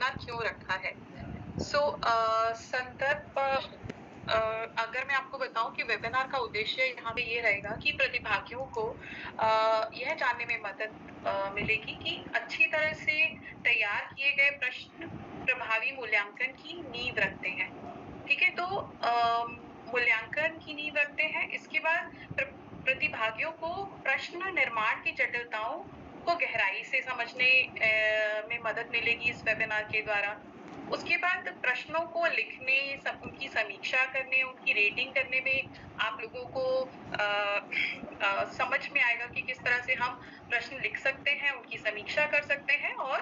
इतना क्यों रखा है? संदर्भ अगर मैं आपको बताऊँ कि वेबिनार का उद्देश्य यहाँ पे ये रहेगा कि प्रतिभागियों को यह जानने में मदद मिलेगी कि अच्छी तरह से तैयार किए गए प्रश्न प्रभावी मूल्यांकन की नींव रखते हैं। ठीक है? तो मूल्यांकन की नींव रखते हैं। इसके बाद प्रतिभागियों को प्रश्न निर्माण की जटिलताओं को गहराई से समझने में मदद मिलेगी इस वेबिनार के द्वारा। उसके बाद प्रश्नों को लिखने, उनकी समीक्षा करने, उनकी रेटिंग करने में आप लोगों को समझ में आएगा कि किस तरह से हम प्रश्न लिख सकते हैं, उनकी समीक्षा कर सकते हैं और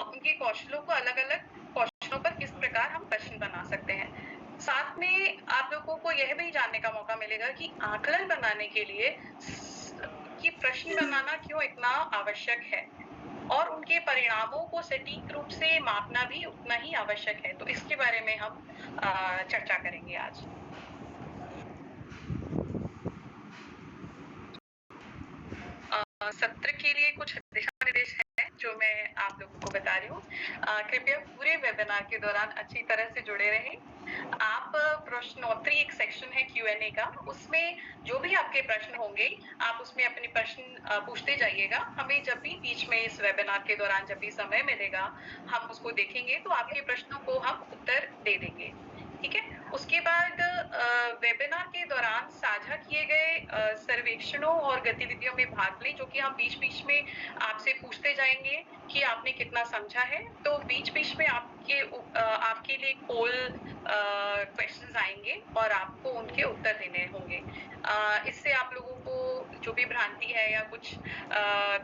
उनके कौशलों को अलग-अलग कौशलों पर किस प्रकार हम प्रश्न बना सकते हैं। साथ में आप लोगों को यह भी जानने का मौका मिलेगा कि आकलन बनाने के लिए कि प्रश्न बनाना क्यों इतना आवश्यक है और उनके परिणामों को सटीक रूप से मापना भी उतना ही आवश्यक है। तो इसके बारे में हम चर्चा करेंगे आज। सत्र के लिए कुछ दिशा निर्देश हैं जो मैं आप लोगों को बता रही हूँ। कृपया पूरे वेबिनार के दौरान अच्छी तरह से जुड़े रहें। आप प्रश्नोत्तरी एक सेक्शन है Q&A का, उसमें जो भी आपके प्रश्न होंगे आप उसमें अपने प्रश्न पूछते जाइएगा। हमें जब भी बीच में इस वेबिनार के दौरान जब भी समय मिलेगा हम उसको देखेंगे तो आपके प्रश्नों को हम उत्तर दे देंगे। ठीक है? उसके बाद वेबिनार के दौरान साझा किए गए सर्वेक्षणों और गतिविधियों में भाग लें, जो कि हम बीच-बीच में आपसे पूछते जाएंगे कि आपने कितना समझा है। तो बीच-बीच में आपके लिए पोल क्वेश्चंस आएंगे और आपको उनके उत्तर देने होंगे। इससे आप लोगों को जो भी भ्रांति है या कुछ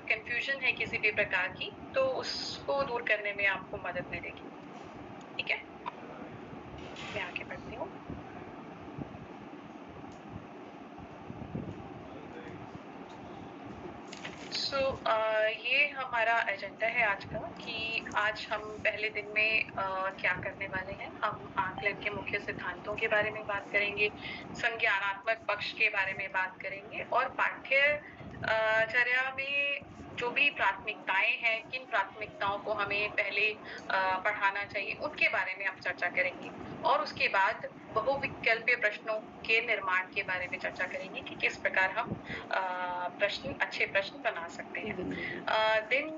कंफ्यूजन है किसी भी प्रकार की, तो उसको दूर करने में आपको मदद मिलेगी। ठीक है? मैं आगे बढ़ती हूँ। ये हमारा एजेंडा है आज का कि आज हम पहले दिन में क्या करने वाले हैं। हम आकलन के मुख्य सिद्धांतों के बारे में बात करेंगे, संज्ञानात्मक पक्ष के बारे में बात करेंगे और पाठ्यचर्या में जो भी प्राथमिकताएं हैं, किन प्राथमिकताओं को हमें पहले पढ़ाना चाहिए, उनके बारे में हम चर्चा करेंगे और उसके बाद बहुविकल्पीय प्रश्नों के निर्माण के बारे में चर्चा करेंगे कि किस प्रकार हम अच्छे प्रश्न बना सकते हैं। दिन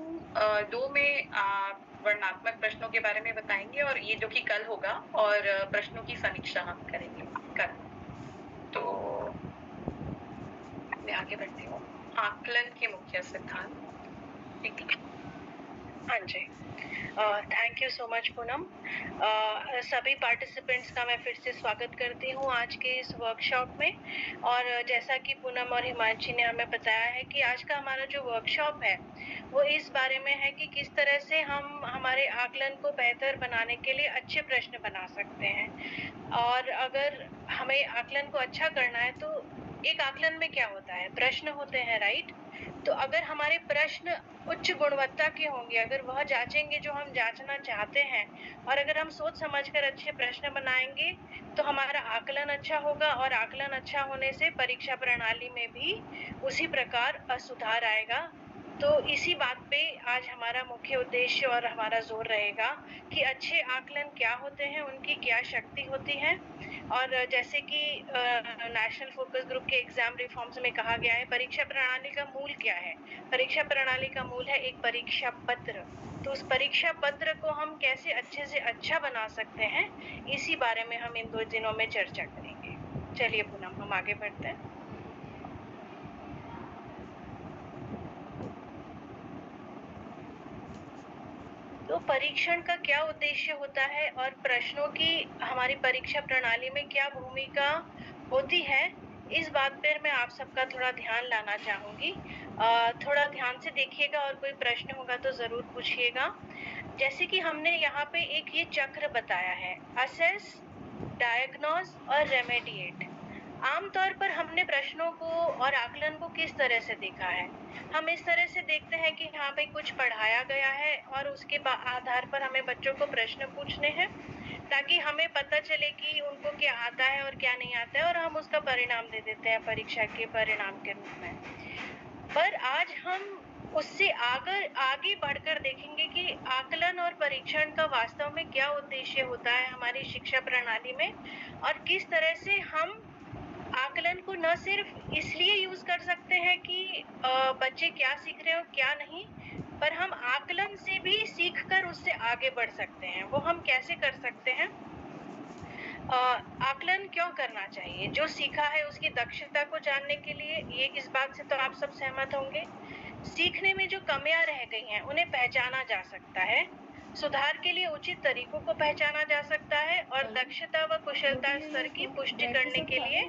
2 में वर्णनात्मक प्रश्नों के बारे में बताएंगे और ये जो कि कल होगा और प्रश्नों की समीक्षा हम करेंगे कल। तो मैं आगे बढ़ती हूँ। आकलन के मुख्य सिद्धांत। ठीक है? हाँ जी। Thank you so much Poonam. सभी पार्टिसिपेंट्स का मैं फिर से स्वागत करती हूँ आज के इस वर्कशॉप में। और जैसा कि पूनम और हिमांशी ने हमें बताया है कि आज का हमारा जो वर्कशॉप है वो इस बारे में है कि किस तरह से हम हमारे आकलन को बेहतर बनाने के लिए अच्छे प्रश्न बना सकते हैं। और अगर हमें आकलन को अच्छा करना है तो एक आकलन में क्या होता है, प्रश्न होते हैं, राइट? तो अगर हमारे प्रश्न उच्च गुणवत्ता के होंगे, अगर वह जांचेंगे जो हम जांचना चाहते हैं और अगर हम सोच समझकर अच्छे प्रश्न बनाएंगे तो हमारा आकलन अच्छा होगा और आकलन अच्छा होने से परीक्षा प्रणाली में भी उसी प्रकार सुधार आएगा। तो इसी बात पे आज हमारा मुख्य उद्देश्य और हमारा जोर रहेगा कि अच्छे आकलन क्या होते हैं, उनकी क्या शक्ति होती है। और जैसे कि नेशनल फोकस ग्रुप के एग्जाम रिफॉर्म्स में कहा गया है, परीक्षा प्रणाली का मूल क्या है? परीक्षा प्रणाली का मूल है एक परीक्षा पत्र। तो उस परीक्षा पत्र को हम कैसे अच्छे से अच्छा बना सकते हैं, इसी बारे में हम इन 2 दिनों में चर्चा करेंगे। चलिए पूनम, हम आगे बढ़ते हैं। तो परीक्षण का क्या उद्देश्य होता है और प्रश्नों की हमारी परीक्षा प्रणाली में क्या भूमिका होती है, इस बात पर मैं आप सबका थोड़ा ध्यान लाना चाहूंगी। थोड़ा ध्यान से देखिएगा और कोई प्रश्न होगा तो जरूर पूछिएगा। जैसे कि हमने यहाँ पे एक ये चक्र बताया है, असेस, डायग्नोज और रेमेडिएट। आमतौर पर हमने प्रश्नों को और आकलन को किस तरह से देखा है? हम इस तरह से देखते हैं कि यहाँ पे कुछ पढ़ाया गया है और उसके आधार पर हमें बच्चों को प्रश्न पूछने हैं ताकि हमें पता चले कि उनको क्या आता है और क्या नहीं आता है और हम उसका परिणाम दे देते हैं परीक्षा के परिणाम के रूप में। पर आज हम उससे आगे आगे बढ़कर देखेंगे कि आकलन और परीक्षण का वास्तव में क्या उद्देश्य होता है हमारी शिक्षा प्रणाली में, और किस तरह से हम आकलन को न सिर्फ इसलिए यूज कर सकते हैं कि बच्चे क्या सीख रहे हो क्या नहीं, पर हम आकलन से भी सीखकर उससे आगे बढ़ सकते हैं। वो हम कैसे कर सकते हैं? आकलन क्यों करना चाहिए? जो सीखा है उसकी दक्षता को जानने के लिए, ये इस बात से तो आप सब सहमत होंगे। सीखने में जो कमियां रह गई हैं उन्हें पहचाना जा सकता है, सुधार के लिए उचित तरीकों को पहचाना जा सकता है, और दक्षता व कुशलता स्तर की पुष्टि करने के लिए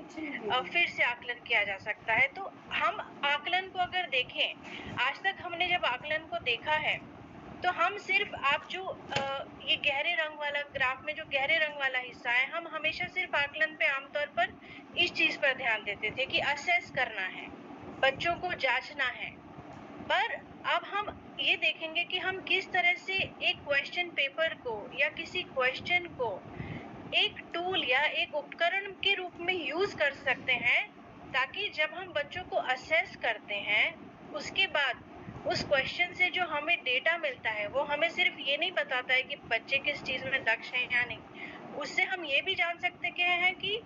फिर से आकलन किया जा सकता है। तो हम आकलन को अगर देखें, आज तक हमने जब आकलन को देखा है तो हम सिर्फ आप जो ये गहरे रंग वाला ग्राफ में जो गहरे रंग वाला हिस्सा है, हम हमेशा सिर्फ आकलन पे आमतौर पर इस चीज पर ध्यान देते थे कि असेस करना है, बच्चों को जांचना है। पर अब हम ये देखेंगे कि हम किस तरह से एक क्वेश्चन पेपर को या किसी क्वेश्चन को एक टूल या एक उपकरण के रूप में यूज कर सकते हैं, ताकि जब हम बच्चों को असेस करते हैं उसके बाद उस क्वेश्चन से जो हमें डेटा मिलता है वो हमें सिर्फ ये नहीं बताता है कि बच्चे किस चीज में दक्ष हैं या नहीं, उससे हम ये भी जान सकते हैं कि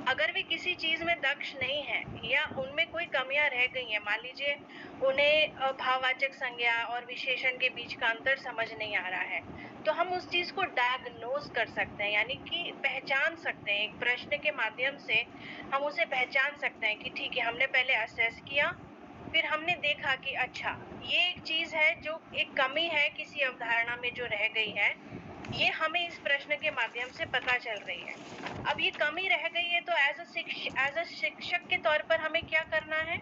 अगर वे किसी चीज में दक्ष नहीं है या उनमें कोई कमियां रह गई हैं, मान लीजिए उन्हें भाववाचक संज्ञा और विशेषण के बीच का अंतर समझ नहीं आ रहा है, तो हम उस चीज को डायग्नोज कर सकते हैं, यानी कि पहचान सकते हैं। एक प्रश्न के माध्यम से हम उसे पहचान सकते हैं कि ठीक है, हमने पहले असेस किया, फिर हमने देखा कि अच्छा ये एक चीज है जो एक कमी है किसी अवधारणा में जो रह गई है, ये हमें इस प्रश्न के माध्यम से पता चल रही है। अब ये कमी रह गई है तो एज अ शिक्षक के तौर पर हमें क्या करना है?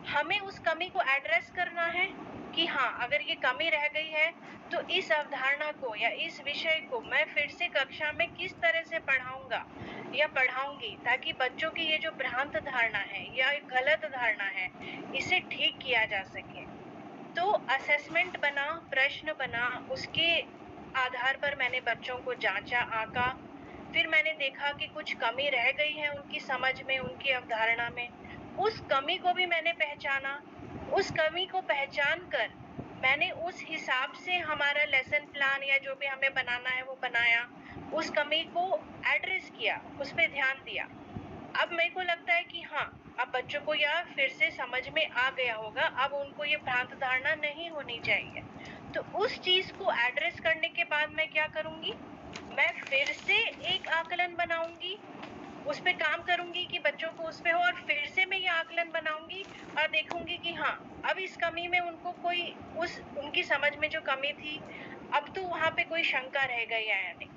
हमें उस कमी को एड्रेस करना है कि हाँ, अगर ये कमी रह गई है तो इस अवधारणा को या इस विषय को मैं फिर से कक्षा में किस तरह से पढ़ाऊंगा या पढ़ाऊंगी, ताकि बच्चों की ये जो भ्रांत धारणा है या एक गलत धारणा है इसे ठीक किया जा सके। तो असेसमेंट बना, प्रश्न बना, उसके आधार पर मैंने बच्चों को जांचा, आंका, फिर मैंने देखा कि कुछ कमी रह गई है उनकी समझ में, उनकी अवधारणा में। उस कमी को भी मैंने पहचाना, उस कमी को पहचान कर मैंने उस हिसाब से हमारा लेसन प्लान या जो भी हमें बनाना है वो बनाया, उस कमी को एड्रेस किया, उस पर ध्यान दिया। अब मेरे को लगता है कि हाँ, अब बच्चों को यह फिर से समझ में आ गया होगा, अब उनको ये भ्रांत धारणा नहीं होनी चाहिए। तो उस चीज को एड्रेस करने के बाद मैं क्या करूंगी? मैं फिर से एक आकलन बनाऊंगी, उस पे काम करूंगी कि बच्चों को उस पे हो, और फिर से मैं ये आकलन बनाऊंगी और देखूंगी कि हाँ, अब इस कमी में उनको कोई उनकी समझ में जो कमी थी, अब तो वहां पे कोई शंका रह गई है या नहीं।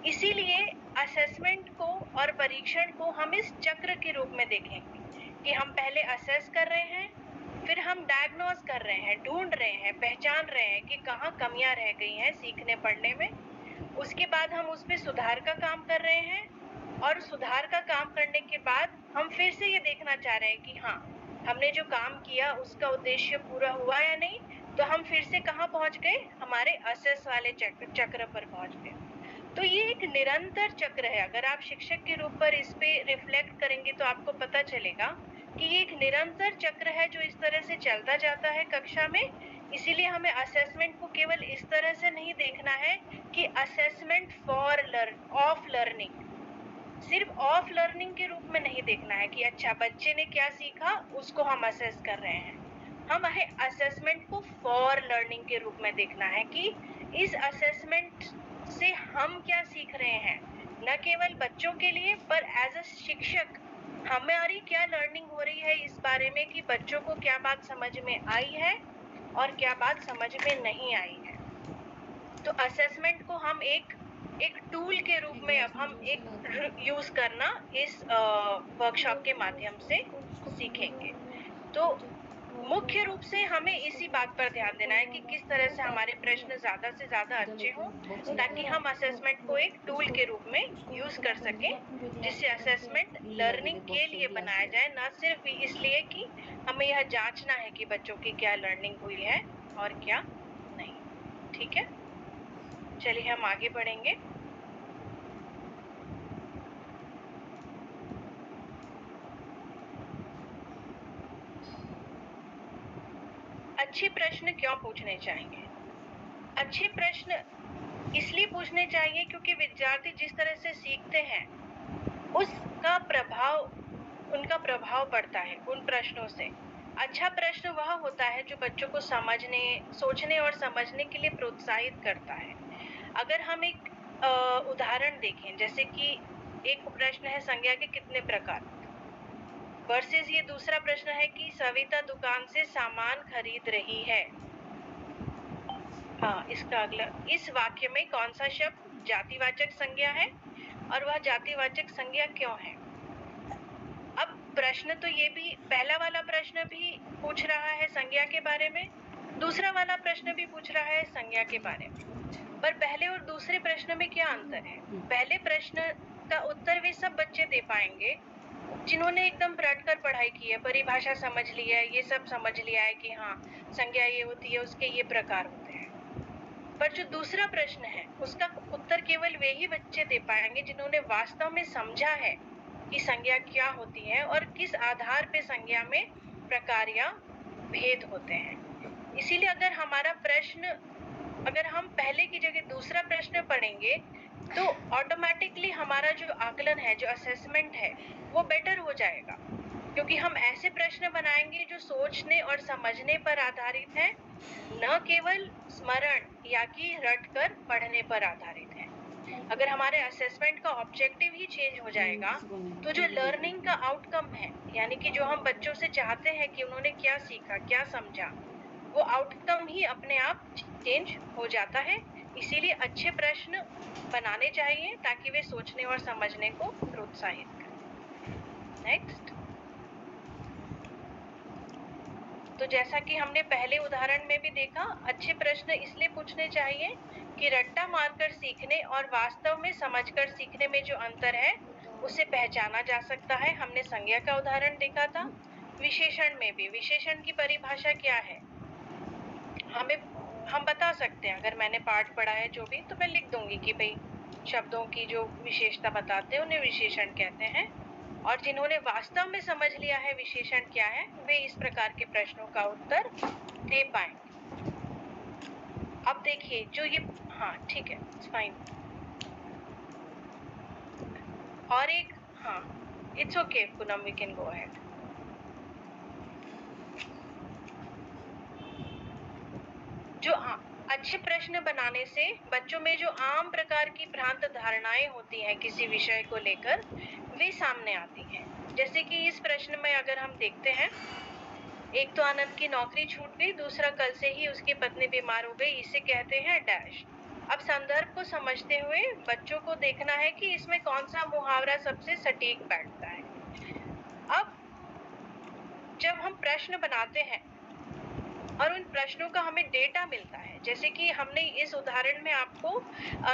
इसीलिए असेसमेंट को और परीक्षण को हम इस चक्र के रूप में देखेंगे कि हम पहले असेस कर रहे हैं, फिर हम डायग्नोज कर रहे हैं, ढूंढ रहे हैं, पहचान रहे हैं कि कहाँ कमियां रह गई हैं सीखने पढ़ने में। उसके बाद हम उस पे सुधार का काम कर रहे हैं, और सुधार का काम करने के बाद हम फिर से ये देखना चाह रहे हैं कि हाँ, हमने जो काम किया उसका उद्देश्य पूरा हुआ या नहीं। तो हम फिर से कहाँ पहुंच गए? हमारे असेस वाले चक्र पर पहुंच गए। तो ये एक निरंतर चक्र है। अगर आप शिक्षक के रूप पर इस पे रिफ्लेक्ट करेंगे तो आपको पता चलेगा कि ये एक निरंतर चक्र है जो इस तरह से चलता जाता है कक्षा में। इसीलिए हमें असेसमेंट को केवल इस तरह से नहीं देखना है कि असेसमेंट फॉर ऑफ लर्निंग, सिर्फ ऑफ लर्निंग के रूप में नहीं देखना है कि अच्छा बच्चे ने क्या सीखा उसको हम असेस कर रहे हैं। हमें असेसमेंट को फॉर लर्निंग के रूप में देखना है कि इस असेसमेंट से हम क्या सीख रहे हैं, न केवल बच्चों के लिए पर एज अ शिक्षक हमारी क्या लर्निंग हो रही है इस बारे में कि बच्चों को क्या बात समझ में आई है और क्या बात समझ में नहीं आई है। तो असेसमेंट को हम एक टूल के रूप में अब हम एक यूज करना इस वर्कशॉप के माध्यम से सीखेंगे। तो मुख्य रूप से हमें इसी बात पर ध्यान देना है कि किस तरह से हमारे प्रश्न ज्यादा से ज्यादा अच्छे हों, ताकि हम असेसमेंट को एक टूल के रूप में यूज कर सकें, जिससे असेसमेंट लर्निंग के लिए बनाया जाए, ना सिर्फ इसलिए कि हमें यह जांचना है कि बच्चों की क्या लर्निंग हुई है और क्या नहीं। ठीक है, चलिए हम आगे बढ़ेंगे। अच्छे प्रश्न क्यों पूछने चाहिए? अच्छे प्रश्न इसलिए पूछने चाहिए क्योंकि विद्यार्थी जिस तरह से सीखते हैं उसका उनका प्रभाव पड़ता है उन प्रश्नों से। अच्छा प्रश्न वह होता है जो बच्चों को समझने, सोचने और समझने के लिए प्रोत्साहित करता है। अगर हम एक उदाहरण देखें, जैसे कि एक प्रश्न है संज्ञा के कितने प्रकार, वर्सेस ये दूसरा प्रश्न है कि सविता दुकान से सामान खरीद रही है। इसका अगला, इस वाक्य में कौन सा शब्द जातिवाचक संज्ञा है और वह जातिवाचक संज्ञा क्यों है? अब प्रश्न तो ये भी, पहला वाला प्रश्न भी पूछ रहा है संज्ञा के बारे में, दूसरा वाला प्रश्न भी पूछ रहा है संज्ञा के बारे में। पर पहले और दूसरे प्रश्न में क्या अंतर है? पहले प्रश्न का उत्तर वे सब बच्चे दे पाएंगे जिन्होंने एकदम रटकर पढ़ाई की है, परिभाषा समझ ली है, ये सब समझ लिया है कि हाँ संज्ञा ये होती है, उसके ये प्रकार होते हैं। पर जो दूसरा प्रश्न है उसका उत्तर केवल वे ही बच्चे दे पाएंगे जिन्होंने वास्तव में समझा है कि संज्ञा क्या होती है और किस आधार पे संज्ञा में प्रकार या भेद होते हैं। इसीलिए अगर हम पहले की जगह दूसरा प्रश्न पढ़ेंगे तो ऑटोमेटिकली हमारा जो आकलन है, जो असेसमेंट है, वो बेटर हो जाएगा, क्योंकि हम ऐसे प्रश्न बनाएंगे जो सोचने और समझने पर आधारित है, न केवल स्मरण या कि रट कर पढ़ने पर आधारित है। अगर हमारे असेसमेंट का ऑब्जेक्टिव ही चेंज हो जाएगा तो जो लर्निंग का आउटकम है, यानी कि जो हम बच्चों से चाहते हैं कि उन्होंने क्या सीखा, क्या समझा, वो आउटकम ही अपने आप चेंज हो जाता है। इसीलिए अच्छे प्रश्न बनाने चाहिए ताकि वे सोचने और समझने को प्रोत्साहित करें। नेक्स्ट, तो जैसा कि हमने पहले उदाहरण में भी देखा, अच्छे प्रश्न इसलिए पूछने चाहिए कि रट्टा मारकर सीखने और वास्तव में समझकर सीखने में जो अंतर है उसे पहचाना जा सकता है। हमने संज्ञा का उदाहरण देखा था। विशेषण में भी, विशेषण की परिभाषा क्या है हम बता सकते हैं। अगर मैंने पाठ पढ़ा है जो भी, तो मैं लिख दूंगी कि भाई शब्दों की जो विशेषता बताते हैं उन्हें विशेषण कहते हैं, और जिन्होंने वास्तव में समझ लिया है विशेषण क्या है वे इस प्रकार के प्रश्नों का उत्तर दे पाएंगे। अब देखिए जो ये, हाँ ठीक है, इट्स फाइन। और एक, हाँ it's okay Poonam, we can go ahead. जो अच्छे प्रश्न बनाने से बच्चों में जो आम प्रकार की भ्रांत धारणाएं होती हैं किसी विषय को लेकर, वे सामने आती हैं। जैसे कि इस प्रश्न में अगर हम देखते हैं, एक तो आनंद की नौकरी छूट गई, दूसरा कल से ही उसकी पत्नी बीमार हो गई, इसे कहते हैं डैश। अब संदर्भ को समझते हुए बच्चों को देखना है कि इसमें कौन सा मुहावरा सबसे सटीक बैठता है। अब जब हम प्रश्न बनाते हैं और उन प्रश्नों का हमें डेटा मिलता है, जैसे कि हमने इस उदाहरण में आपको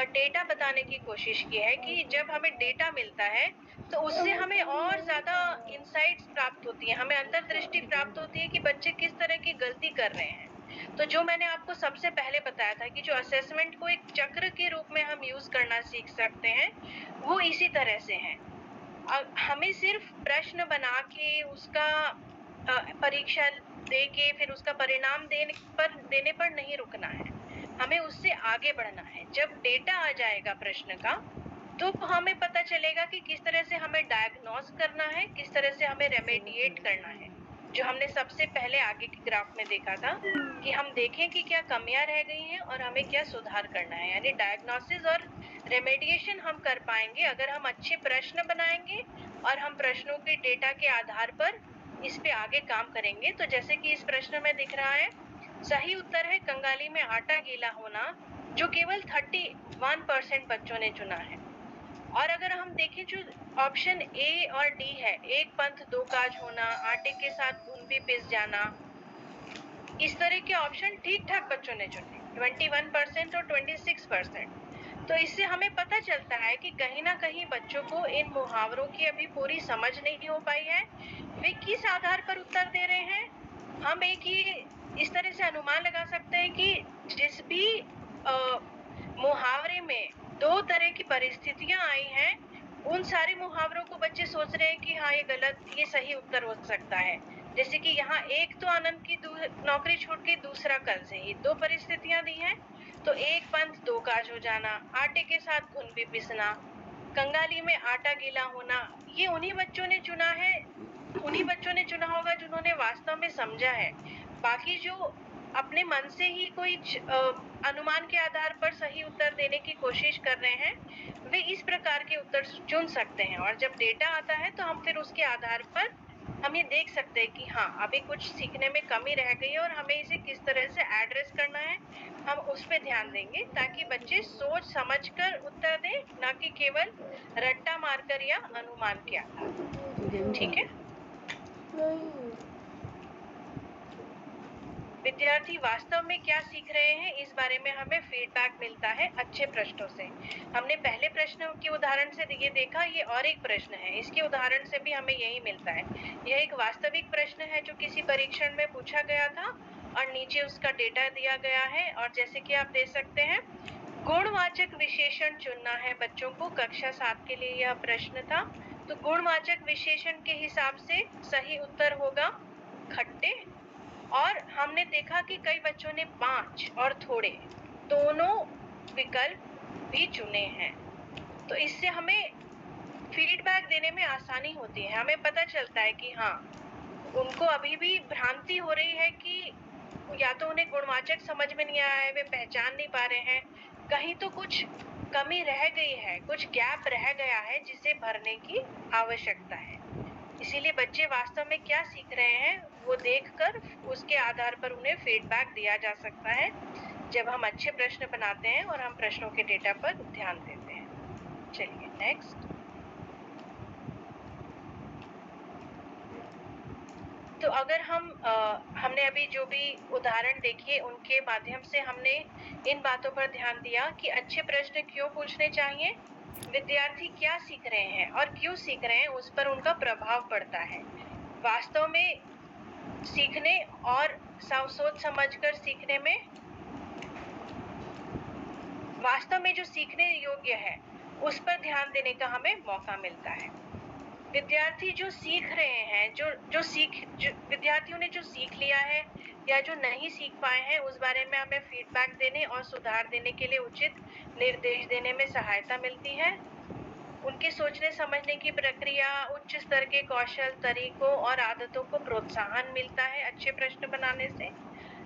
डेटा बताने की कोशिश की है कि जब हमें डेटा मिलता है तो उससे हमें और ज्यादा इंसाइट्स प्राप्त होती है, हमें अंतर्दृष्टि प्राप्त होती है कि बच्चे किस तरह की गलती कर रहे हैं। तो जो मैंने आपको सबसे पहले बताया था कि जो असेसमेंट को एक चक्र के रूप में हम यूज करना सीख सकते हैं, वो इसी तरह से है। हमें सिर्फ प्रश्न बना के उसका परीक्षा दे के फिर उसका परिणाम देने पर नहीं रुकना है, हमें उससे आगे बढ़ना है। जब डेटा आ जाएगा प्रश्न का तो हमें पता चलेगा कि किस तरह से हमें डायग्नोस करना है, किस तरह से हमें रेमेडिएट करना है, जो हमने सबसे पहले आगे के ग्राफ में देखा था कि हम देखें कि क्या कमियां रह गई हैं और हमें क्या सुधार करना है। यानी डायग्नोसिस और रेमेडिएशन हम कर पाएंगे अगर हम अच्छे प्रश्न बनाएंगे और हम प्रश्नों के डेटा के आधार पर इस पे आगे काम करेंगे। तो जैसे कि इस प्रश्न में दिख रहा है, सही उत्तर है कंगाली में आटा गीला होना, जो केवल 31% बच्चों ने चुना है। और अगर हम देखें जो ऑप्शन ए और डी है, एक पंथ दो काज होना, आटे के साथ घुन भी पिस जाना, इस तरह के ऑप्शन ठीक ठाक बच्चों ने चुने, 21% और 26%। तो इससे हमें पता चलता है कि कहीं ना कहीं बच्चों को इन मुहावरों की अभी पूरी समझ नहीं हो पाई है। वे किस आधार पर उत्तर दे रहे हैं, हम एक ही इस तरह से अनुमान लगा सकते हैं कि जिस भी मुहावरे में दो तरह की परिस्थितियां आई हैं, उन सारे मुहावरों को बच्चे सोच रहे हैं कि हाँ ये गलत, ये सही उत्तर हो सकता है। जैसे कि यहाँ एक तो आनंद की नौकरी छूट गई, दूसरा कल से ही। दो परिस्थितियां दी हैं, तो एक पंथ दो काज हो जाना, आटे के साथ घुन भी पिसना, कंगाली में आटा गीला होना, ये उन्हीं बच्चों ने चुना है, उन्हीं बच्चों ने चुना होगा जिन्होंने वास्तव में समझा है। बाकी जो अपने मन से ही कोई अनुमान के आधार पर सही उत्तर देने की कोशिश कर रहे हैं, वे इस प्रकार के उत्तर चुन सकते हैं। और जब डेटा आता है तो हम फिर उसके आधार पर हम ये देख सकते हैं कि हाँ, अभी कुछ सीखने में कमी रह गई है और हमें इसे किस तरह से एड्रेस करना है, हम उस पे ध्यान देंगे, ताकि बच्चे सोच समझकर उत्तर दें, ना कि केवल रट्टा मारकर या अनुमान के आधार पर। ठीक है। विद्यार्थी वास्तव में क्या सीख रहे हैं, इस बारे में हमें फीडबैक मिलता है अच्छे प्रश्नों से। हमने पहले प्रश्न के उदाहरण से ये देखा, ये और एक प्रश्न है, इसके उदाहरण से भी हमें यही मिलता है। यह एक वास्तविक प्रश्न है जो किसी परीक्षण में पूछा गया था और नीचे उसका डेटा दिया गया है। और जैसे कि आप देख सकते हैं, गुणवाचक विशेषण चुनना है बच्चों को। कक्षा 7 के लिए यह प्रश्न था। तो गुणवाचक विशेषण के हिसाब से सही उत्तर होगा खट्टे। और हमने देखा कि कई बच्चों ने 5 और थोड़े दोनों विकल्प भी चुने हैं। तो इससे हमें फीडबैक देने में आसानी होती है, हमें पता चलता है कि हाँ, उनको अभी भी भ्रांति हो रही है कि या तो उन्हें गुणवाचक समझ में नहीं आया है, वे पहचान नहीं पा रहे हैं, कहीं तो कुछ कमी रह गई है, कुछ गैप रह गया है जिसे भरने की आवश्यकता है। इसीलिए बच्चे वास्तव में क्या सीख रहे हैं वो देखकर उसके आधार पर उन्हें फीडबैक दिया जा सकता है, जब हम अच्छे प्रश्न बनाते हैं और हम प्रश्नों के डेटा पर ध्यान देते हैं। चलिए नेक्स्ट। तो अगर हमने अभी जो भी उदाहरण देखे उनके माध्यम से हमने इन बातों पर ध्यान दिया कि अच्छे प्रश्न क्यों पूछने चाहिए, विद्यार्थी क्या सीख रहे हैं और क्यों सीख रहे हैं उस पर उनका प्रभाव पड़ता है। वास्तव में सीखने और सोच समझकर सीखने में, वास्तव में जो सीखने योग्य है उस पर ध्यान देने का हमें मौका मिलता है। विद्यार्थी जो सीख रहे हैं, जो विद्यार्थियों ने जो सीख लिया है या जो नहीं सीख पाए हैं, उस बारे में हमें फीडबैक देने और सुधार देने के लिए उचित निर्देश देने में सहायता मिलती है। उनके सोचने समझने की प्रक्रिया, उच्च स्तर के कौशल, तरीकों और आदतों को प्रोत्साहन मिलता है अच्छे प्रश्न बनाने से।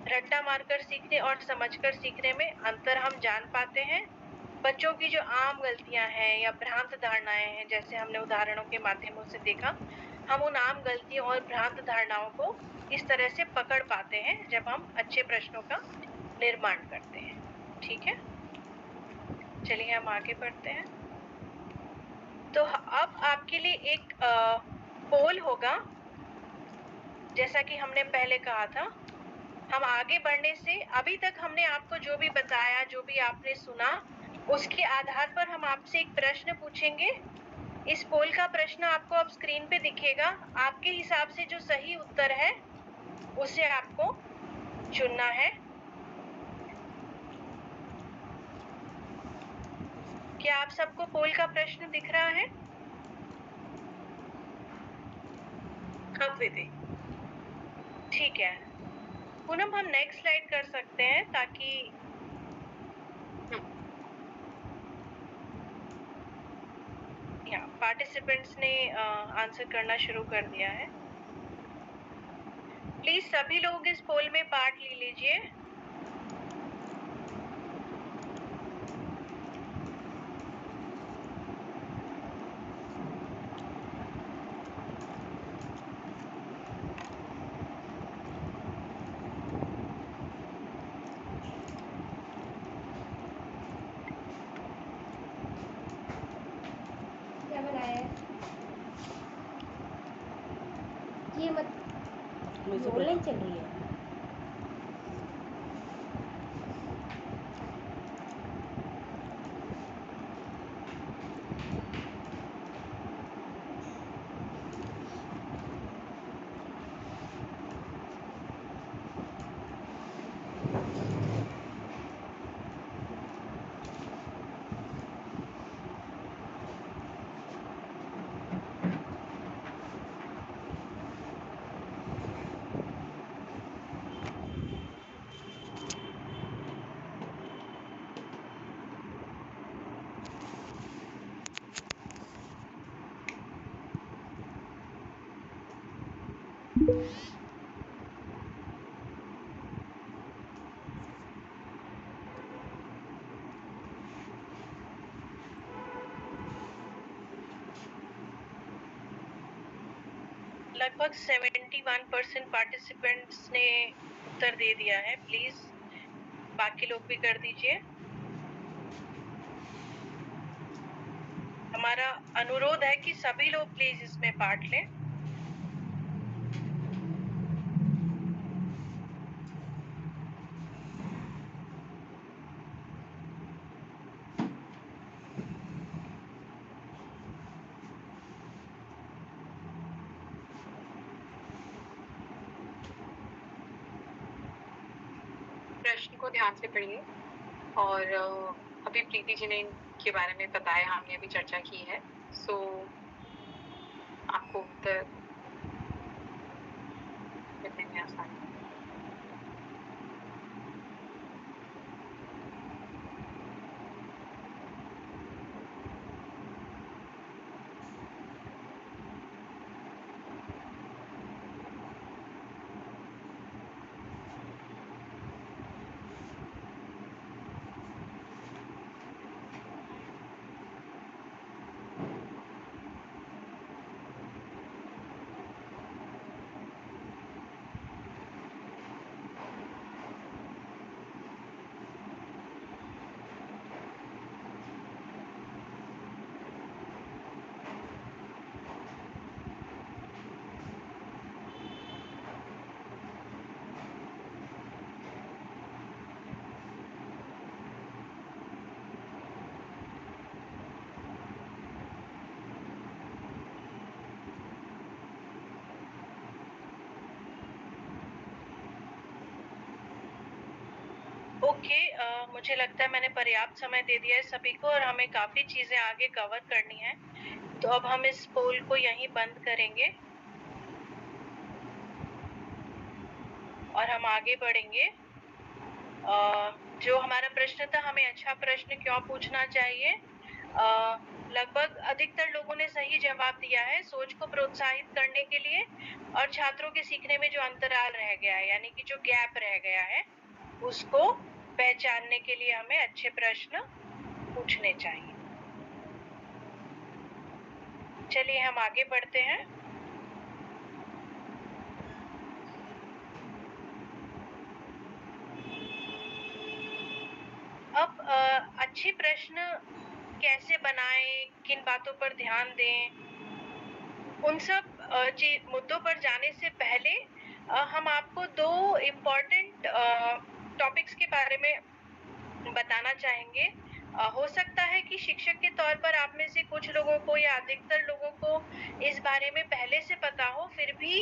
रट्टा मारकर सीखने और समझकर सीखने में अंतर हम जान पाते हैं। बच्चों की जो आम गलतियां हैं या भ्रांत धारणाएं हैं, जैसे हमने उदाहरणों के माध्यमों से देखा, हम उन आम गलतियों और भ्रांत धारणाओं को इस तरह से पकड़ पाते हैं जब हम अच्छे प्रश्नों का निर्माण करते हैं। ठीक है, चलिए हम आगे बढ़ते हैं। तो अब आपके लिए एक पोल होगा, जैसा कि हमने पहले कहा था। हम आगे बढ़ने से, अभी तक हमने आपको जो भी बताया, जो भी आपने सुना, उसके आधार पर हम आपसे एक प्रश्न पूछेंगे। इस पोल का प्रश्न आपको अब स्क्रीन पे दिखेगा। आपके हिसाब से जो सही उत्तर है उसे आपको चुनना है। क्या आप सबको पोल का प्रश्न दिख रहा है? हाँ दीदी, ठीक है। पूनम, हम नेक्स्ट स्लाइड कर सकते हैं ताकि पार्टिसिपेंट्स ने आंसर करना शुरू कर दिया है। प्लीज सभी लोग इस पोल में पार्ट ले लीजिए। क्या बनाया है? ये मत ऑनलाइन चल रही है। लगभग 71% पार्टिसिपेंट्स ने उत्तर दे दिया है। प्लीज बाकी लोग भी कर दीजिए। हमारा अनुरोध है कि सभी लोग प्लीज इसमें पार्ट लें। प्रश्न को ध्यान से पढ़िए और अभी प्रीति जी ने इनके बारे में बताया, हमने अभी चर्चा की है। सो आपको उत्तर मिलने में आसानी है। ओके, मुझे लगता है मैंने पर्याप्त समय दे दिया है सभी को और हमें काफी चीजें आगे कवर करनी है, तो अब हम इस पोल को यहीं बंद करेंगे और हम आगे बढ़ेंगे। जो हमारा प्रश्न था, हमें अच्छा प्रश्न क्यों पूछना चाहिए, लगभग अधिकतर लोगों ने सही जवाब दिया है। सोच को प्रोत्साहित करने के लिए और छात्रों के सीखने में जो अंतराल रह गया है, यानी कि जो गैप रह गया है, उसको पहचानने के लिए हमें अच्छे प्रश्न पूछने चाहिए। चलिए हम आगे बढ़ते हैं। अब अच्छे प्रश्न कैसे बनाएं, किन बातों पर ध्यान दें, उन सब मुद्दों पर जाने से पहले हम आपको दो इम्पोर्टेंट टॉपिक्स के बारे में बताना चाहेंगे। हो सकता है कि शिक्षक के तौर पर आप में से कुछ लोगों को या अधिकतर लोगों को इस बारे में पहले से पता हो, फिर भी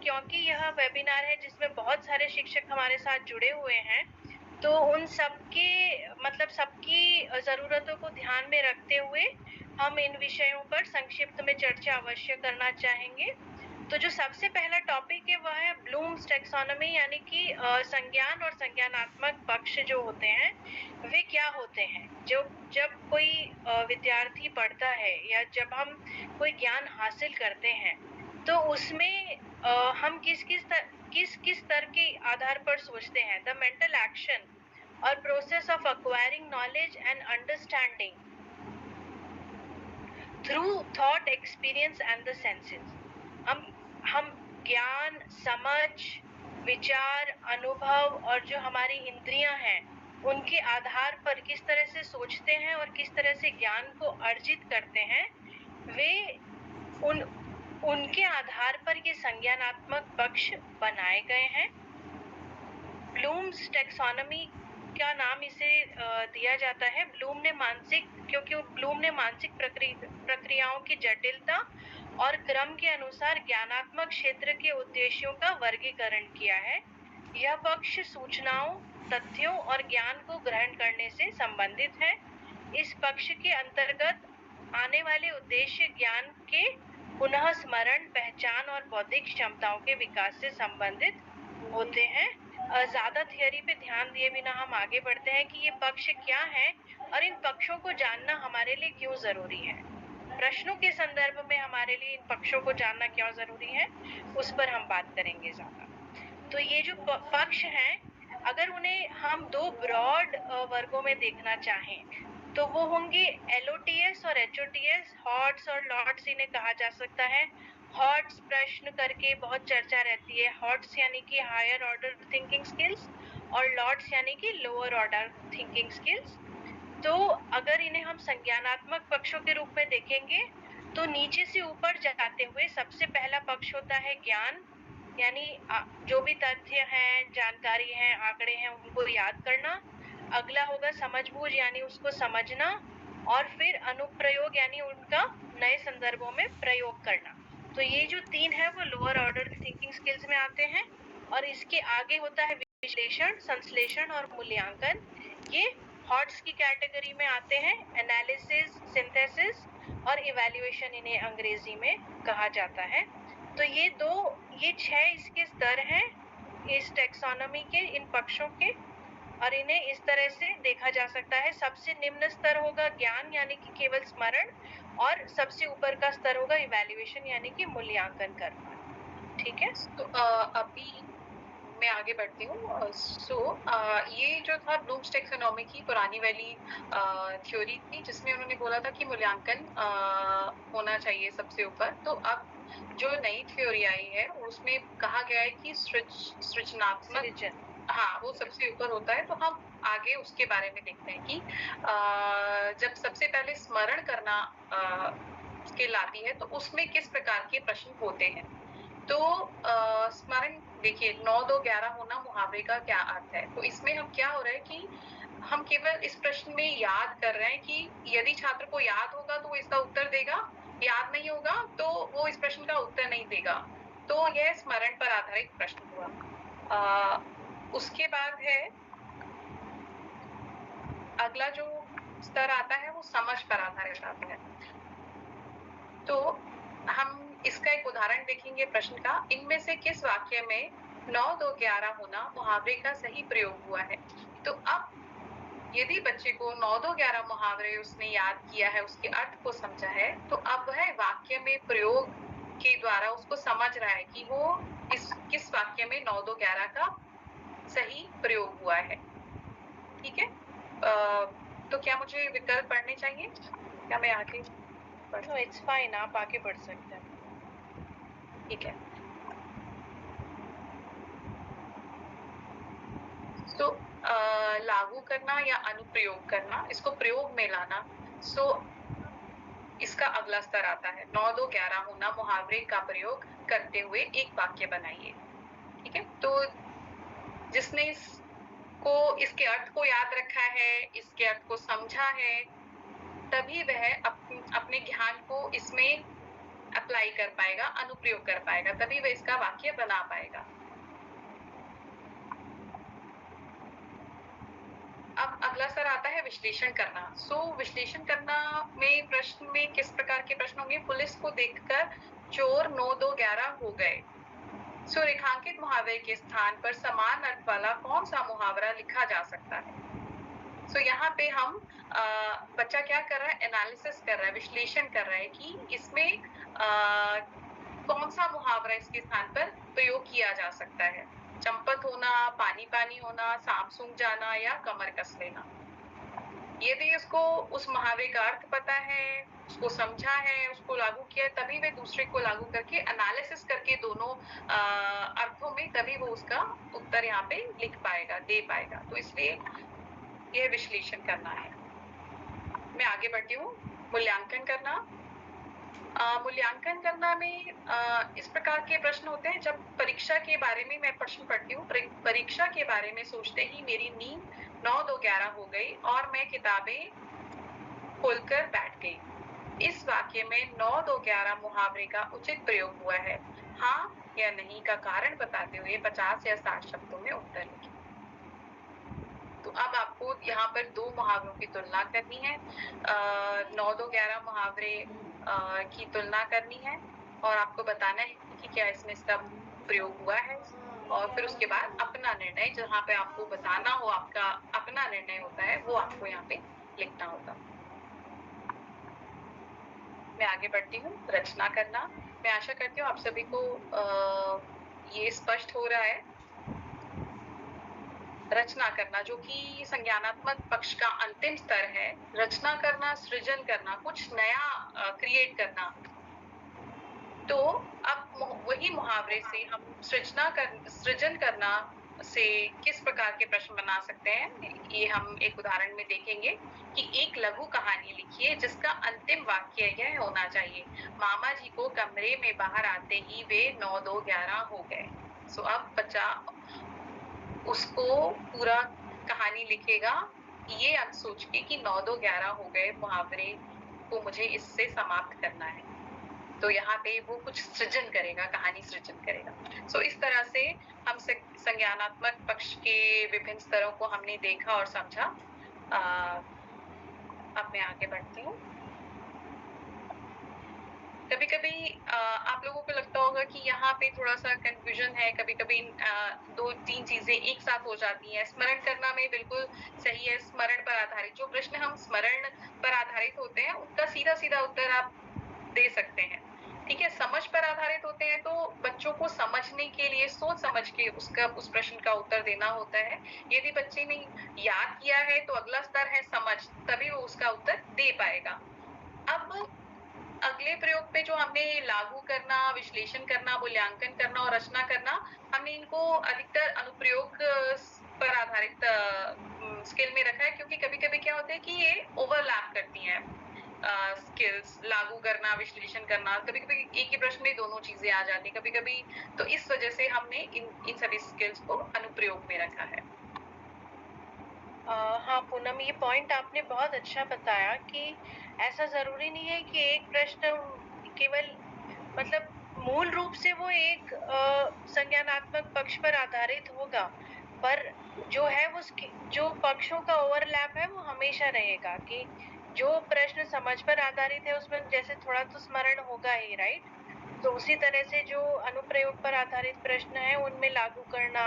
क्योंकि यह वेबिनार है जिसमें बहुत सारे शिक्षक हमारे साथ जुड़े हुए हैं, तो उन सबकी जरूरतों को ध्यान में रखते हुए हम इन विषयों पर संक्षिप्त में चर्चा अवश्य करना चाहेंगे। तो जो सबसे पहला टॉपिक है वह है ब्लूम्स टैक्सोनॉमी, यानी कि संज्ञान और संज्ञानात्मक पक्ष जो होते हैं वे क्या होते हैं। जब कोई विद्यार्थी पढ़ता है या जब हम कोई ज्ञान हासिल करते हैं, तो उसमें हम किस स्तर के आधार पर सोचते हैं। द मेंटल एक्शन और process of acquiring knowledge and understanding through thought, experience and the senses. हम ज्ञान, समझ, विचार, अनुभव और जो हमारी इंद्रियां हैं उनके आधार पर किस तरह से सोचते हैं और किस तरह से ज्ञान को अर्जित करते हैं, वे उनके आधार पर ये संज्ञानात्मक पक्ष बनाए गए हैं। ब्लूम्स टैक्सोनॉमी का नाम इसे दिया जाता है। क्योंकि ब्लूम ने मानसिक प्रक्रियाओं की जटिलता और क्रम के अनुसार ज्ञानात्मक क्षेत्र के उद्देश्यों का वर्गीकरण किया है। यह पक्ष सूचनाओं, तथ्यों और ज्ञान को ग्रहण करने से संबंधित है। इस पक्ष के अंतर्गत आने वाले उद्देश्य ज्ञान के पुनः स्मरण, पहचान और बौद्धिक क्षमताओं के विकास से संबंधित होते हैं। ज्यादा थियरी पे ध्यान दिए बिना हम आगे बढ़ते हैं कि ये पक्ष क्या है और इन पक्षों को जानना हमारे लिए क्यों जरूरी है। प्रश्नों के संदर्भ में हमारे लिए इन पक्षों को जानना क्यों जरूरी है, उस पर हम बात करेंगे ज्यादा। तो ये जो पक्ष हैं, अगर उन्हें हम दो ब्रॉड वर्गों में देखना चाहें तो वो होंगे LOTS और HOTS, हॉट्स और लॉट्स इन्हें कहा जा सकता है। हॉट्स प्रश्न करके बहुत चर्चा रहती है। हॉट्स यानी कि हायर ऑर्डर थिंकिंग स्किल्स और लॉट्स यानी कि लोअर ऑर्डर थिंकिंग स्किल्स। तो अगर इन्हें हम संज्ञानात्मक पक्षों के रूप में देखेंगे तो नीचे से ऊपर जाते हुए सबसे पहला पक्ष होता है ज्ञान, यानी जो भी तथ्य हैं, जानकारी है, आंकड़े हैं, उनको याद करना। अगला होगा समझबूझ, यानी उसको समझना, और फिर अनुप्रयोग यानी उनका नए संदर्भों में प्रयोग करना। तो ये जो तीन है वो लोअर ऑर्डर थिंकिंग स्किल्स में आते हैं। और इसके आगे होता है विश्लेषण, संश्लेषण और मूल्यांकन। ये हॉट्स की कैटेगरी में आते हैं। एनालिसिस, सिंथेसिस और इवैल्यूएशन इन्हें अंग्रेजी में कहा जाता है। तो ये 6 इसके स्तर हैं इस टैक्सोनॉमी के, इन पक्षों के, और इन्हें इस तरह से देखा जा सकता है। सबसे निम्न स्तर होगा ज्ञान यानी कि केवल स्मरण, और सबसे ऊपर का स्तर होगा इवैल्यूएशन यानी कि मूल्यांकन करना। ठीक है, तो अभी मैं आगे बढ़ती हूँ। ये जो था ब्लूम्स टैक्सोनॉमी की पुरानी वाली थ्योरी थी, जिसमें उन्होंने बोला था कि मूल्यांकन होना चाहिए सबसे ऊपर। तो अब जो नई थ्योरी आई है उसमें कहा गया है कि सृजनात्मक, हाँ, वो सबसे ऊपर होता है। तो हम आगे उसके बारे में देखते हैं कि जब सबसे पहले स्मरण करना स्किल आती है तो उसमें किस प्रकार के प्रश्न होते हैं। तो स्मरण देखिए, 9 2 11 होना मुहावरे का क्या अर्थ है। तो इसमें हम क्या हो रहा है कि हम केवल इस प्रश्न में याद कर रहे हैं कि यदि छात्र को याद होगा तो वो इसका उत्तर देगा, याद नहीं होगा तो वो इस प्रश्न का उत्तर नहीं देगा। तो यह स्मरण पर आधारित प्रश्न हुआ। उसके बाद है अगला जो स्तर आता है वो समझ पर आधारित आता है। तो हम इसका एक उदाहरण देखेंगे प्रश्न का। इनमें से किस वाक्य में 9 2 11 होना मुहावरे का सही प्रयोग हुआ है। तो अब यदि बच्चे को 9 2 11 मुहावरे उसने याद किया है, उसके अर्थ को समझा है, तो अब वह वाक्य में प्रयोग के द्वारा उसको समझ रहा है कि वो किस वाक्य में 9 2 11 का सही प्रयोग हुआ है। ठीक है, तो क्या मुझे विकल्प पढ़ने चाहिए? क्या मैं आगे नो, इट्स फाइन, आप आगे बढ़ सकते हैं। ठीक है। तो लागू करना या अनुप्रयोग करना, इसको प्रयोग में लाना। इसका अगला स्तर आता है 9 2 11 होना मुहावरे का प्रयोग करते हुए एक वाक्य बनाइए। ठीक है, तो जिसने इसके अर्थ को याद रखा है, इसके अर्थ को समझा है, तभी वह अपने ज्ञान को इसमें अप्लाई कर पाएगा, अनुप्रयोग कर पाएगा, तभी वह इसका वाक्य बना पाएगा। अब अगला स्तर आता है विश्लेषण करना। विश्लेषण करना में प्रश्न में किस प्रकार के प्रश्न होंगे। पुलिस को देखकर चोर 9 2 11 हो गए। रेखांकित मुहावरे के स्थान पर समान अर्थ वाला कौन सा मुहावरा लिखा जा सकता है। यहाँ पे हम बच्चा क्या कर रहा है, एनालिसिस कर रहा है, विश्लेषण कर रहा है कि इसमें कौन सा मुहावरा इसके स्थान पर प्रयोग किया जा सकता है। चंपत होना, पानी पानी होना, सांप सूंघ जाना या कमर कस लेना। यदि उसको उस मुहावरे का अर्थ पता है, उसको समझा है, उसको लागू किया है, तभी वे दूसरे को लागू करके एनालिसिस करके दोनों अर्थों में तभी वो उसका उत्तर यहाँ पे लिख पाएगा, दे पाएगा। तो इसलिए यह विश्लेषण करना है। मैं आगे बढ़ती हूँ। मूल्यांकन करना। मूल्यांकन करना में इस प्रकार के प्रश्न होते हैं। जब परीक्षा के बारे में मैं प्रश्न पढ़ती हूँ, परीक्षा के बारे में सोचते ही मेरी नींद 9 2 11 हो गई और मैं किताबें खोलकर बैठ गई। इस वाक्य में 9 2 11 मुहावरे का उचित प्रयोग हुआ है। हाँ या नहीं का कारण बताते हुए 50 या 60 शब्दों में उत्तर लिखें। तो अब आपको यहाँ पर दो मुहावरों की तुलना करनी है। 9 2 11 मुहावरे की तुलना करनी है और आपको बताना है कि क्या इसमें इसका प्रयोग हुआ है। और फिर उसके बाद अपना निर्णय, जहाँ पे आपको बताना हो, आपका अपना निर्णय होता है, वो आपको यहाँ पे लिखना होगा। मैं आगे बढ़ती हूँ। रचना करना, मैं आशा करती हूँ आप सभी को ये स्पष्ट हो रहा है। रचना करना जो कि संज्ञानात्मक पक्ष का अंतिम स्तर है। रचना करना, सृजन करना, कुछ नया क्रिएट करना। तो अब वही मुहावरे से हम सृजन करना से किस प्रकार के प्रश्न बना सकते हैं, ये हम एक उदाहरण में देखेंगे कि एक लघु कहानी लिखिए जिसका अंतिम वाक्य यह होना चाहिए, मामा जी को कमरे में बाहर आते ही वे 9 2 11 हो गए। सो अब बच्चा उसको पूरा कहानी लिखेगा, ये सोच के कि 9 2 11 हो गए मुहावरे को मुझे इससे समाप्त करना है। तो यहाँ पे वो कुछ सृजन करेगा, कहानी सृजन करेगा। सो इस तरह से हम संज्ञानात्मक पक्ष के विभिन्न स्तरों को हमने देखा और समझा। अब मैं आगे बढ़ती हूँ। कभी कभी आप लोगों को लगता होगा कि यहाँ पे थोड़ा सा कंफ्यूजन है, कभी कभी 2-3 चीजें एक साथ हो जाती हैं। स्मरण करना में बिल्कुल सही है। स्मरण पर आधारित जो प्रश्न हम स्मरण पर आधारित होते हैं उनका सीधा सीधा उत्तर आप दे सकते हैं, ठीक है। समझ पर आधारित होते हैं तो बच्चों को समझने के लिए सोच समझ के उस प्रश्न का उत्तर देना होता है। यदि बच्चे ने याद किया है तो अगला स्तर है समझ, तभी वो उसका उत्तर दे पाएगा। अब अगले प्रयोग पे जो हमने लागू करना, विश्लेषण करना, मूल्यांकन करना और रचना करना, हमने इनको अधिकतर अनुप्रयोग पर आधारित स्किल में रखा है, क्योंकि कभी कभी क्या होता है कि ये ओवरलैप करती हैं स्किल्स। लागू करना, विश्लेषण करना, कभी कभी एक ही प्रश्न में दोनों चीजें आ जाती कभी कभी, तो इस वजह से हमने इन सभी स्किल्स को अनुप्रयोग में रखा है। हाँ पूनम, ये पॉइंट आपने बहुत अच्छा बताया कि ऐसा जरूरी नहीं है कि एक प्रश्न केवल मतलब मूल रूप से वो एक संज्ञानात्मक पक्ष पर आधारित होगा, पर जो है वो जो पक्षों का ओवरलैप है वो हमेशा रहेगा कि जो प्रश्न समझ पर आधारित है उसमें जैसे थोड़ा तो स्मरण होगा ही, राइट। तो उसी तरह से जो अनुप्रयोग पर आधारित प्रश्न है उनमें लागू करना,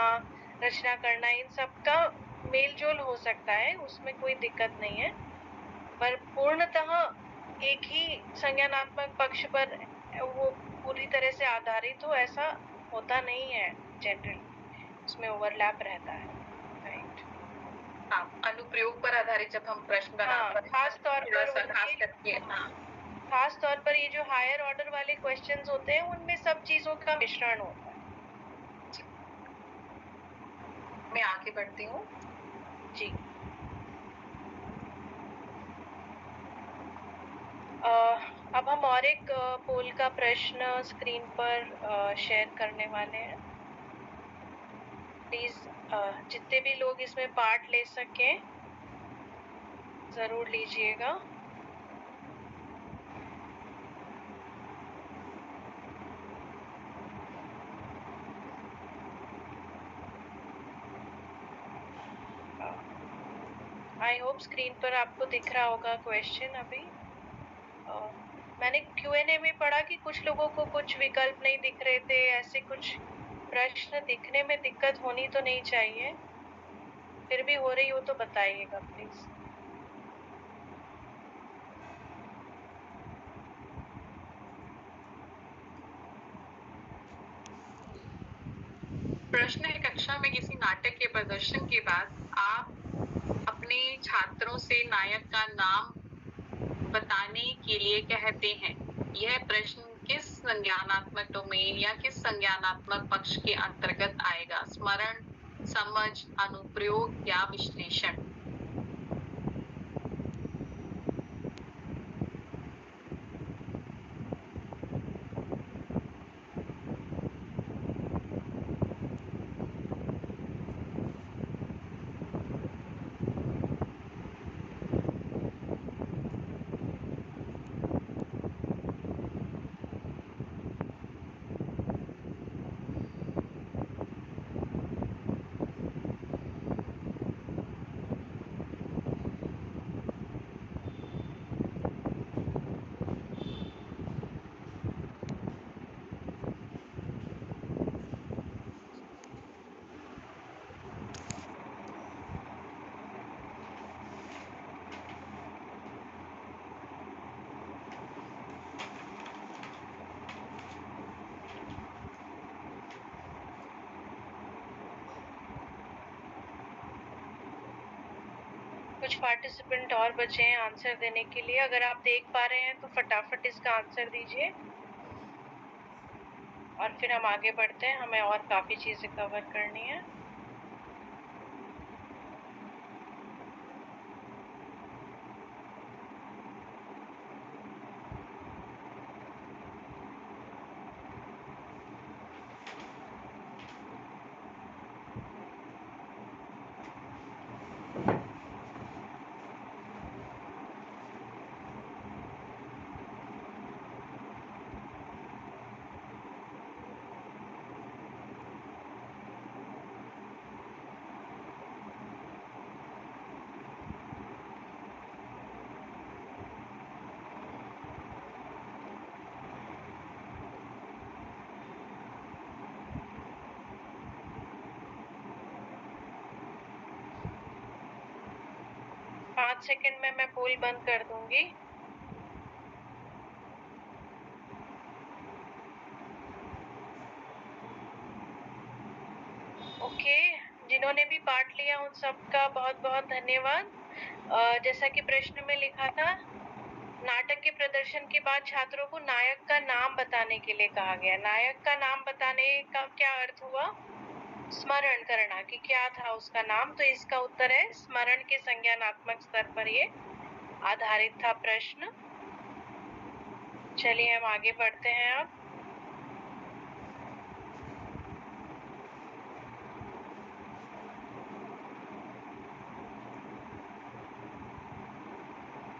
रचना करना, इन सब का मेल जोल हो सकता है, उसमें कोई दिक्कत नहीं है। पर पूर्णतः एक ही संज्ञानात्मक पक्ष पर वो पूरी तरह से आधारित हो ऐसा होता नहीं है जनरली, उसमें ओवरलैप रहता है, राइट। हाँ, अनुप्रयोग पर आधारित जब हम प्रश्न बनाते हैं, खास तौर पर खास करके खास तौर पर ये जो हायर ऑर्डर वाले क्वेश्चंस होते हैं उनमें सब चीजों का मिश्रण होता है। मैं आगे बढ़ती हूँ जी। अब हम और एक पोल का प्रश्न स्क्रीन पर शेयर करने वाले हैं। प्लीज जितने भी लोग इसमें पार्ट ले सकें जरूर लीजिएगा। आई होप स्क्रीन पर आपको दिख रहा होगा क्वेश्चन अभी। मैंने Q&A में पढ़ा कि कुछ लोगों को कुछ विकल्प नहीं दिख रहे थे, ऐसे कुछ प्रश्न दिखने में दिक्कत होनी तो नहीं चाहिए, फिर भी हो रही हो तो बताइएगा प्लीज। प्रश्न है, कक्षा में किसी नाटक के प्रदर्शन के बाद आप अपने छात्रों से नायक का नाम बताने के लिए कहते हैं। यह प्रश्न किस संज्ञानात्मक डोमेन या किस संज्ञानात्मक पक्ष के अंतर्गत आएगा? स्मरण, समझ, अनुप्रयोग या विश्लेषण? कुछ पार्टिसिपेंट और बचे हैं आंसर देने के लिए। अगर आप देख पा रहे हैं तो फटाफट इसका आंसर दीजिए और फिर हम आगे बढ़ते हैं, हमें और काफी चीजें कवर करनी है। पाँच सेकंड में मैं पोल बंद कर दूंगी। ओके, जिन्होंने भी पार्ट लिया उन सबका बहुत बहुत धन्यवाद। जैसा कि प्रश्न में लिखा था, नाटक के प्रदर्शन के बाद छात्रों को नायक का नाम बताने के लिए कहा गया। नायक का नाम बताने का क्या अर्थ हुआ? स्मरण करना कि क्या था उसका नाम। तो इसका उत्तर है स्मरण के संज्ञानात्मक स्तर पर ये आधारित था प्रश्न। चलिए हम आगे बढ़ते हैं अब।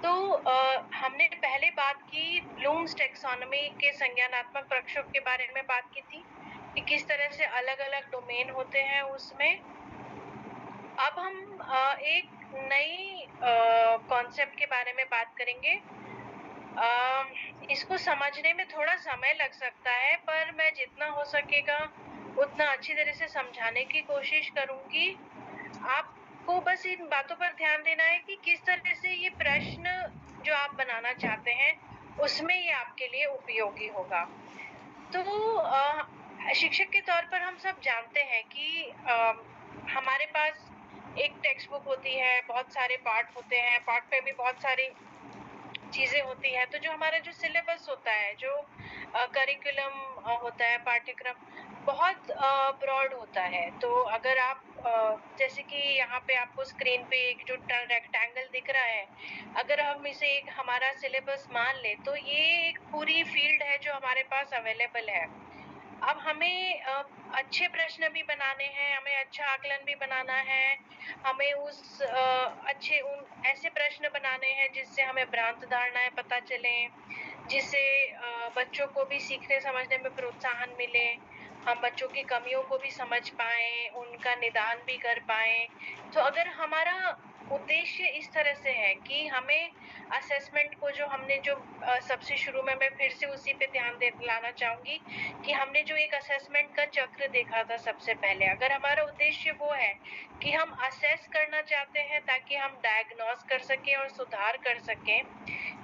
तो हमने पहले बात की ब्लूम्स टैक्सोनॉमी के संज्ञानात्मक प्रक्षेप के बारे में बात की थी कि किस तरह से अलग-अलग डोमेन होते हैं उसमें। अब हम एक नई कॉन्सेप्ट के बारे में बात करेंगे। इसको समझने में थोड़ा समय लग सकता है, पर मैं जितना हो सकेगा उतना अच्छी तरह से समझाने की कोशिश करूंगी। आपको बस इन बातों पर ध्यान देना है कि किस तरह से ये प्रश्न जो आप बनाना चाहते हैं उसमें ये आपके लिए उपयोगी होगा। तो शिक्षक के तौर पर हम सब जानते हैं कि हमारे पास एक टेक्स्ट बुक होती है, बहुत सारे पार्ट होते हैं, पार्ट पे भी बहुत सारी चीजें होती है। तो जो हमारा जो सिलेबस होता है, जो करिकुलम होता है, पाठ्यक्रम बहुत ब्रॉड होता है। तो अगर आप जैसे कि यहाँ पे आपको स्क्रीन पे एक जो रेक्टेंगल दिख रहा है, अगर हम इसे एक हमारा सिलेबस मान ले तो ये एक पूरी फील्ड है जो हमारे पास अवेलेबल है। अब हमें अच्छे प्रश्न भी बनाने हैं, हमें अच्छा आकलन भी बनाना है, हमें अच्छे उन ऐसे प्रश्न बनाने हैं जिससे हमें भ्रांत धारणाएं पता चले, जिससे बच्चों को भी सीखने समझने में प्रोत्साहन मिले, हम बच्चों की कमियों को भी समझ पाएं, उनका निदान भी कर पाएं। तो अगर हमारा उद्देश्य इस तरह से है कि हमें असेसमेंट को जो हमने जो सबसे शुरू में मैं फिर से उसी पे ध्यान लाना चाहूंगी कि हमने जो एक असेसमेंट का चक्र देखा था सबसे पहले, अगर हमारा उद्देश्य वो है कि हम असेस करना चाहते हैं ताकि हम डायग्नोस कर सकें और सुधार कर सकें,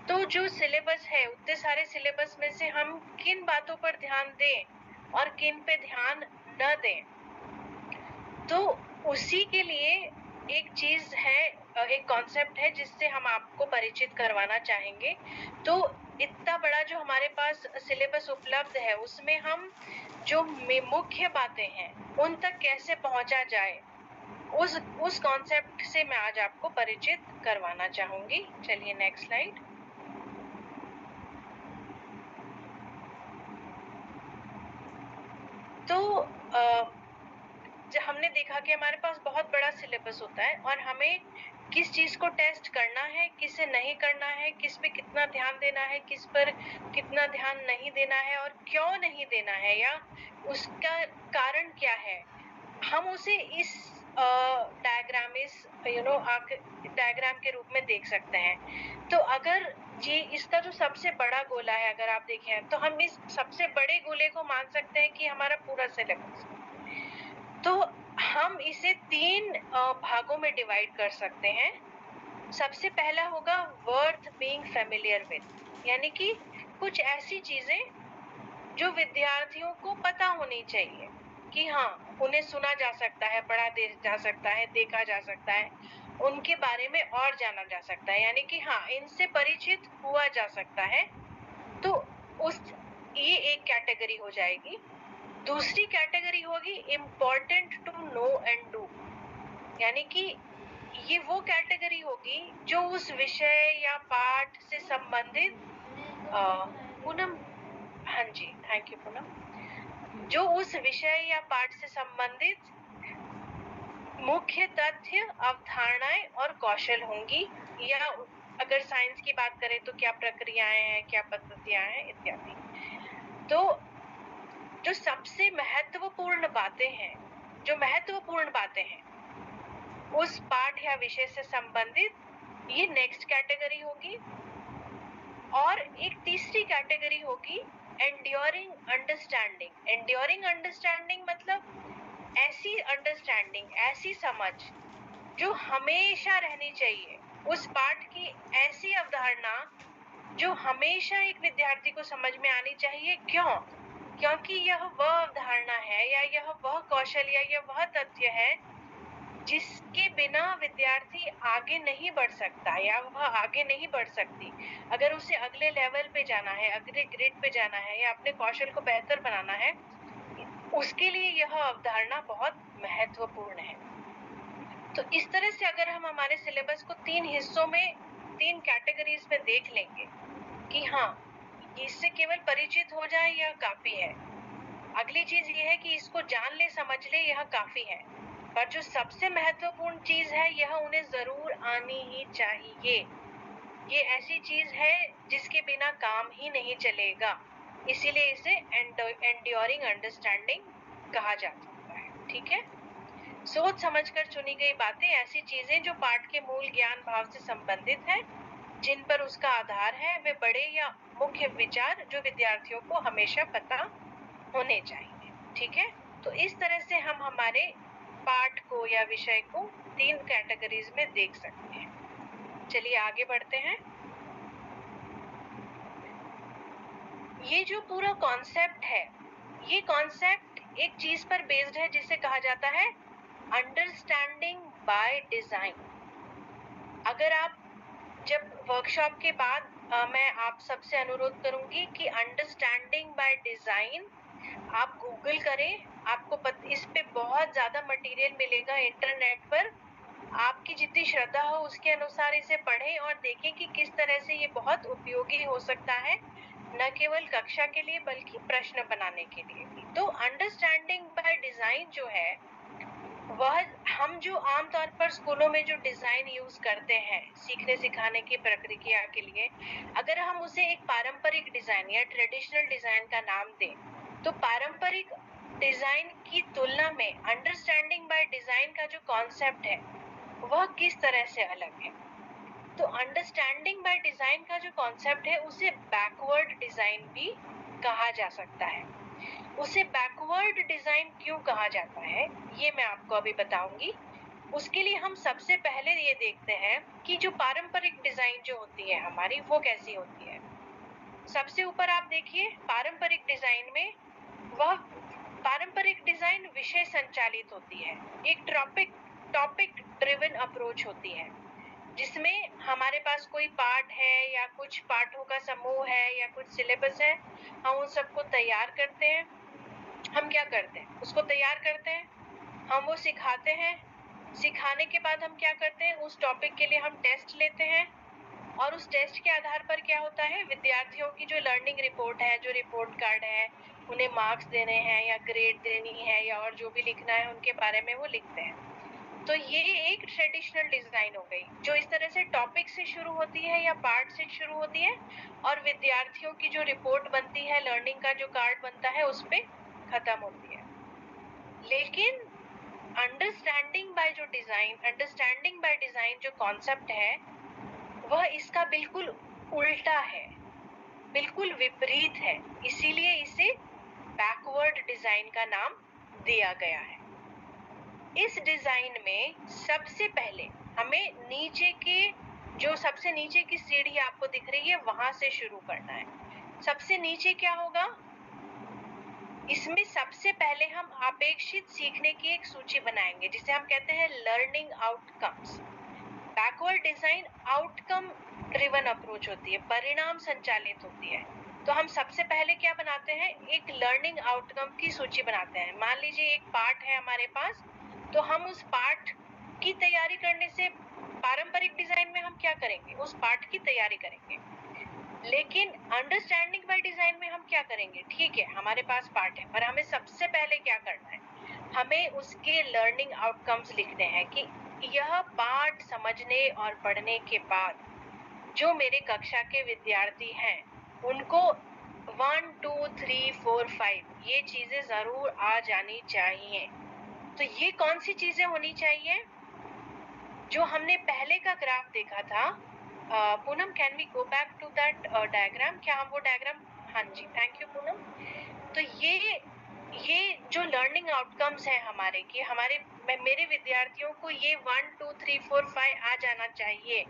तो जो सिलेबस है उतने सारे सिलेबस में से हम किन बातों पर ध्यान दें और किन पे ध्यान न दें, तो उसी के लिए एक चीज है, एक कॉन्सेप्ट है जिससे हम आपको परिचित करवाना चाहेंगे। तो इतना बड़ा जो हमारे पास सिलेबस उपलब्ध है उसमें हम जो मुख्य बातें हैं उन तक कैसे पहुंचा जाए, उस कॉन्सेप्ट से मैं आज आपको परिचित करवाना चाहूंगी। चलिए नेक्स्ट स्लाइड। तो हमने देखा कि हमारे पास बहुत बड़ा सिलेबस होता है और हमें किस चीज को टेस्ट करना है, किसे नहीं करना है, किस पे कितना ध्यान देना है, किस पर कितना ध्यान नहीं देना है और क्यों नहीं देना है या उसका कारण क्या है, हम उसे इस डायग्राम डायग्राम के रूप में देख सकते हैं। तो अगर जी इसका जो सबसे बड़ा गोला है अगर आप देखें तो हम इस सबसे बड़े गोले को मान सकते हैं कि हमारा पूरा सिलेबस। तो हम इसे 3 भागों में डिवाइड कर सकते हैं। सबसे पहला होगा वर्थ बीइंग फैमिलियर विद, यानी कि कुछ ऐसी चीजें जो विद्यार्थियों को पता होनी चाहिए कि हाँ उन्हें सुना जा सकता है, पढ़ा जा सकता है, देखा जा सकता है, उनके बारे में और जाना जा सकता है, यानी कि हाँ, इनसे परिचित हुआ जा सकता है। तो ये एक कैटेगरी हो जाएगी। दूसरी कैटेगरी होगी important to know and do, यानी कि ये वो कैटेगरी होगी जो उस विषय या पाठ से संबंधित पूनम, हाँ जी, थैंक यू पूनम, जो उस विषय या पाठ से संबंधित मुख्य तथ्य, अवधारणाएं और कौशल होंगी, या अगर साइंस की बात करें तो क्या प्रक्रियाएं हैं, क्या पद्धतियां हैं इत्यादि। तो जो सबसे महत्वपूर्ण बातें हैं उस पाठ या विषय से संबंधित, ये नेक्स्ट कैटेगरी होगी। और एक तीसरी कैटेगरी होगी एंड्योरिंग अंडरस्टैंडिंग। एंड्योरिंग अंडरस्टैंडिंग मतलब ऐसी अंडरस्टैंडिंग, ऐसी समझ जो हमेशा रहनी चाहिए, उस पाठ की ऐसी अवधारणा जो हमेशा एक विद्यार्थी को समझ में आनी चाहिए। क्यों? क्योंकि यह वह अवधारणा है या यह वह कौशल या यह वह तथ्य है जिसके बिना विद्यार्थी आगे नहीं बढ़ सकता या वह आगे नहीं बढ़ सकती। अगर उसे अगले लेवल पे जाना है, अगले ग्रेड पे जाना है या अपने कौशल को बेहतर बनाना है, उसके लिए यह अवधारणा बहुत महत्वपूर्ण है। तो इस तरह से अगर हम हमारे सिलेबस को 3 हिस्सों में, 3 कैटेगरीज में देख लेंगे कि हाँ, इससे केवल परिचित हो जाए यह काफी है। अगली चीज ये है कि इसको जान ले, समझ ले, यह काफी है। पर जो सबसे महत्वपूर्ण चीज है यह उन्हें जरूर आनी ही चाहिए। ये ऐसी चीज है जिसके बिना काम ही नहीं चलेगा, इसीलिए इसे एंड्योरिंग अंडरस्टैंडिंग कहा जा सकता है। ठीक है, सोच समझकर चुनी गई बातें, ऐसी चीजें जो पाठ के मूल ज्ञान भाव से संबंधित है, जिन पर उसका आधार है, वे बड़े या मुख्य विचार जो विद्यार्थियों को हमेशा पता होने चाहिए। ठीक है, तो इस तरह से हम हमारे पाठ को या विषय को 3 कैटेगरीज में देख सकते हैं। चलिए आगे बढ़ते हैं। ये जो पूरा कॉन्सेप्ट है, ये कॉन्सेप्ट एक चीज पर बेस्ड है जिसे कहा जाता है अंडरस्टैंडिंग बाय डिजाइन। अगर आप जब वर्कशॉप के बाद मैं आप सबसे अनुरोध करूंगी कि अंडरस्टैंडिंग बाय डिजाइन आप गूगल करें। आपको इस पे बहुत ज्यादा मटेरियल मिलेगा इंटरनेट पर। आपकी जितनी श्रद्धा हो उसके अनुसार इसे पढ़ें और देखें कि किस तरह से ये बहुत उपयोगी हो सकता है, न केवल कक्षा के लिए बल्कि प्रश्न बनाने के लिए भी। तो अंडरस्टैंडिंग बाय डिजाइन जो है, वह हम जो आमतौर पर स्कूलों में जो डिजाइन यूज करते हैं सीखने सिखाने की प्रक्रिया के लिए, अगर हम उसे एक पारंपरिक डिजाइन या ट्रेडिशनल डिजाइन का नाम दें, तो पारंपरिक डिजाइन की तुलना में अंडरस्टैंडिंग बाय डिजाइन का जो कॉन्सेप्ट है वह किस तरह से अलग है। तो अंडरस्टैंडिंग बाय डिजाइन का जो कॉन्सेप्ट है उसे बैकवर्ड डिजाइन भी कहा जा सकता है। उसे बैकवर्ड डिजाइन क्यों कहा जाता है ये मैं आपको अभी बताऊंगी। उसके लिए हम सबसे पहले ये देखते हैं कि जो पारंपरिक डिजाइन जो होती है हमारी, वो कैसी होती है। सबसे ऊपर आप देखिए, पारंपरिक डिजाइन में वह पारंपरिक डिजाइन विषय संचालित होती है, एक टॉपिक ड्रिवन अप्रोच होती है, जिसमें हमारे पास कोई पाठ है या कुछ पाठों का समूह है या कुछ सिलेबस है, हम उन सबको तैयार करते हैं। हम क्या करते हैं, उसको तैयार करते हैं, हम वो सिखाते हैं। सिखाने के बाद हम क्या करते हैं, उस टॉपिक के लिए हम टेस्ट लेते हैं और उस टेस्ट के आधार पर क्या होता है, विद्यार्थियों की जो लर्निंग रिपोर्ट है, जो रिपोर्ट कार्ड है, उन्हें मार्क्स देने हैं या ग्रेड देनी है या और जो भी लिखना है उनके बारे में वो लिखते हैं। तो ये एक ट्रेडिशनल डिजाइन हो गई जो इस तरह से टॉपिक से शुरू होती है या पार्ट से शुरू होती है और विद्यार्थियों की जो रिपोर्ट बनती है, लर्निंग का जो कार्ड बनता है, उस पे खत्म होती है। लेकिन अंडरस्टैंडिंग बाय डिजाइन जो कॉन्सेप्ट है वह इसका बिल्कुल उल्टा है, बिल्कुल विपरीत है, इसीलिए इसे बैकवर्ड डिजाइन का नाम दिया गया है। इस डिजाइन में सबसे पहले हमें नीचे के जो सबसे नीचे की सीढ़ी आपको दिख रही है वहां से शुरू करना है। सबसे नीचे क्या होगा, इसमें सबसे पहले हम अपेक्षित सीखने की एक सूची बनाएंगे जिसे हम कहते हैं learning outcomes. Backward design outcome driven approach होती है, परिणाम संचालित होती है। तो हम सबसे पहले क्या बनाते हैं, एक लर्निंग आउटकम की सूची बनाते हैं। मान लीजिए एक पार्ट है हमारे पास, तो हम उस पार्ट की तैयारी करने से पारंपरिक डिजाइन में हम क्या करेंगे, उस पार्ट की तैयारी करेंगे। लेकिन अंडरस्टैंडिंग बाय डिजाइन में हम क्या करेंगे, ठीक है हमारे पास पार्ट है, पर हमें सबसे पहले क्या करना है, हमें उसके लर्निंग आउटकम्स लिखने हैं कि यह पाठ समझने और पढ़ने के बाद जो मेरे कक्षा के विद्यार्थी हैं उनको 1 2 3 4 5 ये चीजें जरूर आ जानी चाहिए। तो ये कौन सी चीजें होनी चाहिए, जो हमने पहले का ग्राफ देखा था। Poonam, can we go back to that diagram, क्या हम वो डायग्राम, हाँ जी थैंक यू पूनम। तो ये जो लर्निंग आउटकम्स है हमारे, कि हमारे मेरे विद्यार्थियों को ये 1 2 3 4 5 आ जाना चाहिए।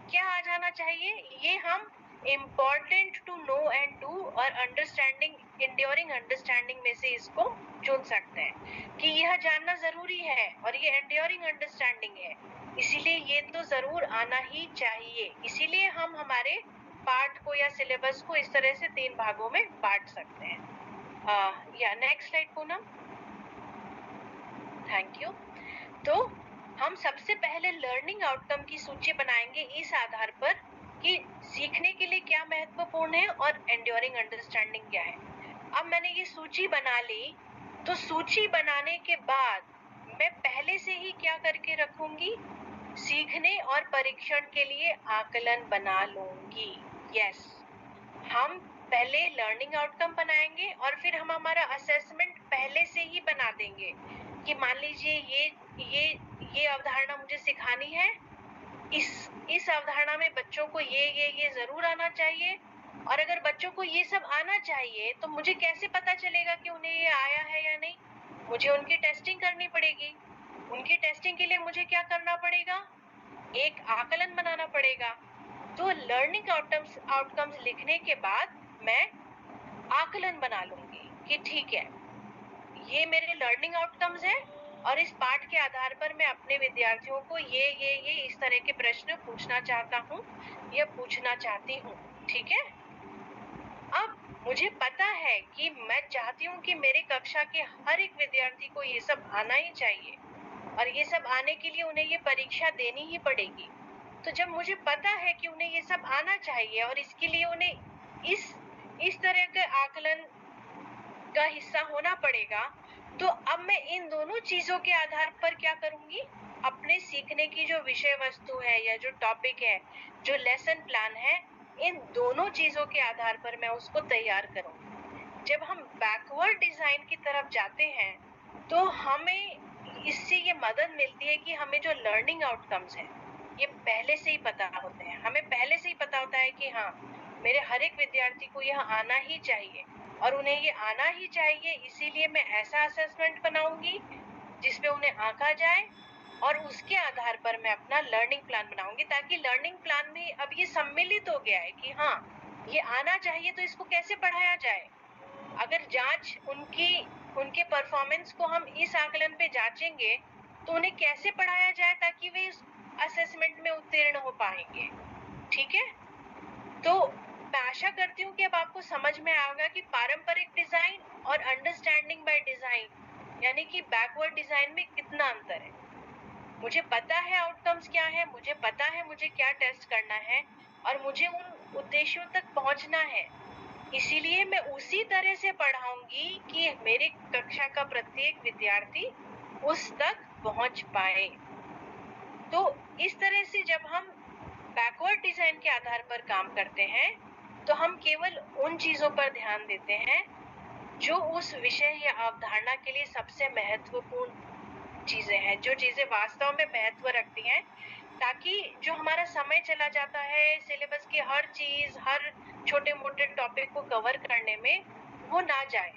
क्या आ जाना चाहिए, ये हम important to know and do और अंडरस्टैंडिंग, इंड्योरिंग अंडरस्टैंडिंग में से इसको चुन सकते हैं कि यह जानना जरूरी है और ये एंड्योरिंग अंडरस्टैंडिंग है, इसीलिए ये तो जरूर आना ही चाहिए। इसीलिए हम हमारे पाठ को या सिलेबस को इस तरह से 3 भागों में बांट सकते हैं। या next slide Poonam, thank you. तो हम सबसे पहले लर्निंग आउटकम की सूची बनाएंगे इस आधार पर कि सीखने के लिए क्या महत्वपूर्ण है और एंड्योरिंग अंडरस्टैंडिंग क्या है। अब मैंने ये सूची बना ली, तो सूची बनाने के बाद मैं पहले से ही क्या करके रखूंगी, सीखने और परीक्षण के लिए आकलन बना लूंगी। यस, हम पहले लर्निंग आउटकम बनाएंगे और फिर हम हमारा असेसमेंट पहले से ही बना देंगे कि मान लीजिए ये अवधारणा मुझे सिखानी है, इस अवधारणा में बच्चों को ये जरूर आना चाहिए। और अगर बच्चों को ये सब आना चाहिए तो मुझे कैसे पता चलेगा कि उन्हें ये आया है या नहीं, मुझे उनकी टेस्टिंग करनी पड़ेगी। उनकी टेस्टिंग के लिए मुझे क्या करना पड़ेगा, एक आकलन बनाना पड़ेगा। तो लर्निंग आउटकम्स लिखने के बाद मैं आकलन बना लूंगी कि ठीक है ये मेरे लर्निंग आउटकम्स हैं और इस पाठ के आधार पर मैं अपने विद्यार्थियों को ये इस तरह के प्रश्न पूछना चाहता हूँ या पूछना चाहती हूँ। ठीक है, अब मुझे पता है कि मैं चाहती हूँ कि मेरे कक्षा के हर एक विद्यार्थी को ये सब आना ही चाहिए और ये सब आने के लिए उन्हें ये परीक्षा देनी ही पड़ेगी। तो जब मुझे पता है कि उन्हें ये सब आना चाहिए और इसके लिए उन्हें इस तरह के आकलन का हिस्सा होना पड़ेगा, तो अब मैं इन दोनों चीजों के आधार पर क्या करूंगी, अपने सीखने की जो विषय वस्तु है या जो टॉपिक है, जो लेसन प्लान है, इन दोनों चीजों के आधार पर मैं उसको तैयार करूंगी। जब हम बैकवर्ड डिजाइन की तरफ जाते हैं तो हमें इससे ये मदद मिलती है कि हमें जो लर्निंग आउटकम्स हैं ये पहले से ही पता होते हैं। हमें पहले से ही पता होता है कि हाँ मेरे हर एक विद्यार्थी को यह आना ही चाहिए और उन्हें ये आना ही चाहिए, इसीलिए मैं ऐसा असेसमेंट बनाऊंगी जिसपे उन्हें आंका जाए और उसके आधार पर मैं अपना लर्निंग प्लान बनाऊंगी, ताकि लर्निंग प्लान में अब ये सम्मिलित हो गया है कि हाँ ये आना चाहिए, तो इसको कैसे पढ़ाया जाए। अगर जांच उनके परफॉर्मेंस को हम इस आकलन पे जांचेंगे तो उन्हें कैसे पढ़ाया जाए ताकि वे इस असेसमेंट में उत्तीर्ण हो पाएंगे। ठीक है, तो मैं आशा करती हूँ कि अब आपको समझ में आएगा कि पारंपरिक डिजाइन और अंडरस्टैंडिंग बाय डिजाइन यानी कि बैकवर्ड डिजाइन में कितना अंतर है। मुझे पता है आउटकम्स क्या है, मुझे पता है मुझे क्या टेस्ट करना है और मुझे उन उद्देश्यों तक पहुंचना है, इसीलिए मैं उसी तरह से पढ़ाऊंगी कि मेरे कक्षा का प्रत्येक विद्यार्थी उस तक पहुंच पाए। तो इस तरह से जब हम बैकवर्ड डिजाइन के आधार पर काम करते हैं तो हम केवल उन चीजों पर ध्यान देते हैं जो उस विषय या अवधारणा के लिए सबसे महत्वपूर्ण चीजें हैं, जो चीजें वास्तव में महत्व रखती हैं, ताकि जो हमारा समय चला जाता है सिलेबस की हर चीज, हर छोटे मोटे टॉपिक को कवर करने में, वो ना जाए।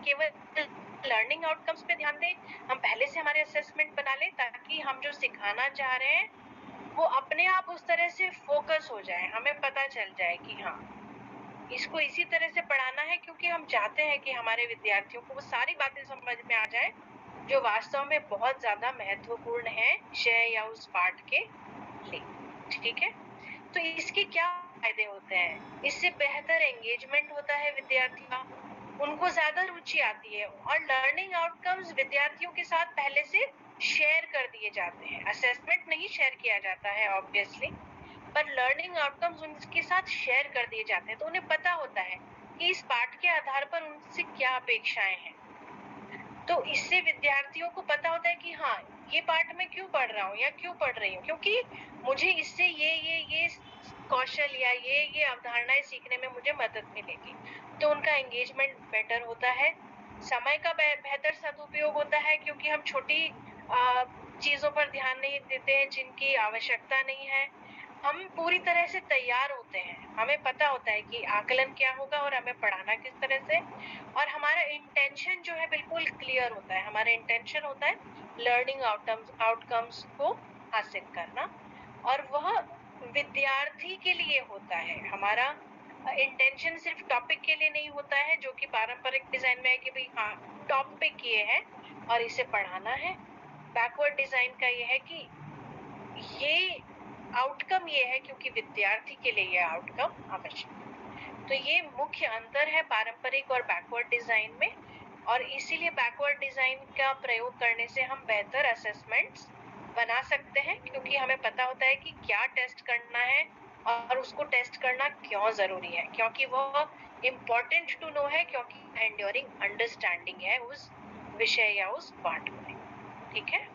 केवल लर्निंग आउटकम्स पे ध्यान दें, हम पहले से हमारे असेसमेंट बना लें ताकि हम जो सिखाना चाह रहे हैं वो अपने आप उस तरह से फोकस हो जाए, हमें पता चल जाए कि हाँ इसको इसी तरह से पढ़ाना है, क्योंकि हम चाहते हैं कि हमारे विद्यार्थियों को वो सारी बातें समझ में आ जाए जो वास्तव में बहुत ज्यादा महत्वपूर्ण है विषय या उस पाठ के इमीडिएटली, ठीक है। तो इसके क्या फायदे होते हैं? इससे बेहतर एंगेजमेंट होता है विद्यार्थी का, उनको ज्यादा रुचि आती है और लर्निंग आउटकम्स विद्यार्थियों के साथ पहले से शेयर कर दिए जाते हैं। असेसमेंट नहीं शेयर किया जाता है ऑब्वियसली, पर लर्निंग आउटकम्स उनके साथ शेयर कर दिए जाते हैं, तो उन्हें पता होता है कि इस पाठ के आधार पर उनसे क्या अपेक्षाएं हैं। तो इससे विद्यार्थियों को पता होता है कि हाँ, ये पाठ मैं क्यों पढ़ रहा हूँ या क्यों पढ़ रही हूँ, क्योंकि मुझे इससे ये कौशल या ये अवधारणाएं सीखने में मुझे मदद मिलेगी। तो उनका एंगेजमेंट बेटर होता है, समय का बेहतर सदुपयोग होता है, क्योंकि हम छोटी चीजों पर ध्यान नहीं देते हैं जिनकी आवश्यकता नहीं है। हम पूरी तरह से तैयार होते हैं, हमें पता होता है कि आकलन क्या होगा और हमें पढ़ाना किस तरह से, और हमारा इंटेंशन जो है बिल्कुल क्लियर होता है। हमारा इंटेंशन होता है लर्निंग आउटकम्स को हासिल करना, और वह विद्यार्थी के लिए होता है। हमारा इंटेंशन सिर्फ टॉपिक के लिए नहीं होता है, जो कि पारंपरिक डिजाइन में है कि भाई हाँ, टॉपिक ये है और इसे पढ़ाना है। बैकवर्ड डिजाइन का ये है कि ये आउटकम ये है क्योंकि विद्यार्थी के लिए ये आउटकम आवश्यक है। तो ये मुख्य अंतर है पारंपरिक और बैकवर्ड डिजाइन में, और इसीलिए बैकवर्ड डिजाइन का प्रयोग करने से हम बेहतर असेसमेंट्स बना सकते हैं, क्योंकि हमें पता होता है कि क्या टेस्ट करना है और उसको टेस्ट करना क्यों जरूरी है, क्योंकि वो इम्पोर्टेंट टू नो है, क्योंकि एंड्योरिंग अंडरस्टैंडिंग है उस विषय या उस पाठ में। ठीक है,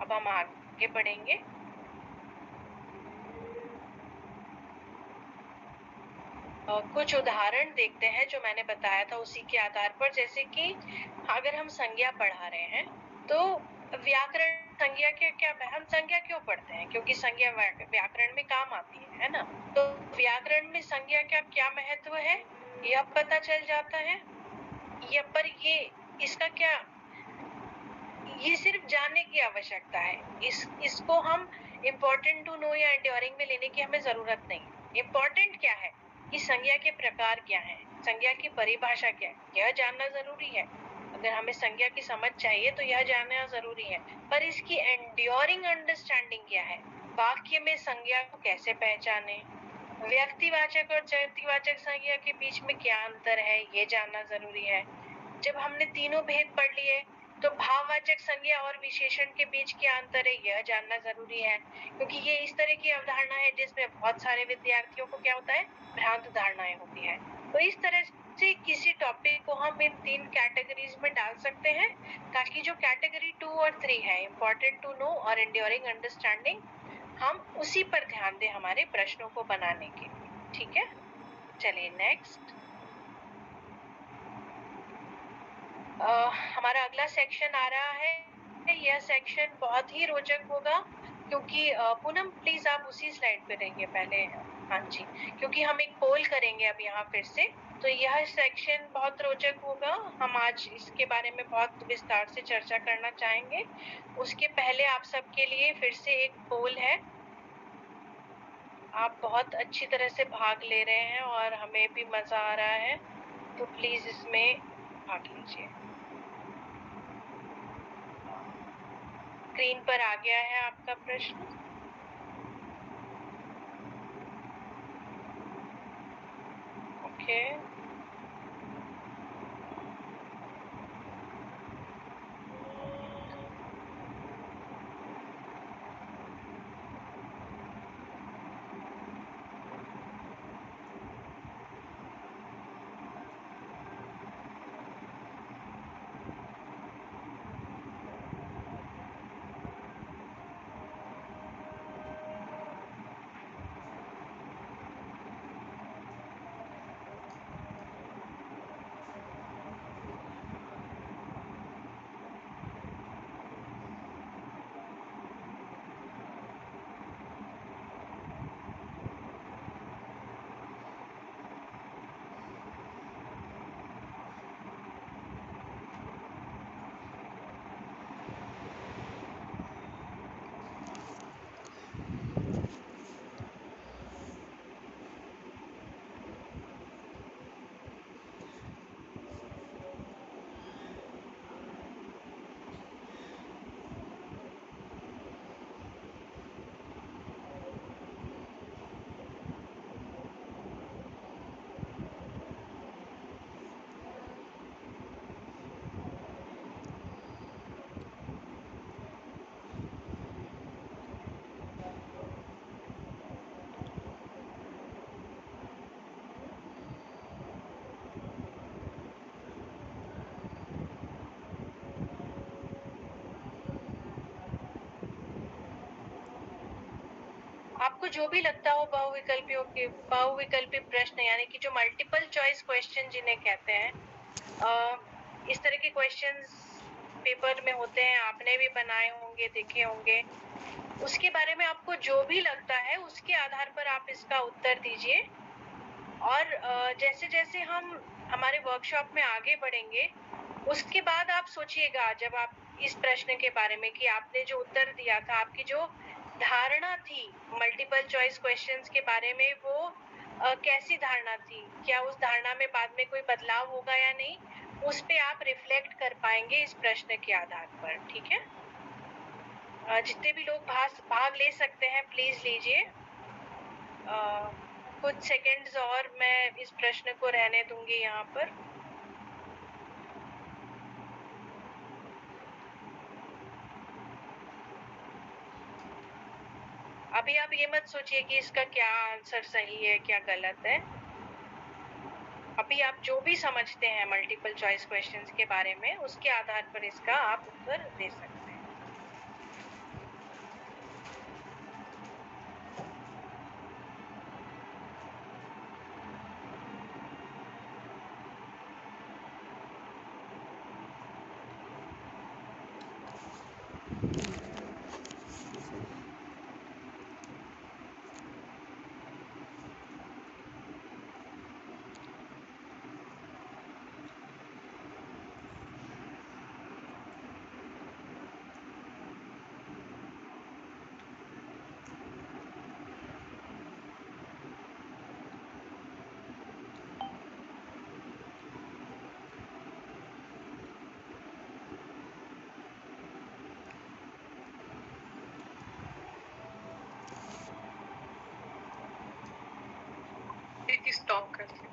अब हम आगे बढ़ेंगे। कुछ उदाहरण देखते हैं जो मैंने बताया था उसी के आधार पर। जैसे कि अगर हम संज्ञा पढ़ा रहे हैं तो व्याकरण संज्ञा के क्या, हम संज्ञा क्यों पढ़ते हैं? क्योंकि संज्ञा व्याकरण में काम आती है ना। तो व्याकरण में संज्ञा का क्या महत्व है यह पता चल जाता है, या पर ये इसका क्या, ये सिर्फ जानने की आवश्यकता है। इसको हम इम्पोर्टेंट टू नो या एंड्योरिंग में लेने की हमें जरूरत नहीं। इम्पोर्टेंट क्या है कि संज्ञा के प्रकार क्या है, संज्ञा की परिभाषा क्या है, यह जानना जरूरी है। अगर हमें संज्ञा की समझ चाहिए तो यह जानना जरूरी है, पर इसकी एंड्योरिंग अंडरस्टैंडिंग क्या है, वाक्य में संज्ञा को कैसे पहचाने, व्यक्तिवाचक और जातिवाचक संज्ञा के बीच में क्या अंतर है, ये जानना जरूरी है। जब हमने तीनों भेद पढ़ लिए तो भाववाचक संज्ञा और विशेषण के बीच क्या अंतर है, यह जानना जरूरी है, क्योंकि ये इस तरह की अवधारणा है जिसमें बहुत सारे विद्यार्थियों को क्या होता है, भ्रांत धारणाएं होती है। तो इस तरह से किसी टॉपिक को हम इन 3 कैटेगरीज में डाल सकते हैं, ताकि जो कैटेगरी 2 और 3 है, इम्पोर्टेंट टू नो और एंड्योरिंग अंडरस्टैंडिंग, हम उसी पर ध्यान दें हमारे प्रश्नों को बनाने के लिए। ठीक है, चलिए नेक्स्ट। हमारा अगला सेक्शन आ रहा है। यह सेक्शन बहुत ही रोचक होगा, क्योंकि पूनम प्लीज आप उसी स्लाइड पे रहिए पहले। हाँ जी, क्योंकि हम एक पोल करेंगे अब यहाँ फिर से, तो यह सेक्शन बहुत रोचक होगा। हम आज इसके बारे में बहुत विस्तार से चर्चा करना चाहेंगे। उसके पहले आप सबके लिए फिर से एक पोल है। आप बहुत अच्छी तरह से भाग ले रहे हैं और हमें भी मजा आ रहा है, तो प्लीज इसमें भाग लीजिए। स्क्रीन पर आ गया है आपका प्रश्न। ओके, आपको जो भी लगता हो बहुविकल्पी प्रश्न यानी कि जो मल्टीपल चॉइस क्वेश्चन जिन्हें कहते हैं, इस तरह के क्वेश्चंस पेपर में होते हैं, आपने भी बनाए होंगे, देखे होंगे। उसके बारे में आपको जो भी लगता है उसके आधार पर आप इसका उत्तर दीजिए। और जैसे जैसे हम हमारे वर्कशॉप में आगे बढ़ेंगे उसके बाद आप सोचिएगा, जब आप इस प्रश्न के बारे में कि आपने जो उत्तर दिया था, आपकी जो धारणा थी मल्टीपल चॉइस क्वेश्चंस के बारे में, वो कैसी धारणा थी, क्या उस धारणा में बाद में कोई बदलाव होगा या नहीं, उस पे आप रिफ्लेक्ट कर पाएंगे इस प्रश्न के आधार पर। ठीक है, जितने भी लोग भाग ले सकते हैं प्लीज लीजिए। कुछ सेकंड्स और मैं इस प्रश्न को रहने दूंगी यहाँ पर। अभी आप ये मत सोचिए कि इसका क्या आंसर सही है क्या गलत है। अभी आप जो भी समझते हैं मल्टीपल चॉइस क्वेश्चंस के बारे में, उसके आधार पर इसका आप उत्तर दे सकते हैं। स्टॉप कर दे।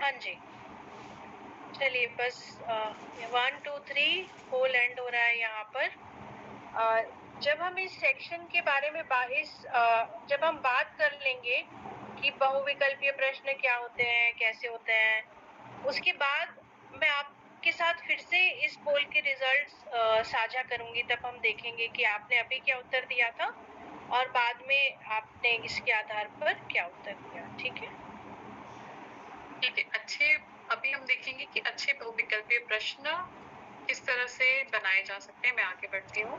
हाँ जी, चलिए बस 1 2 3 होल एंड हो रहा है यहाँ पर। जब हम इस सेक्शन के बारे में जब हम बात कर लेंगे कि बहुविकल्पीय प्रश्न क्या होते हैं, कैसे होते हैं, उसके बाद मैं आपके साथ फिर से इस पोल के रिजल्ट्स साझा करूंगी। तब हम देखेंगे कि आपने अभी क्या उत्तर दिया था और बाद में आपने इसके आधार पर क्या उत्तर दिया। ठीक है, अच्छे, अभी हम देखेंगे कि अच्छे बहुविकल्पीय प्रश्न किस तरह से बनाए जा सकते हैं। मैं आगे बढ़ती हूँ।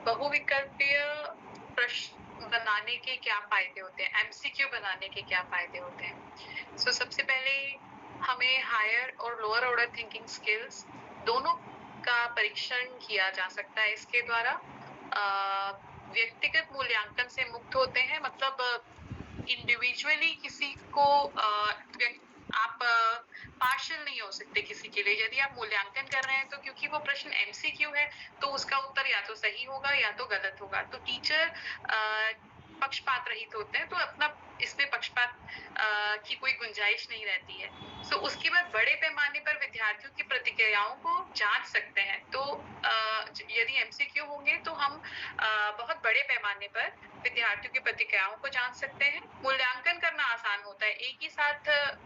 बहुविकल्पीय प्रश्न बनाने के क्या फायदे होते हैं, एमसीक्यू बनाने के क्या फायदे होते हैं। सबसे पहले हमें हायर और लोअर ऑर्डर थिंकिंग स्किल्स दोनों का परीक्षण किया जा सकता है इसके द्वारा। व्यक्तिगत मूल्यांकन से मुक्त होते हैं, मतलब इंडिविजुअली किसी को आप पार्शियल नहीं हो सकते किसी के लिए। यदि आप मूल्यांकन कर रहे हैं तो क्योंकि वो प्रश्न एमसीक्यू है तो उसका उत्तर या तो सही होगा या तो गलत होगा। तो टीचर पक्षपात रहित होते हैं, तो अपना इसमें पक्षपात की कोई गुंजाइश नहीं रहती है। उसके बाद बड़े पैमाने पर विद्यार्थियों की प्रतिक्रियाओं को जांच सकते हैं। तो यदि एमसीक्यू होंगे तो हम बहुत बड़े पैमाने पर विद्यार्थियों की प्रतिक्रियाओं को जान सकते हैं। मूल्यांकन करना आसान होता है, एक ही साथ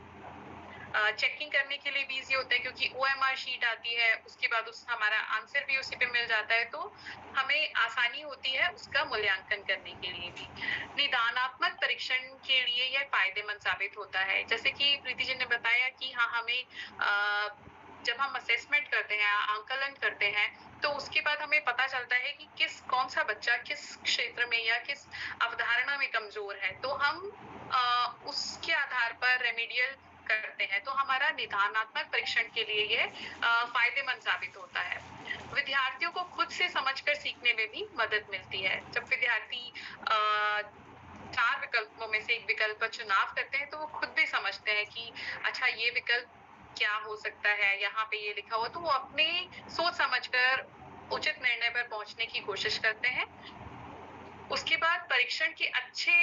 चेकिंग करने के लिए भी इजी होता है क्योंकि OMR शीट आती है, उसके बाद हमारा आंसर भी उसी पे मिल जाता है, तो हमें आसानी होती है उसका मूल्यांकन करने के लिए भी। निदानात्मक परीक्षण के लिए यह फायदेमंद साबित होता है। जैसे कि प्रीति जी ने बताया कि हाँ, हमें जब हम असेसमेंट करते हैं, आंकलन करते हैं, तो उसके बाद हमें पता चलता है कि कौन सा बच्चा किस क्षेत्र में या किस अवधारणा में कमजोर है, तो हम उसके आधार पर रेमेडियल करते हैं। तो हमारा निदानात्मक परीक्षण के लिए ये फायदेमंद साबित होता है। विद्यार्थियों को खुद से समझकर सीखने में भी मदद मिलती है। जब विद्यार्थी 4 विकल्पों में से एक विकल्प का चुनाव करते हैं तो वो खुद भी समझते हैं कि अच्छा ये विकल्प क्या हो सकता है, यहाँ पे ये लिखा हुआ, तो वो अपने सोच समझकर उचित निर्णय पर पहुंचने की कोशिश करते हैं। उसके बाद परीक्षण के अच्छे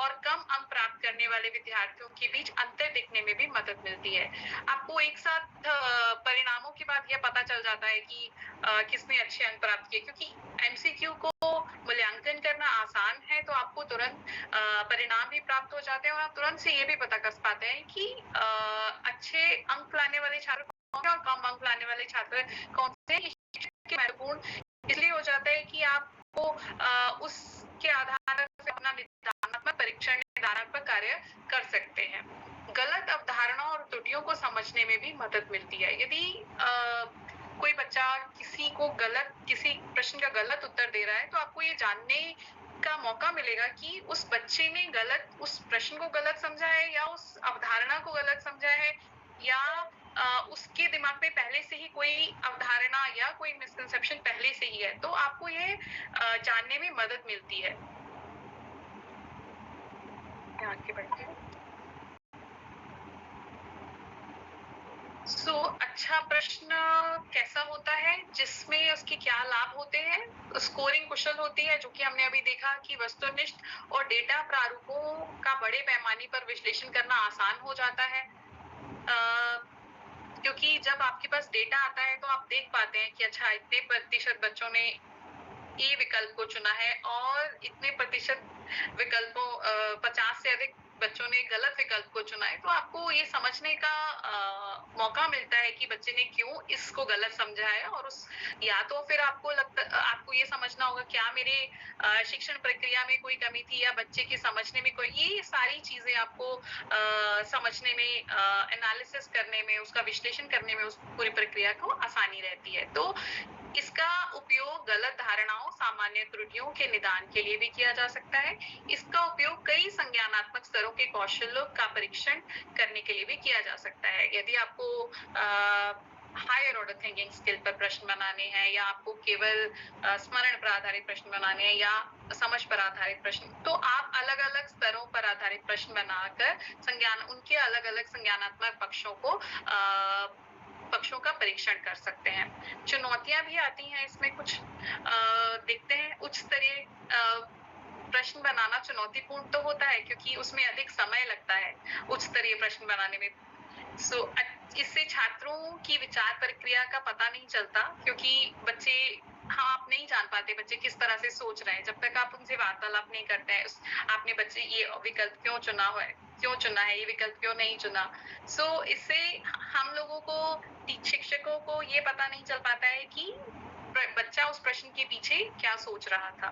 और कम अंक प्राप्त करने वाले विद्यार्थियों के बीच अंतर दिखने में भी मदद मिलती है। आपको एक साथ परिणामों के बाद यह पता चल जाता है कि किसने अच्छे अंक प्राप्त किए, क्योंकि एमसीक्यू को मूल्यांकन करना आसान है, तो आपको तुरंत परिणाम भी प्राप्त हो जाते हैं और आप तुरंत से ये भी पता कर पाते हैं कि अच्छे अंक लाने वाले छात्र कौन है और कम अंक लाने वाले छात्र कौन से। महत्वपूर्ण इसलिए हो जाता है कि आप आपको उसके आधार पे अपना निदानात्मक परीक्षण, निदानात्मक कार्य कर सकते हैं। गलत अवधारणा और त्रुटियों को समझने में भी मदद मिलती है। यदि कोई बच्चा किसी प्रश्न का गलत उत्तर दे रहा है, तो आपको ये जानने का मौका मिलेगा कि उस बच्चे ने उस प्रश्न को गलत समझा है, या उस अवधारणा को गलत समझा है, या उसके दिमाग में पहले से ही कोई अवधारणा या कोई मिसकंसेप्शन पहले से ही है। तो आपको ये जानने में मदद मिलती है। आगे बढ़ते हैं। अच्छा प्रश्न कैसा होता है, जिसमें उसके क्या लाभ होते हैं? स्कोरिंग कुशल होती है, जो कि हमने अभी देखा कि वस्तुनिष्ठ और डेटा प्रारूपों का बड़े पैमाने पर विश्लेषण करना आसान हो जाता है। क्योंकि जब आपके पास डेटा आता है तो आप देख पाते हैं कि अच्छा, इतने प्रतिशत बच्चों ने ए विकल्प को चुना है और इतने प्रतिशत विकल्पों 50 से अधिक बच्चों ने गलत विकल्प को चुना है। तो आपको ये समझने का मौका मिलता है कि बच्चे ने क्यों इसको गलत समझा है, और या तो फिर आपको ये समझना होगा क्या मेरे शिक्षण प्रक्रिया में कोई कमी थी, या बच्चे के समझने में ये सारी चीजें आपको समझने में, एनालिसिस करने में, उसका विश्लेषण करने में उस पूरी प्रक्रिया को आसानी रहती है। तो इसका उपयोग गलत धारणाओं, सामान्य त्रुटियों के निदान के लिए भी किया जा सकता है। इसका उपयोग कई संज्ञानात्मक स्तरों के कौशलों का परीक्षण करने के लिए भी किया जा सकता है। यदि आपको हायर ऑर्डर थिंकिंग स्किल पर प्रश्न बनाने हैं, या आपको केवल स्मरण पर आधारित प्रश्न बनाने हैं, या समझ पर आधारित प्रश्न, तो आप अलग अलग स्तरों पर आधारित प्रश्न बनाकर उनके अलग अलग संज्ञानात्मक पक्षों का परीक्षण कर सकते हैं। चुनौतियां भी आती हैं इसमें कुछ। देखते हैं, उच्च स्तरीय प्रश्न बनाना चुनौतीपूर्ण तो होता है, क्योंकि उसमें अधिक समय लगता है उच्च स्तरीय प्रश्न बनाने में। इससे छात्रों की विचार प्रक्रिया का पता नहीं चलता, क्योंकि आप नहीं जान पाते बच्चे किस तरह से सोच रहे हैं जब तक आप उनसे वार्तालाप नहीं करते हैं। आपने बच्चे ये विकल्प क्यों चुना है, ये विकल्प क्यों नहीं चुना। इससे हम लोगों को, शिक्षकों को ये पता नहीं चल पाता है कि बच्चा उस प्रश्न के पीछे क्या सोच रहा था।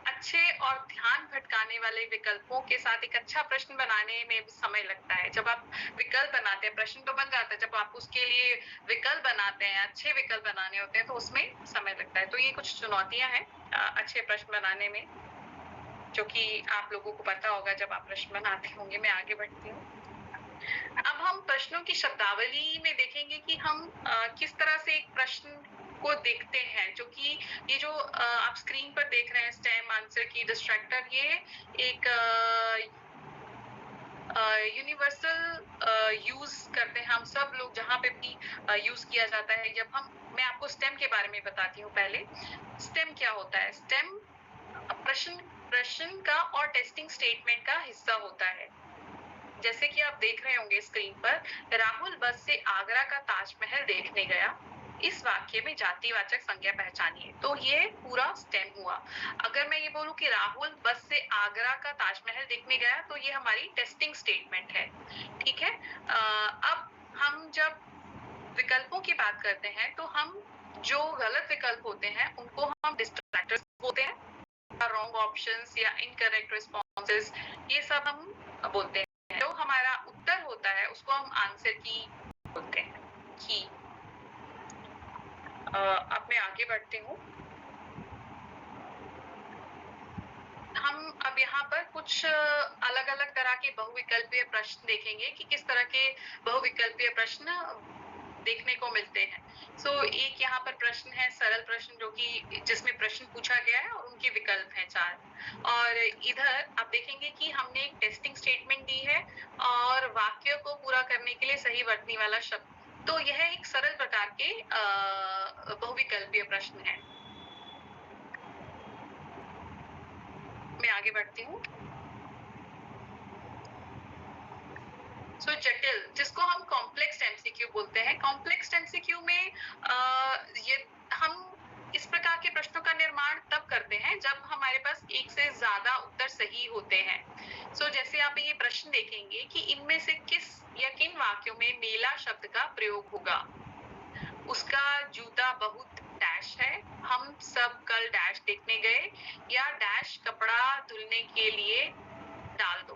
अच्छे और ध्यान भटकाने वाले विकल्पों के साथ एक अच्छा प्रश्न बनाने में समय लगता है। जब आप विकल्प बनाते हैं, प्रश्न तो बन जाता है, जब आप उसके लिए विकल्प बनाते हैं, अच्छे विकल्प बनाने होते हैं, तो उसमें समय लगता है। तो ये कुछ चुनौतियां हैं अच्छे प्रश्न बनाने में, जो कि आप लोगों को पता होगा जब आप प्रश्न बनाते होंगे। मैं आगे बढ़ती हूँ। अब हम प्रश्नों की शब्दावली में देखेंगे कि हम किस तरह से एक प्रश्न को देखते हैं, जो कि ये जो आप स्क्रीन पर देख रहे हैं, स्टेम, आंसर की, डिस्ट्रैक्टर, ये एक यूनिवर्सल यूज करते हैं हम सब लोग, जहाँ पे भी यूज किया जाता है। मैं आपको स्टेम के बारे में बताती हूँ पहले। स्टेम क्या होता है? स्टेम प्रश्न का और टेस्टिंग स्टेटमेंट का हिस्सा होता है। जैसे कि आप देख रहे होंगे स्क्रीन पर, राहुल बस से आगरा का ताजमहल देखने गया, इस वाक्य में जातिवाचक संज्ञा पहचानिए। तो ये पूरा स्टेम हुआ। अगर मैं ये बोलूं कि राहुल बस से आगरा का ताजमहल देखने गया, तो ये हमारी टेस्टिंग स्टेटमेंट है। ठीक है। अब हम जब विकल्पों की बात करते हैं, तो हम जो गलत विकल्प होते हैं उनको हम डिस्ट्रैक्टर्स बोलते हैं, रॉन्ग ऑप्शंस या इनकरेक्ट रिस्पॉन्सेस, ये सब हम बोलते हैं। जो हमारा उत्तर होता है उसको हम आंसर की बोलते हैं। की अब मैं आगे बढ़ती हूँ। हम अब यहाँ पर कुछ अलग अलग तरह के बहुविकल्पीय प्रश्न देखेंगे कि किस तरह के बहुविकल्पीय प्रश्न देखने को मिलते हैं। एक यहाँ पर प्रश्न है, सरल प्रश्न, जो कि जिसमें प्रश्न पूछा गया है और उनके विकल्प हैं 4। और इधर आप देखेंगे कि हमने एक टेस्टिंग स्टेटमेंट दी है और वाक्य को पूरा करने के लिए सही वर्तनी वाला शब्द। तो यह एक सरल प्रकार के बहुविकल्पीय प्रश्न है। मैं आगे बढ़ती हूँ। जटिल, जिसको हम कॉम्प्लेक्स एमसीक्यू बोलते हैं। कॉम्प्लेक्स एमसीक्यू में हम इस प्रकार के प्रश्नों का निर्माण तब करते हैं जब हमारे पास एक से ज्यादा उत्तर सही होते हैं। जैसे आप ये प्रश्न देखेंगे कि इनमें से किस या किन वाक्यों में मेला शब्द का प्रयोग होगा। उसका जूता बहुत डैश है, हम सब कल डैश देखने गए, या डैश कपड़ा धुलने के लिए डाल दो।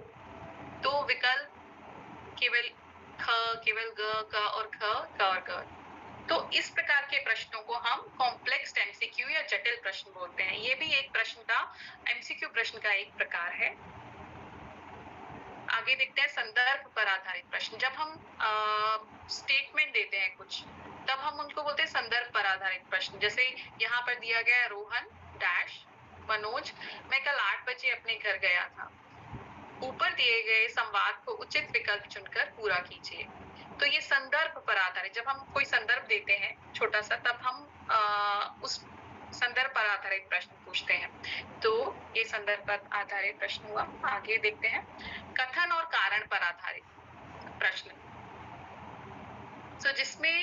तो विकल्प केवल ख, केवल ग, क और ख, क और ग। तो इस प्रकार के प्रश्नों को हम कॉम्प्लेक्स एमसीक्यू या जटिल प्रश्न बोलते हैं। ये भी एक प्रश्न का एमसीक्यू प्रश्न का एक प्रकार है। आगे देखते हैं संदर्भ पर आधारित प्रश्न। जब हम स्टेटमेंट देते हैं कुछ, तब हम उनको बोलते हैं संदर्भ पर आधारित प्रश्न। जैसे यहाँ पर दिया गया है, रोहन डैश मनोज, मैं कल 8 बजे अपने घर गया था। ऊपर दिए गए संवाद को उचित विकल्प चुनकर पूरा कीजिए। तो ये संदर्भ पर आधारित, जब हम कोई संदर्भ देते हैं छोटा सा, तब हम उस संदर्भ पर आधारित प्रश्न पूछते हैं। तो ये संदर्भ पर आधारित प्रश्न हुआ। आगे देखते हैं कथन और कारण पर आधारित प्रश्न। जिसमें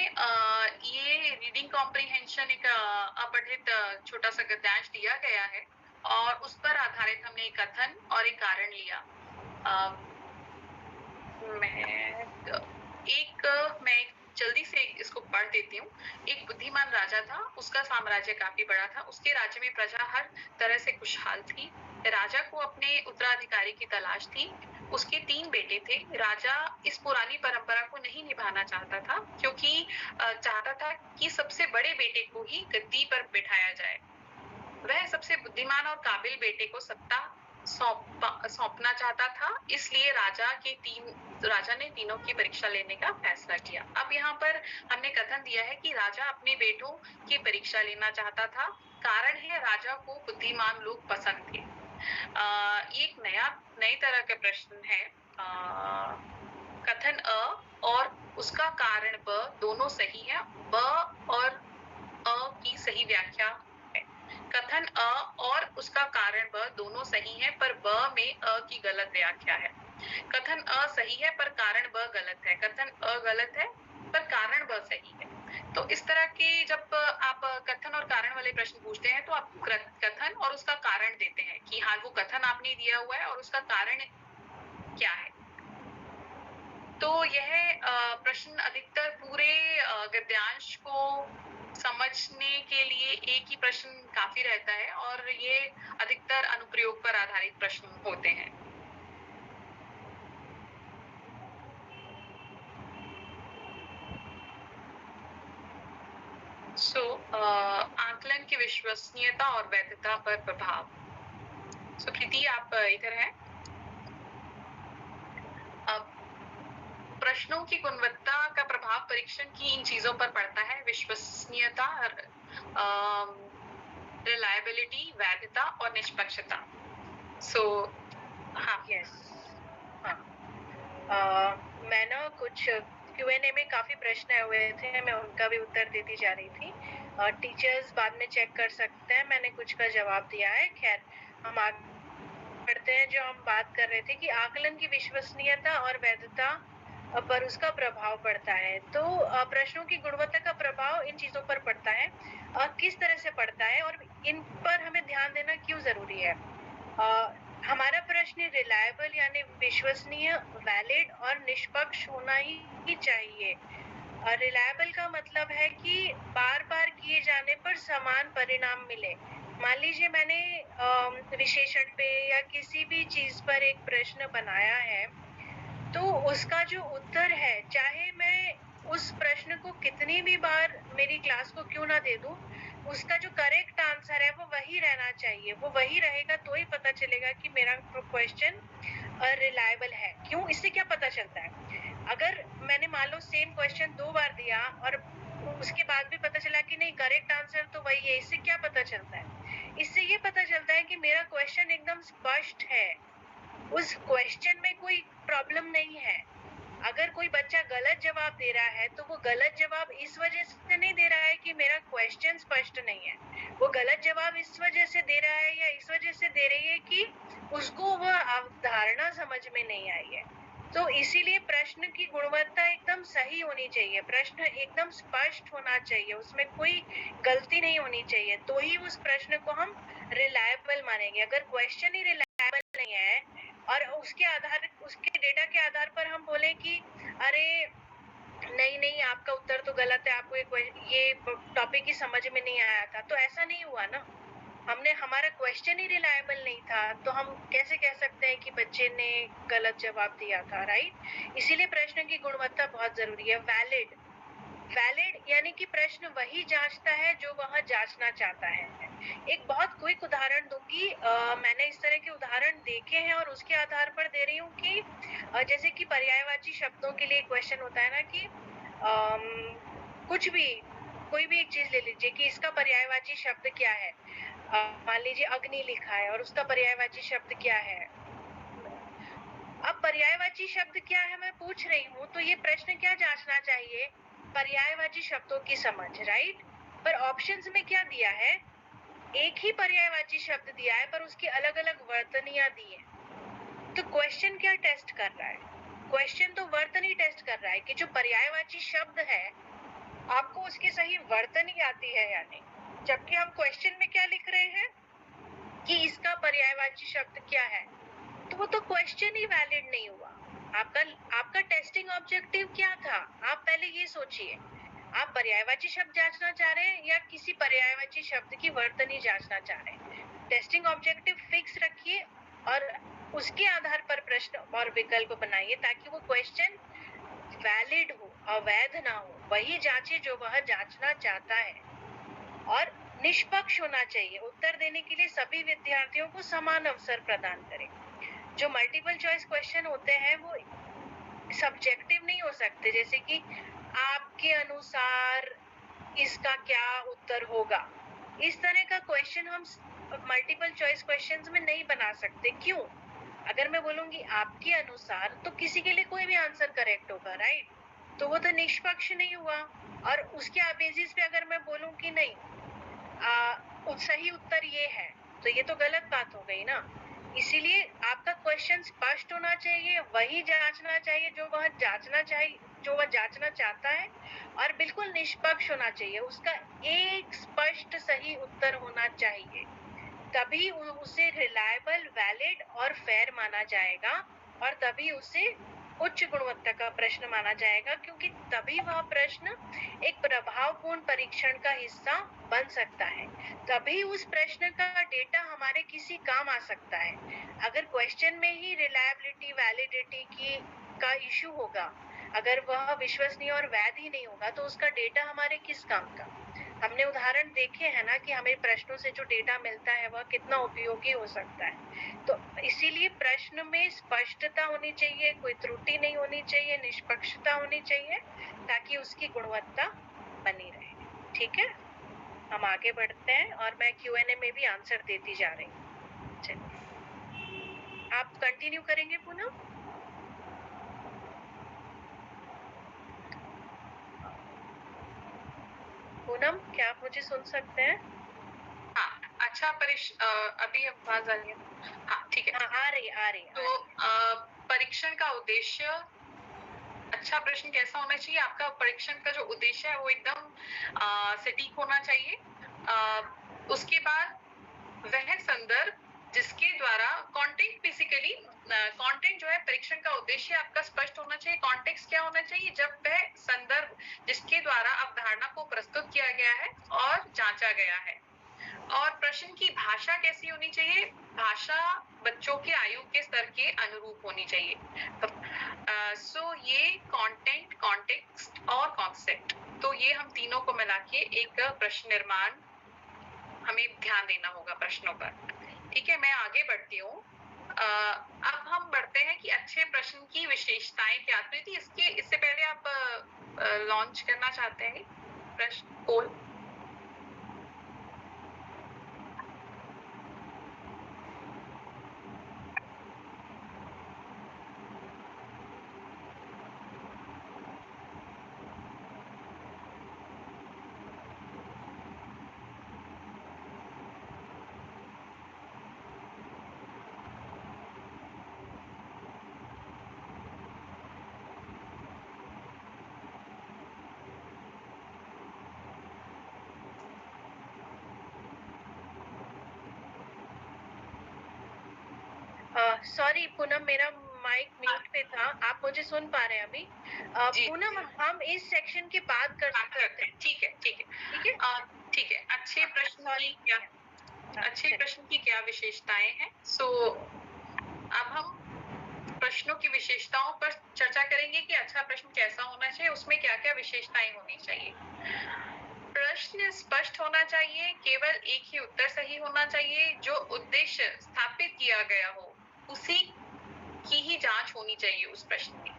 ये रीडिंग कॉम्प्रिहेंशन एक अपठित छोटा सा गद्यांश दिया गया है और उस पर आधारित हमने एक कथन और एक कारण लिया। मैं जल्दी से इसको पढ़ देती हूँ। एक बुद्धिमान राजा था, उसका साम्राज्य काफी बड़ा था, उसके राज्य में प्रजा हर तरह से खुशहाल थी। राजा को अपने उत्तराधिकारी की तलाश थी। उसके 3 बेटे थे। राजा इस पुरानी परंपरा को नहीं निभाना चाहता था, क्योंकि चाहता था कि सबसे बड़े बेटे को ही गद्दी पर बिठाया जाए। वह सबसे बुद्धिमान और काबिल बेटे को सत्ता सौंपना चाहता था, इसलिए राजा ने तीनों की परीक्षा लेने का फैसला किया। अब यहाँ पर हमने कथन दिया है कि राजा अपने बेटों की परीक्षा लेना चाहता था। कारण है, राजा को बुद्धिमान लोग पसंद थे। ये एक नई तरह का प्रश्न है। कथन अ और उसका कारण ब दोनों सही है। ब और अ की सही व्याख्या है। कथन अ और उसका कारण ब दोनों सही है, पर ब में अ की गलत व्याख्या है। कथन अ सही है पर कारण ब गलत है। कथन अ गलत है पर कारण ब सही है। तो इस तरह के जब आप कथन और कारण वाले प्रश्न पूछते हैं, तो आप कथन और उसका कारण देते हैं कि हाँ, वो कथन आपने दिया हुआ है और उसका कारण क्या है। तो यह प्रश्न अधिकतर पूरे गद्यांश को समझने के लिए एक ही प्रश्न काफी रहता है, और ये अधिकतर अनुप्रयोग पर आधारित प्रश्न होते हैं। आकलन की विश्वसनीयता और वैधता पर प्रभाव। प्रीति, आप इधर हैं? प्रश्नों की गुणवत्ता का प्रभाव परीक्षण की इन चीजों पर पड़ता है: विश्वसनीयता, रिलायबिलिटी, वैधता और निष्पक्षता। हाँ, यस, मैं ना कुछ Q&A में काफी प्रश्न आए हुए थे, मैं उनका भी उत्तर देती जा रही थी। टीचर्स बाद में चेक कर सकते हैं, मैंने कुछ का जवाब दिया है। खैर, हम आगे बढ़ते हैं। जो हम बात कर रहे थे कि आकलन की विश्वसनीयता और वैधता पर उसका प्रभाव पड़ता है। तो प्रश्नों की गुणवत्ता का प्रभाव इन चीजों पर पड़ता है। किस तरह से पड़ता है और इन पर हमें ध्यान देना क्यों जरूरी है? हमारा प्रश्न रिलायबल यानी विश्वसनीय, वैलिड और निष्पक्ष होना ही चाहिए। रिलायबल का मतलब है कि बार बार किए जाने पर समान परिणाम मिले। मान लीजिए मैंने विशेषण पे या किसी भी चीज पर एक प्रश्न बनाया है, तो उसका जो उत्तर है, चाहे मैं उस प्रश्न को कितनी भी बार मेरी क्लास को क्यों ना दे दूं, उसका जो करेक्ट आंसर है वो वही रहना चाहिए। वो वही रहेगा तो ही पता चलेगा कि मेरा क्वेश्चन रिलायबल है। क्यों? इससे क्या पता चलता है? अगर मैंने मान लो सेम क्वेश्चन 2 बार दिया और उसके बाद भी पता चला कि नहीं, करेक्ट आंसर तो वही है, इससे क्या पता चलता है? इससे ये पता चलता है कि मेरा क्वेश्चन एकदम स्पष्ट है, उस क्वेश्चन में कोई प्रॉब्लम नहीं है। अगर कोई बच्चा गलत जवाब दे रहा है, तो वो गलत जवाब इस वजह से नहीं दे रहा है कि मेरा क्वेश्चन स्पष्ट नहीं है। वो गलत जवाब इस वजह से दे रहा है या इस वजह से दे रही है कि उसको वह अवधारणा समझ में नहीं आई है। तो इसीलिए प्रश्न की गुणवत्ता एकदम सही होनी चाहिए, प्रश्न एकदम स्पष्ट होना चाहिए, उसमें कोई गलती नहीं होनी चाहिए, तो ही उस प्रश्न को हम रिलायबल मानेंगे। अगर क्वेश्चन ही रिलायबल नहीं है और उसके डेटा के आधार पर हम बोले कि अरे नहीं नहीं, आपका उत्तर तो गलत है, आपको ये टॉपिक ही समझ में नहीं आया था। तो ऐसा नहीं हुआ ना, हमारा क्वेश्चन ही रिलायबल नहीं था, तो हम कैसे कह सकते हैं कि बच्चे ने गलत जवाब दिया था, राइट? इसीलिए प्रश्न की गुणवत्ता बहुत जरूरी है। वैलिड यानी कि प्रश्न वही जांचता है जो वह जांचना चाहता है। एक बहुत क्विक उदाहरण दूंगी, मैंने इस तरह के उदाहरण देखे हैं और उसके आधार पर दे रही हूँ कि जैसे कि पर्यायवाची शब्दों के लिए क्वेश्चन होता है ना कि कुछ भी, कोई भी एक चीज ले लीजिए कि इसका पर्यायवाची शब्द क्या है। मान लीजिए अग्नि लिखा है और उसका पर्यायवाची शब्द क्या है। अब पर्यायवाची शब्द क्या है मैं पूछ रही हूँ, तो ये प्रश्न क्या जांचना चाहिए? पर्यायवाची शब्दों की समझ, राइट? पर ऑप्शंस में क्या दिया है? एक ही पर्यायवाची शब्द दिया है पर उसकी अलग अलग वर्तनियां दी है। तो क्वेश्चन क्या टेस्ट कर रहा है? क्वेश्चन तो वर्तनी टेस्ट कर रहा है कि जो पर्यायवाची शब्द है आपको उसकी सही वर्तनी आती है या नहीं। जबकि हम क्वेश्चन में क्या लिख रहे हैं कि इसका पर्यायवाची शब्द क्या है, तो वो तो क्वेश्चन ही वैलिड नहीं हुआ। आपका टेस्टिंग ऑब्जेक्टिव क्या था? आप पहले ये सोचिए, आप पर्यायवाची शब्द जांचना चाह रहे हैं या किसी पर्यायवाची शब्द की वर्तनी जांचना चाह रहे हैं? टेस्टिंग ऑब्जेक्टिव फिक्स रखिए और उसके आधार पर प्रश्न और विकल्प बनाइए ताकि वो क्वेश्चन वैलिड हो, अवैध ना हो। वही जांचे जो वह जांचना चाहता है और निष्पक्ष होना चाहिए। उत्तर देने के लिए सभी विद्यार्थियों को समान अवसर प्रदान करें। जो मल्टीपल चॉइस क्वेश्चन होते हैं वो सब्जेक्टिव नहीं हो सकते, जैसे कि आपके अनुसार इसका क्या उत्तर होगा। इस तरह का क्वेश्चन हम मल्टीपल चॉइस क्वेश्चंस में नहीं बना सकते। क्यों? अगर मैं बोलूंगी आपके अनुसार तो किसी के लिए कोई भी आंसर करेक्ट होगा, राइट? तो वो तो निष्पक्ष नहीं हुआ। और उसके बेसिस पे अगर मैं बोलूं कि नहीं सही उत्तर ये है, तो ये तो गलत बात हो गई ना। इसीलिए आपका क्वेश्चन स्पष्ट होना चाहिए, वही जांचना चाहिए जो वह जांचना चाहता है और बिल्कुल निष्पक्ष होना चाहिए। उसका एक स्पष्ट सही उत्तर होना चाहिए, तभी उसे रिलायबल, वैलिड और फेयर माना जाएगा और तभी उसे उच्च गुणवत्ता का प्रश्न माना जाएगा, क्योंकि तभी वह प्रश्न एक प्रभावपूर्ण परीक्षण का हिस्सा बन सकता है। तभी उस प्रश्न का डेटा हमारे किसी काम आ सकता है। अगर क्वेश्चन में ही रिलायबिलिटी, वैलिडिटी का इशू होगा, अगर वह विश्वसनीय और वैध ही नहीं होगा तो उसका डेटा हमारे किस काम का? हमने उदाहरण देखे हैं ना कि हमें प्रश्नों से जो डेटा मिलता है वह कितना उपयोगी हो सकता है। तो इसीलिए प्रश्न में स्पष्टता होनी चाहिए, कोई त्रुटि नहीं होनी चाहिए, निष्पक्षता होनी चाहिए ताकि उसकी गुणवत्ता बनी रहे। ठीक है, हम आगे बढ़ते हैं और मैं Q&A में भी आंसर देती जा रही हूँ। चलिए, आप कंटिन्यू करेंगे पूनम? पूनम, क्या आप मुझे सुन सकते हैं? हाँ, अच्छा अभी आवाज आ रही है? हाँ, ठीक है। हाँ, आ रही। तो परीक्षण का उद्देश्य, अच्छा प्रश्न कैसा होना चाहिए? आपका परीक्षण का जो उद्देश्य है वो एकदम सटीक होना चाहिए। उसके बाद वह संदर्भ जिसके द्वारा कंटेंट, बेसिकली कंटेंट जो है, परीक्षण का उद्देश्य आपका स्पष्ट होना चाहिए। कॉन्टेक्स्ट क्या होना चाहिए? जब वह संदर्भ जिसके द्वारा अवधारणा को प्रस्तुत किया गया है और जांचा गया है। और प्रश्न की भाषा कैसी होनी चाहिए? भाषा बच्चों के आयु के स्तर के अनुरूप होनी चाहिए। सो ये कंटेंट, कॉन्टेक्स्ट और कॉन्सेप्ट, तो ये हम तीनों को मिला के एक प्रश्न निर्माण हमें ध्यान देना होगा प्रश्नों पर। ठीक है, मैं आगे बढ़ती हूँ। अब हम बढ़ते हैं कि अच्छे प्रश्न की विशेषताएं क्या थी। इससे पहले आप लॉन्च करना चाहते हैं प्रश्न पोल? सॉरी पूनम, मेरा माइक म्यूट पे था, आप मुझे सुन पा रहे हैं अभी? जी। पूनम, हम इस सेक्शन की बात करते हैं। ठीक है, ठीक है, ठीक है? ठीक है। अच्छे प्रश्न की क्या विशेषताएं हैं? अब हम प्रश्नों की विशेषताओं पर चर्चा करेंगे कि अच्छा प्रश्न कैसा होना चाहिए, उसमें क्या-क्या विशेषताएं होनी चाहिए। प्रश्न स्पष्ट होना चाहिए, केवल एक ही उत्तर सही होना चाहिए, जो उद्देश्य स्थापित किया गया हो उसी की ही जांच होनी चाहिए उस प्रश्न की।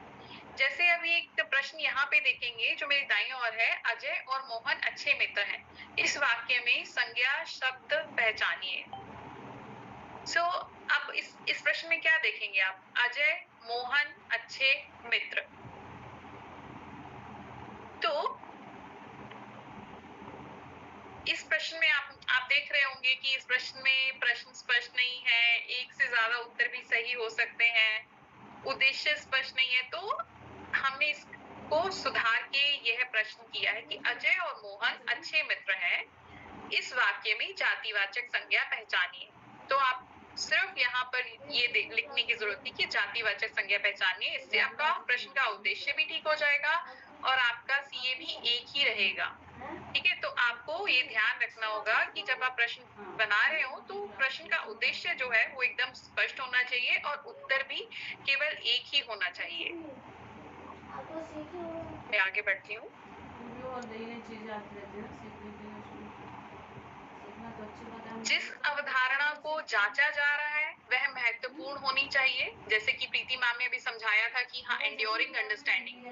जैसे अभी एक प्रश्न यहाँ पे देखेंगे जो मेरी दाईं ओर है, अजय और मोहन अच्छे मित्र हैं। इस वाक्य में संज्ञा शब्द पहचानिए। अब इस प्रश्न में क्या देखेंगे आप? अजय, मोहन अच्छे मित्र। तो इस प्रश्न में आप देख रहे होंगे कि इस प्रश्न में प्रश्न स्पष्ट नहीं है, एक से ज्यादा उत्तर भी सही हो सकते हैं, उद्देश्य स्पष्ट नहीं है। तो हमने इसको सुधार के यह प्रश्न किया है कि अजय और मोहन अच्छे मित्र हैं, इस वाक्य में जातिवाचक संज्ञा पहचानिए। तो आप सिर्फ यहाँ पर ये लिखने की जरूरत है कि जातिवाचक संज्ञा पहचानिए। इससे आपका प्रश्न का उद्देश्य भी ठीक हो जाएगा और आपका सीए भी एक ही रहेगा। ठीक है, तो आपको ये ध्यान रखना होगा कि जब आप प्रश्न बना रहे हो तो प्रश्न का उद्देश्य जो है वो एकदम स्पष्ट होना चाहिए और उत्तर भी केवल एक ही होना चाहिए। मैं आगे बढ़ती हूँ। जिस अवधारणा को जांचा जा रहा है वह महत्वपूर्ण होनी चाहिए। जैसे कि प्रीति मैम ने भी समझाया था कि हाँ, एंड्योरिंग अंडरस्टैंडिंग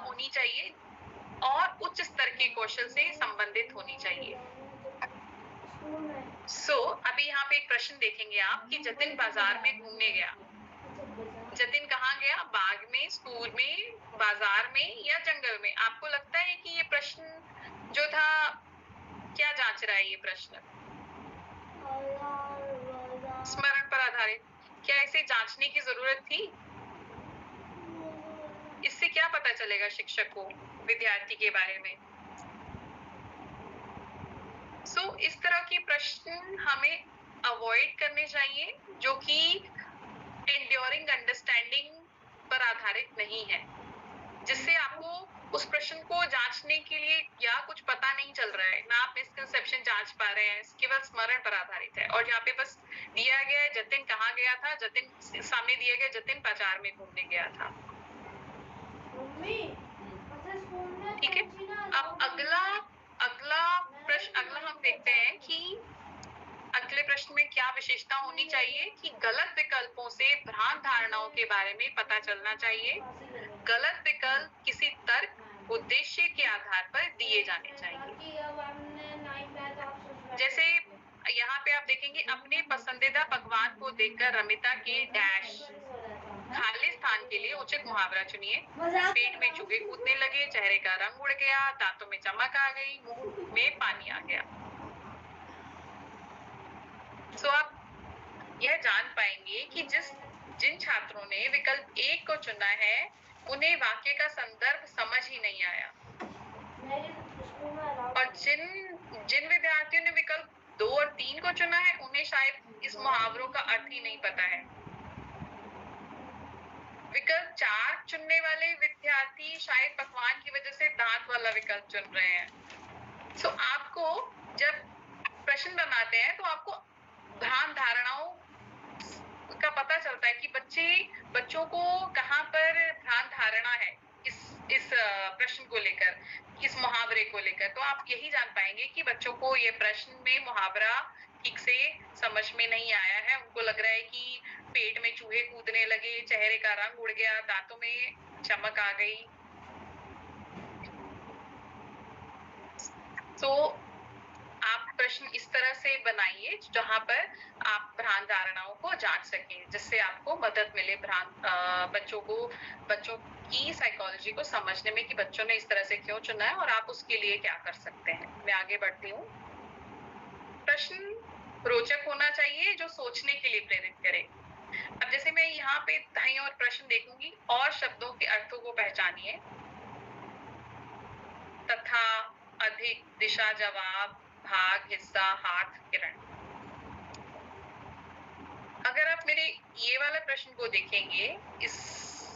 होनी चाहिए और उच्च स्तर के कौशल से संबंधित होनी चाहिए। अभी यहाँ पे एक प्रश्न देखेंगे आप कि जतिन बाजार में घूमने गया। जतिन कहाँ गया? बाग में, स्कूल में, बाजार में या जंगल में? आपको लगता है कि ये प्रश्न जो था क्या जांच रहा है? ये प्रश्न स्मरण पर आधारित। क्या इसे जांचने की जरूरत थी? इससे क्या पता चलेगा शिक्षक को विद्यार्थी के बारे में? इस तरह के प्रश्न हमें अवॉइड करने चाहिए जो कि एंड्योरिंग अंडरस्टैंडिंग पर आधारित नहीं है, जिससे आपको उस प्रश्न को जांचने के लिए या कुछ पता नहीं चल रहा है, ना आप मिसकंसेप्शन जांच पा रहे हैं, केवल स्मरण पर आधारित है। और यहाँ पे बस दिया गया है जतिन कहाँ गया था, जतिन सामने दिया गया जतिन बाजार में घूमने गया था। ठीक है, अब अगला हम देखते हैं कि अगले प्रश्न में क्या विशेषता होनी चाहिए कि गलत विकल्पों से भ्रांत धारणाओं के बारे में पता चलना चाहिए। गलत विकल्प किसी तर्क, उद्देश्य के आधार पर दिए जाने चाहिए। जैसे यहाँ पे आप देखेंगे, अपने पसंदीदा पकवान को देखकर रमिता के डैश खाली स्थान के लिए उचित मुहावरा चुनिए। पेट में चूहे कूदने लगे, चेहरे का रंग उड़ गया, दांतों में चमक आ गई, मुंह में पानी आ गया। आप यह जान पाएंगे कि जिन छात्रों ने विकल्प 1 को चुना है उन्हें वाक्य का संदर्भ समझ ही नहीं आया, और जिन विद्यार्थियों ने विकल्प 2 और 3 को चुना है उन्हें शायद इस मुहावरों का अर्थ ही नहीं पता है। विकल्प 4 चुनने वाले विद्यार्थी शायद पकवान की वजह से दांत वाला विकल्प चुन रहे हैं। आपको जब प्रश्न बनाते हैं तो आपको भ्रांत धारणाओं का पता चलता है कि बच्चों को कहाँ पर भ्रांत धारणा है इस प्रश्न को लेकर, इस मुहावरे को लेकर। तो आप यही जान पाएंगे कि बच्चों को ये प्रश्न में मुहावरा ठीक से समझ में नहीं आया है। उनको लग रहा है कि पेट में चूहे कूदने लगे, चेहरे का रंग उड़ गया, दांतों में चमक आ गई। आप प्रश्न इस तरह से बनाइए जहां पर आप भ्रांत धारणाओं को जांच सकें, जिससे आपको मदद मिले बच्चों की साइकोलॉजी को समझने में कि बच्चों ने इस तरह से क्यों चुना है और आप उसके लिए क्या कर सकते हैं। मैं आगे बढ़ती हूँ। प्रश्न रोचक होना चाहिए जो सोचने के लिए प्रेरित करे। अब जैसे मैं यहाँ पे दाईं ओर प्रश्न देखूंगी, और शब्दों के अर्थों को पहचानिए। तथा, अधिक, दिशा, जवाब, भाग, हिस्सा, हाथ, किरण। अगर आप मेरे ये वाला प्रश्न को देखेंगे, इस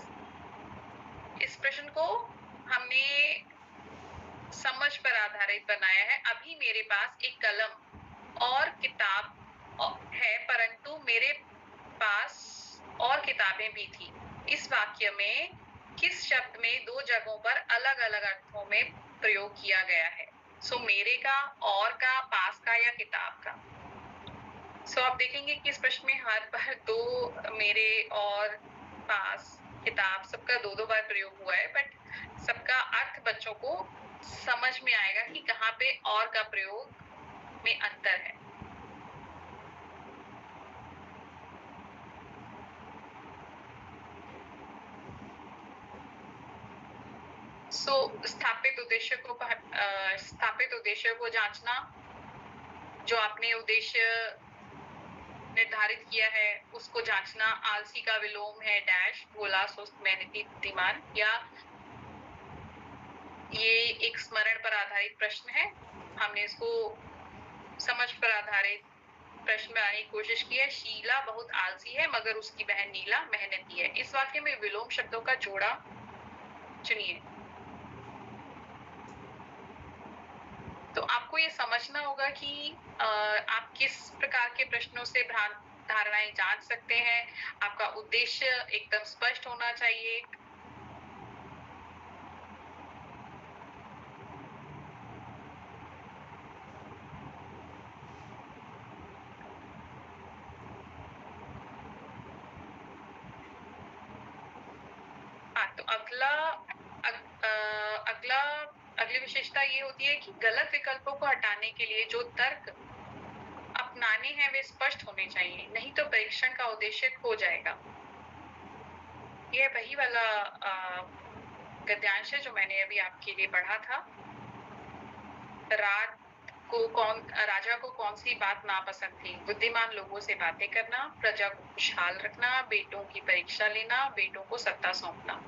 प्रश्न को हमने समझ पर आधारित बनाया है। अभी मेरे पास एक कलम और किताब है, परंतु मेरे पास और किताबें भी थी। इस वाक्य में किस शब्द में दो जगहों पर अलग अलग अर्थों में प्रयोग किया गया है? सो मेरे का, और का, पास का या किताब का। सो आप देखेंगे कि इस प्रश्न में हर बार दो, मेरे और, पास, किताब, सबका दो दो बार प्रयोग हुआ है, बट सबका अर्थ बच्चों को समझ में आएगा कि कहाँ पे और का प्रयोग में अंतर है। सो स्थापित उद्देश्य को जांचना, जो आपने उद्देश्य निर्धारित किया है उसको जांचना। आलसी का विलोम है डैश, भोला, सुस्त, मेहनती, बुद्धिमान। या ये एक स्मरण पर आधारित प्रश्न है, हमने इसको समझ पर आधारित प्रश्न बनाने की कोशिश की है। शीला बहुत आलसी है मगर उसकी बहन नीला मेहनती है। इस वाक्य में विलोम शब्दों का जोड़ा चुनिए। तो आपको ये समझना होगा कि आप किस प्रकार के प्रश्नों से धारणाएं जांच सकते हैं। आपका उद्देश्य एकदम स्पष्ट होना चाहिए। तो अगली विशेषता ये होती है कि गलत विकल्पों को हटाने के लिए जो तर्क अपनाने हैं वे स्पष्ट होने चाहिए, नहीं तो परीक्षण का उद्देश्य खो जाएगा। यह वही वाला गद्यांश है जो मैंने अभी आपके लिए पढ़ा था। राजा को कौन सी बात नापसंद थी? बुद्धिमान लोगों से बातें करना, प्रजा को खुशहाल रखना, बेटों की परीक्षा लेना, बेटों को सत्ता सौंपना।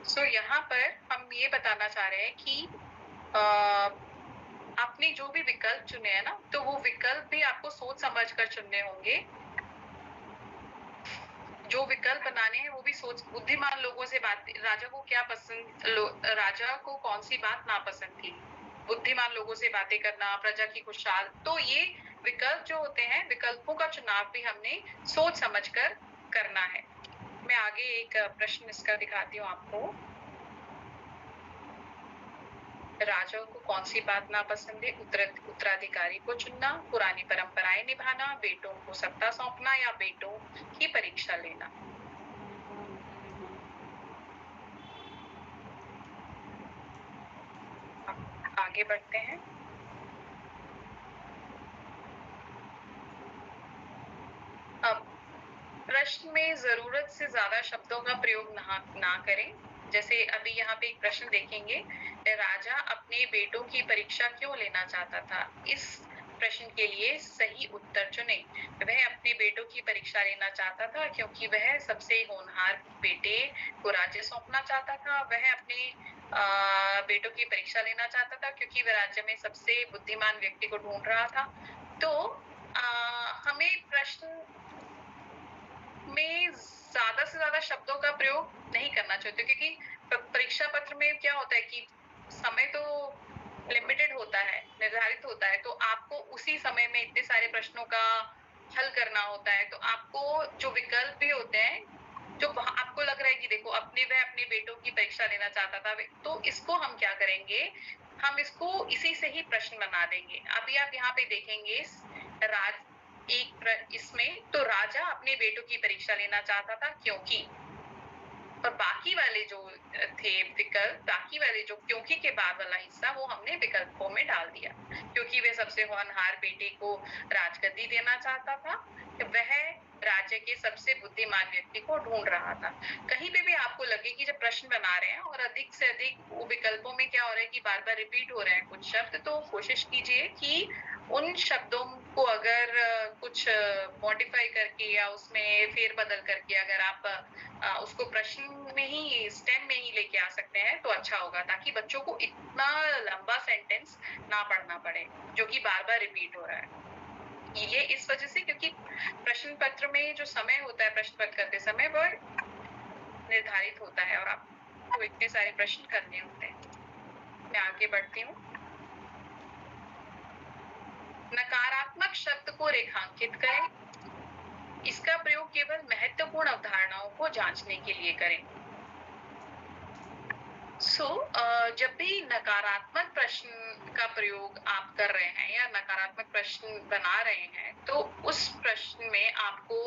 सो यहाँ पर हम ये बताना चाह रहे हैं कि आपने जो भी विकल्प चुने हैं ना, तो वो विकल्प भी आपको सोच समझ कर चुनने होंगे। जो विकल्प बनाने हैं वो भी सोच, बुद्धिमान लोगों से बात, राजा को क्या पसंद, राजा को कौन सी बात नापसंद थी? बुद्धिमान लोगों से बातें करना, प्रजा की खुशहाल। तो ये विकल्प जो होते हैं, विकल्पों का चुनाव भी हमने सोच समझ कर करना है। मैं आगे एक प्रश्न इसका दिखाती हूँ आपको। राजा को कौन सी बात नापसंद है? उत्तराधिकारी को चुनना, पुरानी परंपराएं निभाना, बेटों को सत्ता सौंपना या बेटों की परीक्षा लेना। आगे बढ़ते हैं। अब प्रश्न में जरूरत से ज्यादा शब्दों का प्रयोग ना करें। जैसे अभी यहाँ पे एक प्रश्न देखेंगे, राजा अपने बेटों की परीक्षा क्यों लेना चाहता था? इस प्रश्न के लिए सही उत्तर चुने। वह अपने बेटों की परीक्षा लेना चाहता था क्योंकि वह सबसे होनहार बेटे को राज्य सौंपना चाहता था। वह अपने बेटों की परीक्षा लेना चाहता था क्योंकि वह राज्य में सबसे बुद्धिमान व्यक्ति को ढूंढ रहा था। तो हमें प्रश्न में ज्यादा से ज्यादा शब्दों का प्रयोग नहीं करना चाहिए, क्योंकि परीक्षा पत्र में क्या होता है कि समय तो लिमिटेड होता है, निर्धारित होता है। तो आपको उसी समय में इतने सारे प्रश्नों का हल करना होता है। तो आपको जो विकल्प भी होते हैं, जो आपको लग रहा है कि देखो वह अपने बेटों की परीक्षा लेना चाहता था, तो इसको हम क्या करेंगे, हम इसको इसी से ही प्रश्न बना देंगे। अभी आप यहाँ पे देखेंगे इसमें तो राजा अपने बेटों की परीक्षा लेना चाहता था क्योंकि, और बाकी वाले जो थे विकल्प, बाकी वाले जो क्योंकि के बाद वाला हिस्सा वो हमने विकल्पों में डाल दिया। क्योंकि वे सबसे होनहार बेटे को राजगद्दी देना चाहता था, वह राज्य के सबसे बुद्धिमान व्यक्ति को ढूंढ रहा था। कहीं पे भी आपको लगे कि जब प्रश्न बना रहे हैं और अधिक से अधिक वो विकल्पों में क्या हो रहा है कि बार बार रिपीट हो रहे हैं कुछ शब्द, तो कोशिश कीजिए कि उन शब्दों को अगर कुछ मॉडिफाई करके या उसमें फेरबदल करके अगर आप उसको प्रश्न में ही स्टेम में ही लेके आ सकते हैं तो अच्छा होगा, ताकि बच्चों को इतना लंबा सेंटेंस ना पढ़ना पड़े जो कि बार बार रिपीट हो रहा है। ये इस वजह से क्योंकि प्रश्न पत्र में जो समय होता है प्रश्न पत्र करते समय वो निर्धारित होता है और आपको इतने सारे प्रश्न करने होते हैं। मैं आगे बढ़ती हूँ। नकारात्मक शब्द को रेखांकित करें। इसका प्रयोग केवल महत्वपूर्ण अवधारणाओं को जांचने के लिए करें। जब भी नकारात्मक प्रश्न का प्रयोग आप कर रहे हैं या नकारात्मक प्रश्न बना रहे हैं तो उस प्रश्न में आपको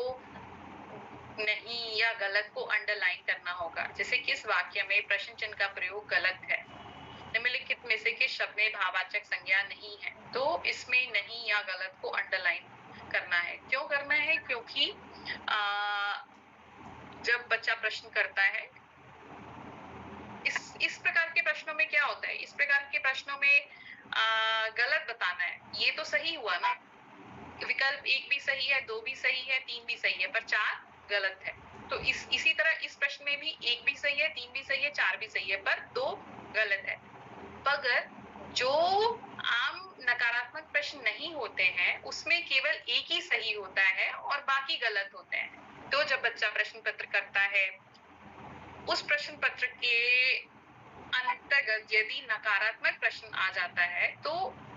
नहीं या गलत को अंडरलाइन करना होगा। जैसे किस वाक्य में प्रश्न चिन्ह का प्रयोग गलत है, निम्नलिखित में से किस शब्द में भाववाचक संज्ञा नहीं है, तो इसमें नहीं या गलत को अंडरलाइन करना है। क्यों करना है? क्योंकि जब बच्चा प्रश्न करता है इस प्रकार के प्रश्नों में क्या होता है, इस प्रकार के प्रश्नों में गलत बताना है। ये तो सही हुआ ना, विकल्प 1 भी सही है, 2 भी सही है, 3 भी सही है, पर 4 गलत है। तो इसी तरह इस प्रश्न में भी 1 भी सही है, 3 भी सही है, 4 भी सही है, पर 2 गलत है। मगर जो आम नकारात्मक प्रश्न नहीं होते हैं उसमें केवल एक ही सही होता है और बाकी गलत होते हैं। तो जब बच्चा प्रश्न पत्र करता है उस प्रश्न पत्र के अंतर्गत यदि नकारात्मक प्रश्न आ जाता है तो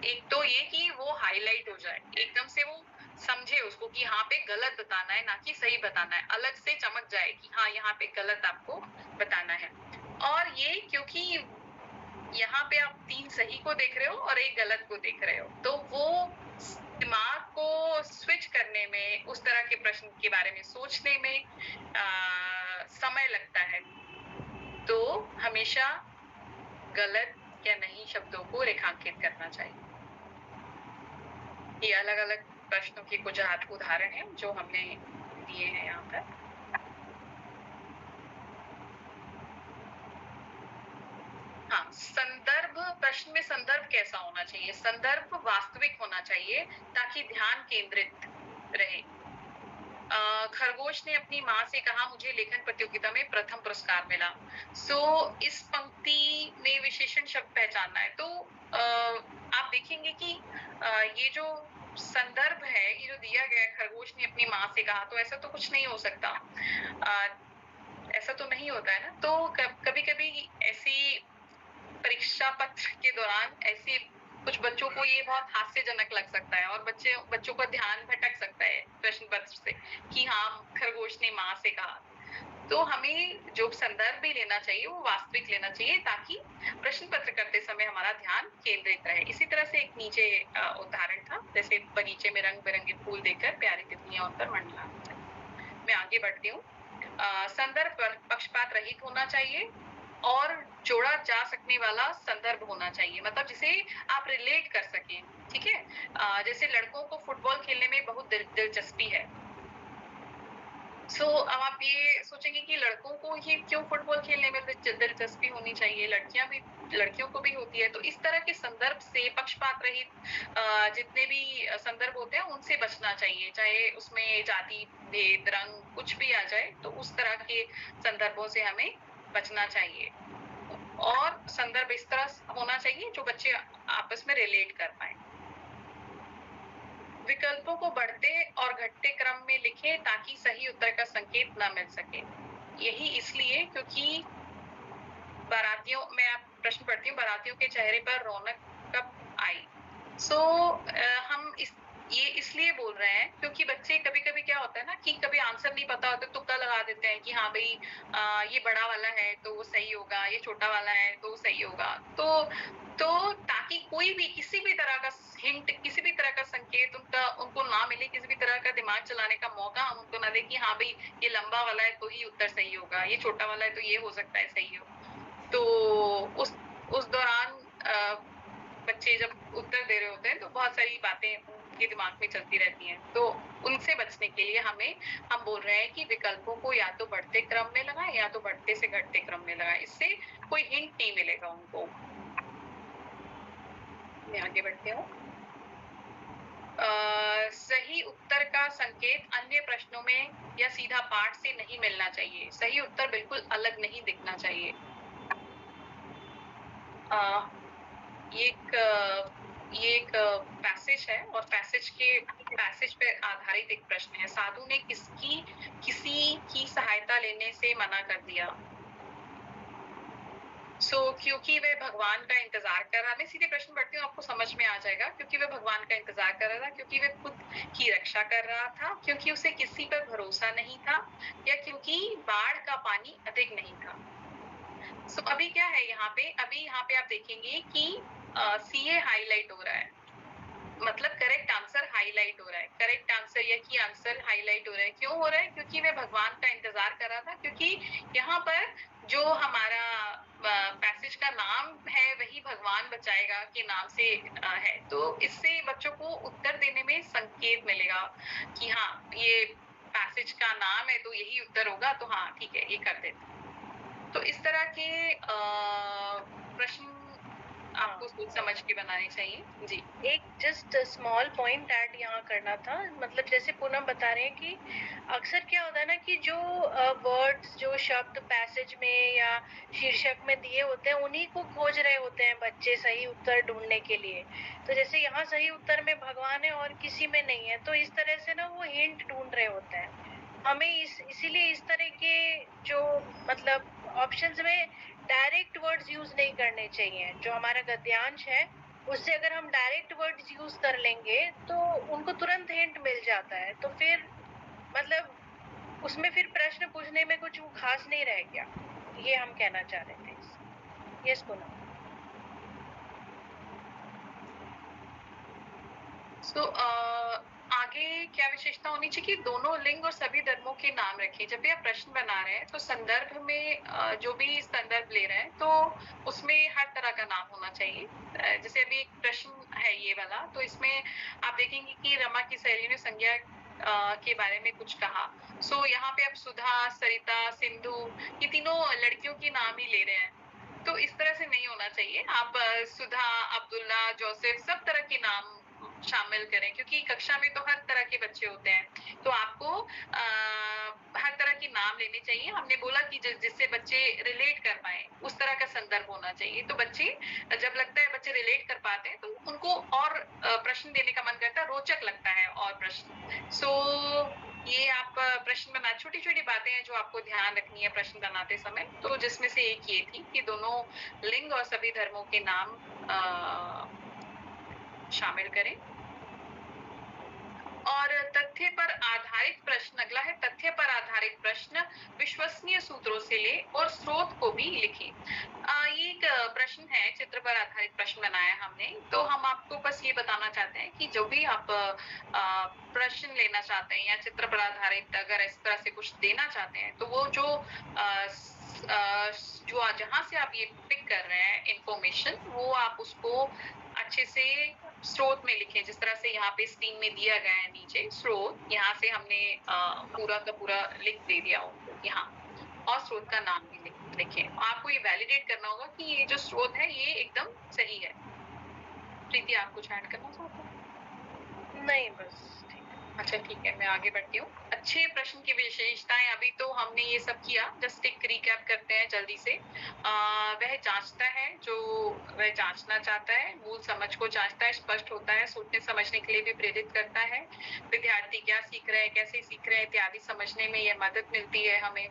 एक तो ये कि वो हाईलाइट हो जाए, एकदम से वो समझे उसको कि यहाँ पे गलत बताना है ना कि सही बताना है, अलग से चमक जाए कि हाँ यहाँ पे गलत आपको बताना है। और ये क्योंकि यहाँ पे आप 3 सही को देख रहे हो और 1 गलत को देख रहे हो, तो वो दिमाग को स्विच करने में, उस तरह के प्रश्न के बारे में सोचने में समय लगता है। तो हमेशा गलत या नहीं शब्दों को रेखांकित करना चाहिए। ये अलग अलग प्रश्नों के कुछ उदाहरण हैं जो हमने दिए हैं यहाँ पर। हाँ, संदर्भ, प्रश्न में संदर्भ कैसा होना चाहिए? संदर्भ वास्तविक होना चाहिए ताकि ध्यान केंद्रित रहे। खरगोश ने अपनी माँ से कहा मुझे लेखन प्रतियोगिता में प्रथम पुरस्कार मिला। इस पंक्ति में विशेषण शब्द पहचानना है। तो आप देखेंगे कि ये जो संदर्भ है, ये जो दिया गया है, खरगोश ने अपनी माँ से कहा, तो ऐसा तो कुछ नहीं हो सकता, ऐसा तो नहीं होता है ना। तो कभी कभी ऐसी परीक्षा पत्र के दौरान ऐसे कुछ बच्चों को ये बहुत हास्यजनक लग सकता है और बच्चों का ध्यान भटक सकता है प्रश्न पत्र से कि हाँ खरगोश ने माँ से कहा। तो हमें जो संदर्भ भी लेना चाहिए वो वास्तविक लेना चाहिए ताकि प्रश्न पत्र करते समय हमारा ध्यान केंद्रित रहे। इसी तरह से एक नीचे उदाहरण था, जैसे बगीचे में रंग बिरंगे फूल देखकर प्यारी तितलियां उन पर मंडराती हैं। मैं आगे बढ़ती हूँ। संदर्भ पक्षपात रहित होना चाहिए और जोड़ा जा सकने वाला संदर्भ होना चाहिए, मतलब जिसे आप रिलेट कर सकें। ठीक है, जैसे लड़कों को फुटबॉल खेलने में बहुत दिलचस्पी है। अब आप ये सोचेंगे कि लड़कों को ही क्यों फुटबॉल खेलने में दिलचस्पी होनी चाहिए, लड़कियों को भी होती है। तो इस तरह के संदर्भ से पक्षपात रहित जितने भी संदर्भ होते हैं उनसे बचना चाहिए, चाहे उसमें जाति भेद रंग कुछ भी आ जाए, तो उस तरह के संदर्भों से हमें बचना चाहिए। और संदर्भ इस तरह होना चाहिए जो बच्चे आपस में रिलेट कर पाए। विकल्पों को बढ़ते और घटते क्रम में लिखें ताकि सही उत्तर का संकेत न मिल सके। यही इसलिए क्योंकि बारातियों, मैं आप प्रश्न पढ़ती हूँ, बारातियों के चेहरे पर रौनक कब आई? हम ये इसलिए बोल रहे हैं क्योंकि बच्चे कभी कभी क्या होता है ना कि कभी आंसर नहीं पता होता, तुक्का लगा देते हैं कि हाँ भाई ये बड़ा वाला है तो वो सही होगा, ये छोटा वाला है तो वो सही होगा। तो ताकि कोई भी किसी भी तरह का हिंट, किसी भी तरह का संकेत उनको ना मिले, किसी भी तरह का दिमाग चलाने का मौका हम उनको ना दे कि हाँ भाई ये लंबा वाला है तो ही उत्तर सही होगा, ये छोटा वाला है तो ये हो सकता है सही हो। तो उस दौरान बच्चे जब उत्तर दे रहे होते हैं तो बहुत सारी बातें उनके दिमाग में चलती रहती हैं। तो उनसे बचने के लिए हम बोल रहे हैं कि विकल्पों को या तो बढ़ते क्रम में लगाएं या तो बढ़ते से घटते क्रम में लगाएं, इससे कोई हिंट नहीं मिलेगा उनको। मैं आगे बढ़ती हूँ। सही उत्तर का संकेत अन्य प्रश्नों में या सीधा पाठ से नहीं मिलना चाहिए। सही उत्तर बिल्कुल अलग नहीं दिखना चाहिए। ये एक पैसेज है और पैसेज पे आधारित एक प्रश्न है। साधु ने किसी की सहायता लेने से मना कर दिया। क्योंकि वह भगवान का इंतजार कर रहा। मैं सीधे प्रश्न पढ़ती हूँ, आपको समझ में आ जाएगा। क्योंकि वह भगवान का इंतजार कर रहा था, क्योंकि वह खुद की रक्षा कर रहा था, क्योंकि उसे किसी पर भरोसा नहीं था, या क्योंकि बाढ़ का पानी अधिक नहीं था। अभी क्या है यहाँ पे? अभी यहाँ पे आप देखेंगे कि CA हाईलाइट हो रहा है, मतलब करेक्ट आंसर हाईलाइट हो रहा है। करेक्ट आंसर या की आंसर हाईलाइट हो रहा है। क्यों हो रहा है? क्योंकि वह भगवान का इंतजार कर रहा था। क्योंकि यहाँ पर जो हमारा पैसेज का नाम है वही भगवान बचाएगा के नाम से है, तो इससे बच्चों को उत्तर देने में संकेत मिलेगा कि हाँ ये पैसेज का नाम है तो यही उत्तर होगा, तो हाँ ठीक है ये कर देते। तो इस तरह के प्रश्न आपको सोच समझ के बनाने चाहिए। जी, एक जस्ट स्मॉल पॉइंट ऐड यहाँ करना था, मतलब जैसे पूनम बता रहे हैं कि अक्सर क्या होता है ना कि जो वर्ड्स, जो शब्द पैसेज में या शीर्षक में दिए होते हैं उन्हीं को खोज रहे होते हैं बच्चे सही उत्तर ढूंढने के लिए। तो जैसे यहाँ सही उत्तर में भगवान है और किसी में नहीं है, तो इस तरह से ना वो हिंट ढूंढ रहे होते हैं। हमें इसीलिए इस तरह के जो मतलब ऑप्शंस में डायरेक्ट वर्ड्स यूज नहीं करने चाहिए। जो हमारा गद्यांश है उससे अगर हम डायरेक्ट वर्ड्स यूज कर लेंगे तो उनको तुरंत हिंट मिल जाता है, तो फिर मतलब उसमें फिर प्रश्न पूछने में कुछ वो खास नहीं रह गया। ये हम कहना चाह रहे थे। यस पूनम। आगे क्या विशेषता होनी चाहिए कि दोनों लिंग और सभी धर्मों के नाम रखें। जब भी आप प्रश्न बना रहे हैं तो संदर्भ में जो भी संदर्भ ले रहे हैं तो उसमें हर तरह का नाम होना चाहिए। जैसे अभी एक प्रश्न है ये वाला, तो इसमें आप देखेंगे कि रमा की सहेली ने संज्ञा के बारे में कुछ कहा। यहाँ पे आप सुधा, सरिता, सिंधु, ये तीनों लड़कियों के नाम ही ले रहे हैं, तो इस तरह से नहीं होना चाहिए। आप सुधा, अब्दुल्ला, जोसेफ सब तरह के नाम शामिल करें, क्योंकि कक्षा में तो हर तरह के बच्चे होते हैं, तो आपको हर तरह के नाम लेने चाहिए। हमने बोला कि जिससे बच्चे रिलेट कर पाए उस तरह का संदर्भ होना चाहिए। तो बच्चे जब लगता है बच्चे रिलेट कर पाते हैं तो उनको और प्रश्न देने का मन करता है, रोचक लगता है और प्रश्न। ये आप प्रश्न बना, छोटी छोटी बातें हैं जो आपको ध्यान रखनी है प्रश्न बनाते समय। तो जिसमें से एक ये थी कि दोनों लिंग और सभी धर्मों के नाम शामिल करें। और तथ्य पर आधारित प्रश्न, अगला है तथ्य पर आधारित प्रश्न, विश्वसनीय सूत्रों से ले और स्रोत को भी लिखें। ये एक प्रश्न है, चित्र पर आधारित प्रश्न बनाया हमने। तो हम आपको बस ये बताना चाहते हैं कि जो भी आप प्रश्न लेना चाहते हैं या चित्र पर आधारित अगर इस तरह से कुछ देना चाहते हैं, तो वो जो जहाँ से आप ये पिक कर रहे हैं इंफॉर्मेशन, वो आप उसको अच्छे से स्रोत में लिखें। जिस तरह से यहाँ पे स्क्रीन में दिया गया है नीचे स्रोत, यहाँ से हमने पूरा का पूरा लिख दे दिया यहाँ, और स्रोत का नाम भी लिखें। आपको ये वैलिडेट करना होगा कि ये जो स्रोत है ये एकदम सही है। प्रीति, आप कुछ ऐड करना चाहते हैं? नहीं, बस अच्छा ठीक है, मैं आगे बढ़ती हूँ। अच्छे प्रश्न की विशेषताएं, अभी तो हमने ये सब किया, जस्ट एक रिकैप करते हैं जल्दी से। वह जांचता है जो वह जांचना चाहता है, मूल समझ को जांचता है, स्पष्ट होता है, सोचने समझने के लिए भी प्रेरित करता है। विद्यार्थी क्या सीख रहे हैं, कैसे सीख रहे हैं इत्यादि समझने में यह मदद मिलती है हमें।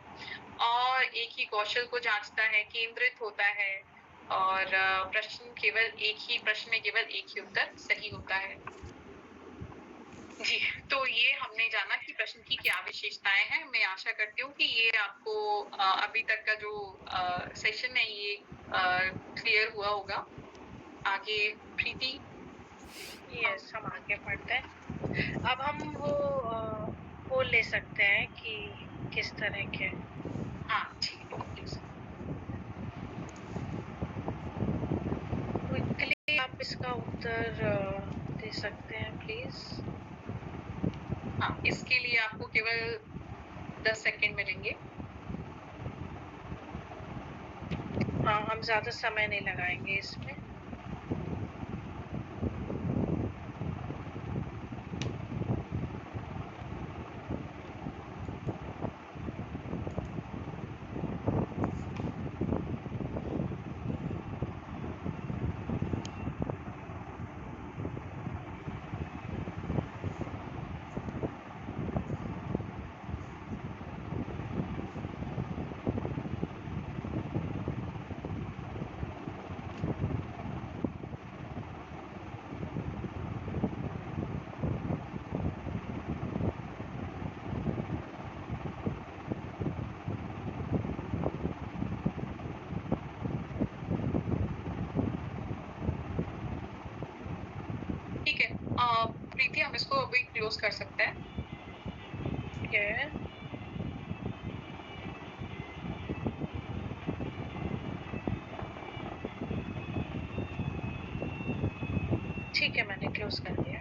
और एक ही कौशल को जांचता है, केंद्रित होता है, और प्रश्न में केवल एक ही उत्तर सही होता है। जी, तो ये हमने जाना कि प्रश्न की क्या विशेषताएं हैं। मैं आशा करती हूँ कि ये आपको अभी तक का जो सेशन है ये क्लियर हुआ होगा। आगे प्रीति। यस, हम आगे बढ़ते हैं। अब हम वो ले सकते हैं कि किस तरह के। हाँ ठीक है, प्लीज। क्विकली आप इसका उत्तर दे सकते हैं प्लीज। हाँ, इसके लिए आपको केवल 10 सेकेंड मिलेंगे। हाँ, हम ज्यादा समय नहीं लगाएंगे इसमें। प्रीति, हम इसको अभी क्लोज कर सकते हैं। ठीक है, मैंने क्लोज कर दिया।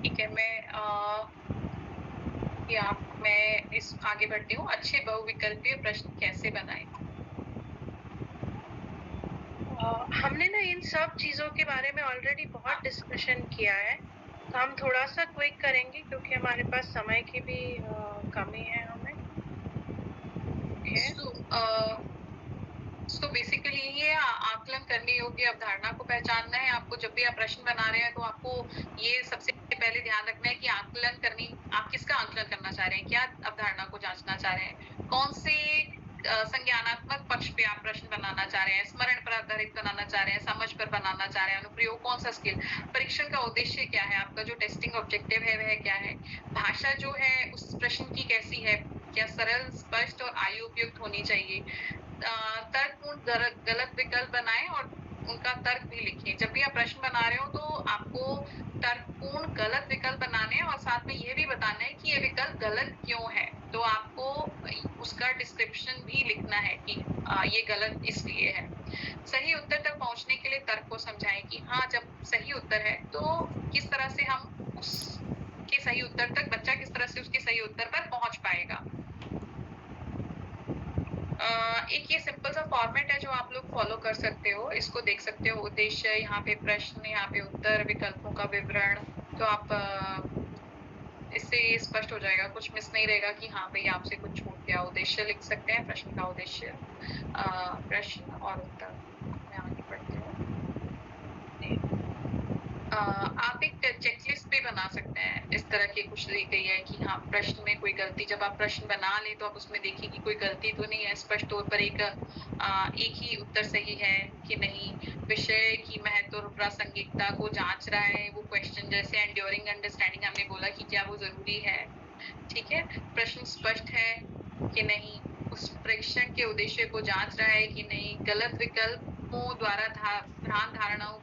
ठीक है, मैं इस आगे बढ़ती हूँ। अच्छे बहुविकल्पीय प्रश्न कैसे बनाएं? हमने ना इन सब चीजों के बारे में ऑलरेडी बहुत डिस्कशन किया है, तो हम थोड़ा सा क्विक करेंगे क्योंकि हमारे पास समय की भी कमी है हमें। तो बेसिकली ये आकलन करने योग्य अवधारणा को पहचानना है। आपको जब भी आप प्रश्न बना रहे हैं तो आपको ये सबसे पहले ध्यान रखना है कि आप किसका आकलन करना चाह रहे हैं, क्या अवधारणा को जांचना चाह रहे हैं, कौन से संज्ञानात्मक पक्ष पे आप प्रश्न बनाना चाह रहे हैं, स्मरण पर आधारित बनाना चाह रहे हैं, समझ पर बनाना चाह रहे हैं, अनुप्रयोग कौन सा स्किल, परीक्षण का उद्देश्य क्या है, आपका जो टेस्टिंग ऑब्जेक्टिव है वह क्या है, भाषा जो है उस प्रश्न की कैसी है, क्या सरल, स्पष्ट और आयु उपयुक्त होनी चाहिए, तर्कपूर्ण गलत विकल्प बनाएं और उनका तर्क भी लिखें। जब भी आप प्रश्न बना रहे हो तो आपको तर्कपूर्ण गलत विकल्प बनाने हैं और साथ में ये भी बताना है कि ये विकल्प गलत क्यों है। तो आपको उसका डिस्क्रिप्शन भी लिखना है कि ये गलत इसलिए है। सही उत्तर तक पहुंचने के लिए तर्क को समझाएं कि हाँ, जब सही उत्तर है तो किस तरह से हम उसके सही उत्तर तक, बच्चा किस तरह से उसके सही उत्तर पर पहुंच पाएगा। एक ये सिंपल सा फॉर्मेट है जो आप लोग फॉलो कर सकते हो। इसको देख सकते हो, उद्देश्य, यहाँ पे प्रश्न, यहाँ पे उत्तर, विकल्पों का विवरण। तो आप इससे ये स्पष्ट हो जाएगा, कुछ मिस नहीं रहेगा कि हाँ भाई आपसे कुछ छूट गया। उद्देश्य लिख सकते हैं, प्रश्न का उद्देश्य, प्रश्न और उत्तर। मैं आगे बढ़ती हूँ। आप एक चेकलिस्ट भी बना सकते हैं। इस तरह की कुछ दी गई है कि हाँ, प्रश्न में कोई गलती, जब आप प्रश्न बना लें तो आप उसमें देखिए कि कोई गलती तो नहीं है, स्पष्ट तौर पर एक ही उत्तर सही है कि नहीं, विषय की महत्व और प्रासंगिकता को जांच रहा है वो क्वेश्चन। जैसे एंड्योरिंग अंडरस्टैंडिंग हमने बोला कि क्या वो जरूरी है, ठीक है। प्रश्न स्पष्ट है कि नहीं, उस परीक्षण के उद्देश्य को जांच रहा है कि नहीं, गलत विकल्पों द्वारा भ्रांत धारणाओं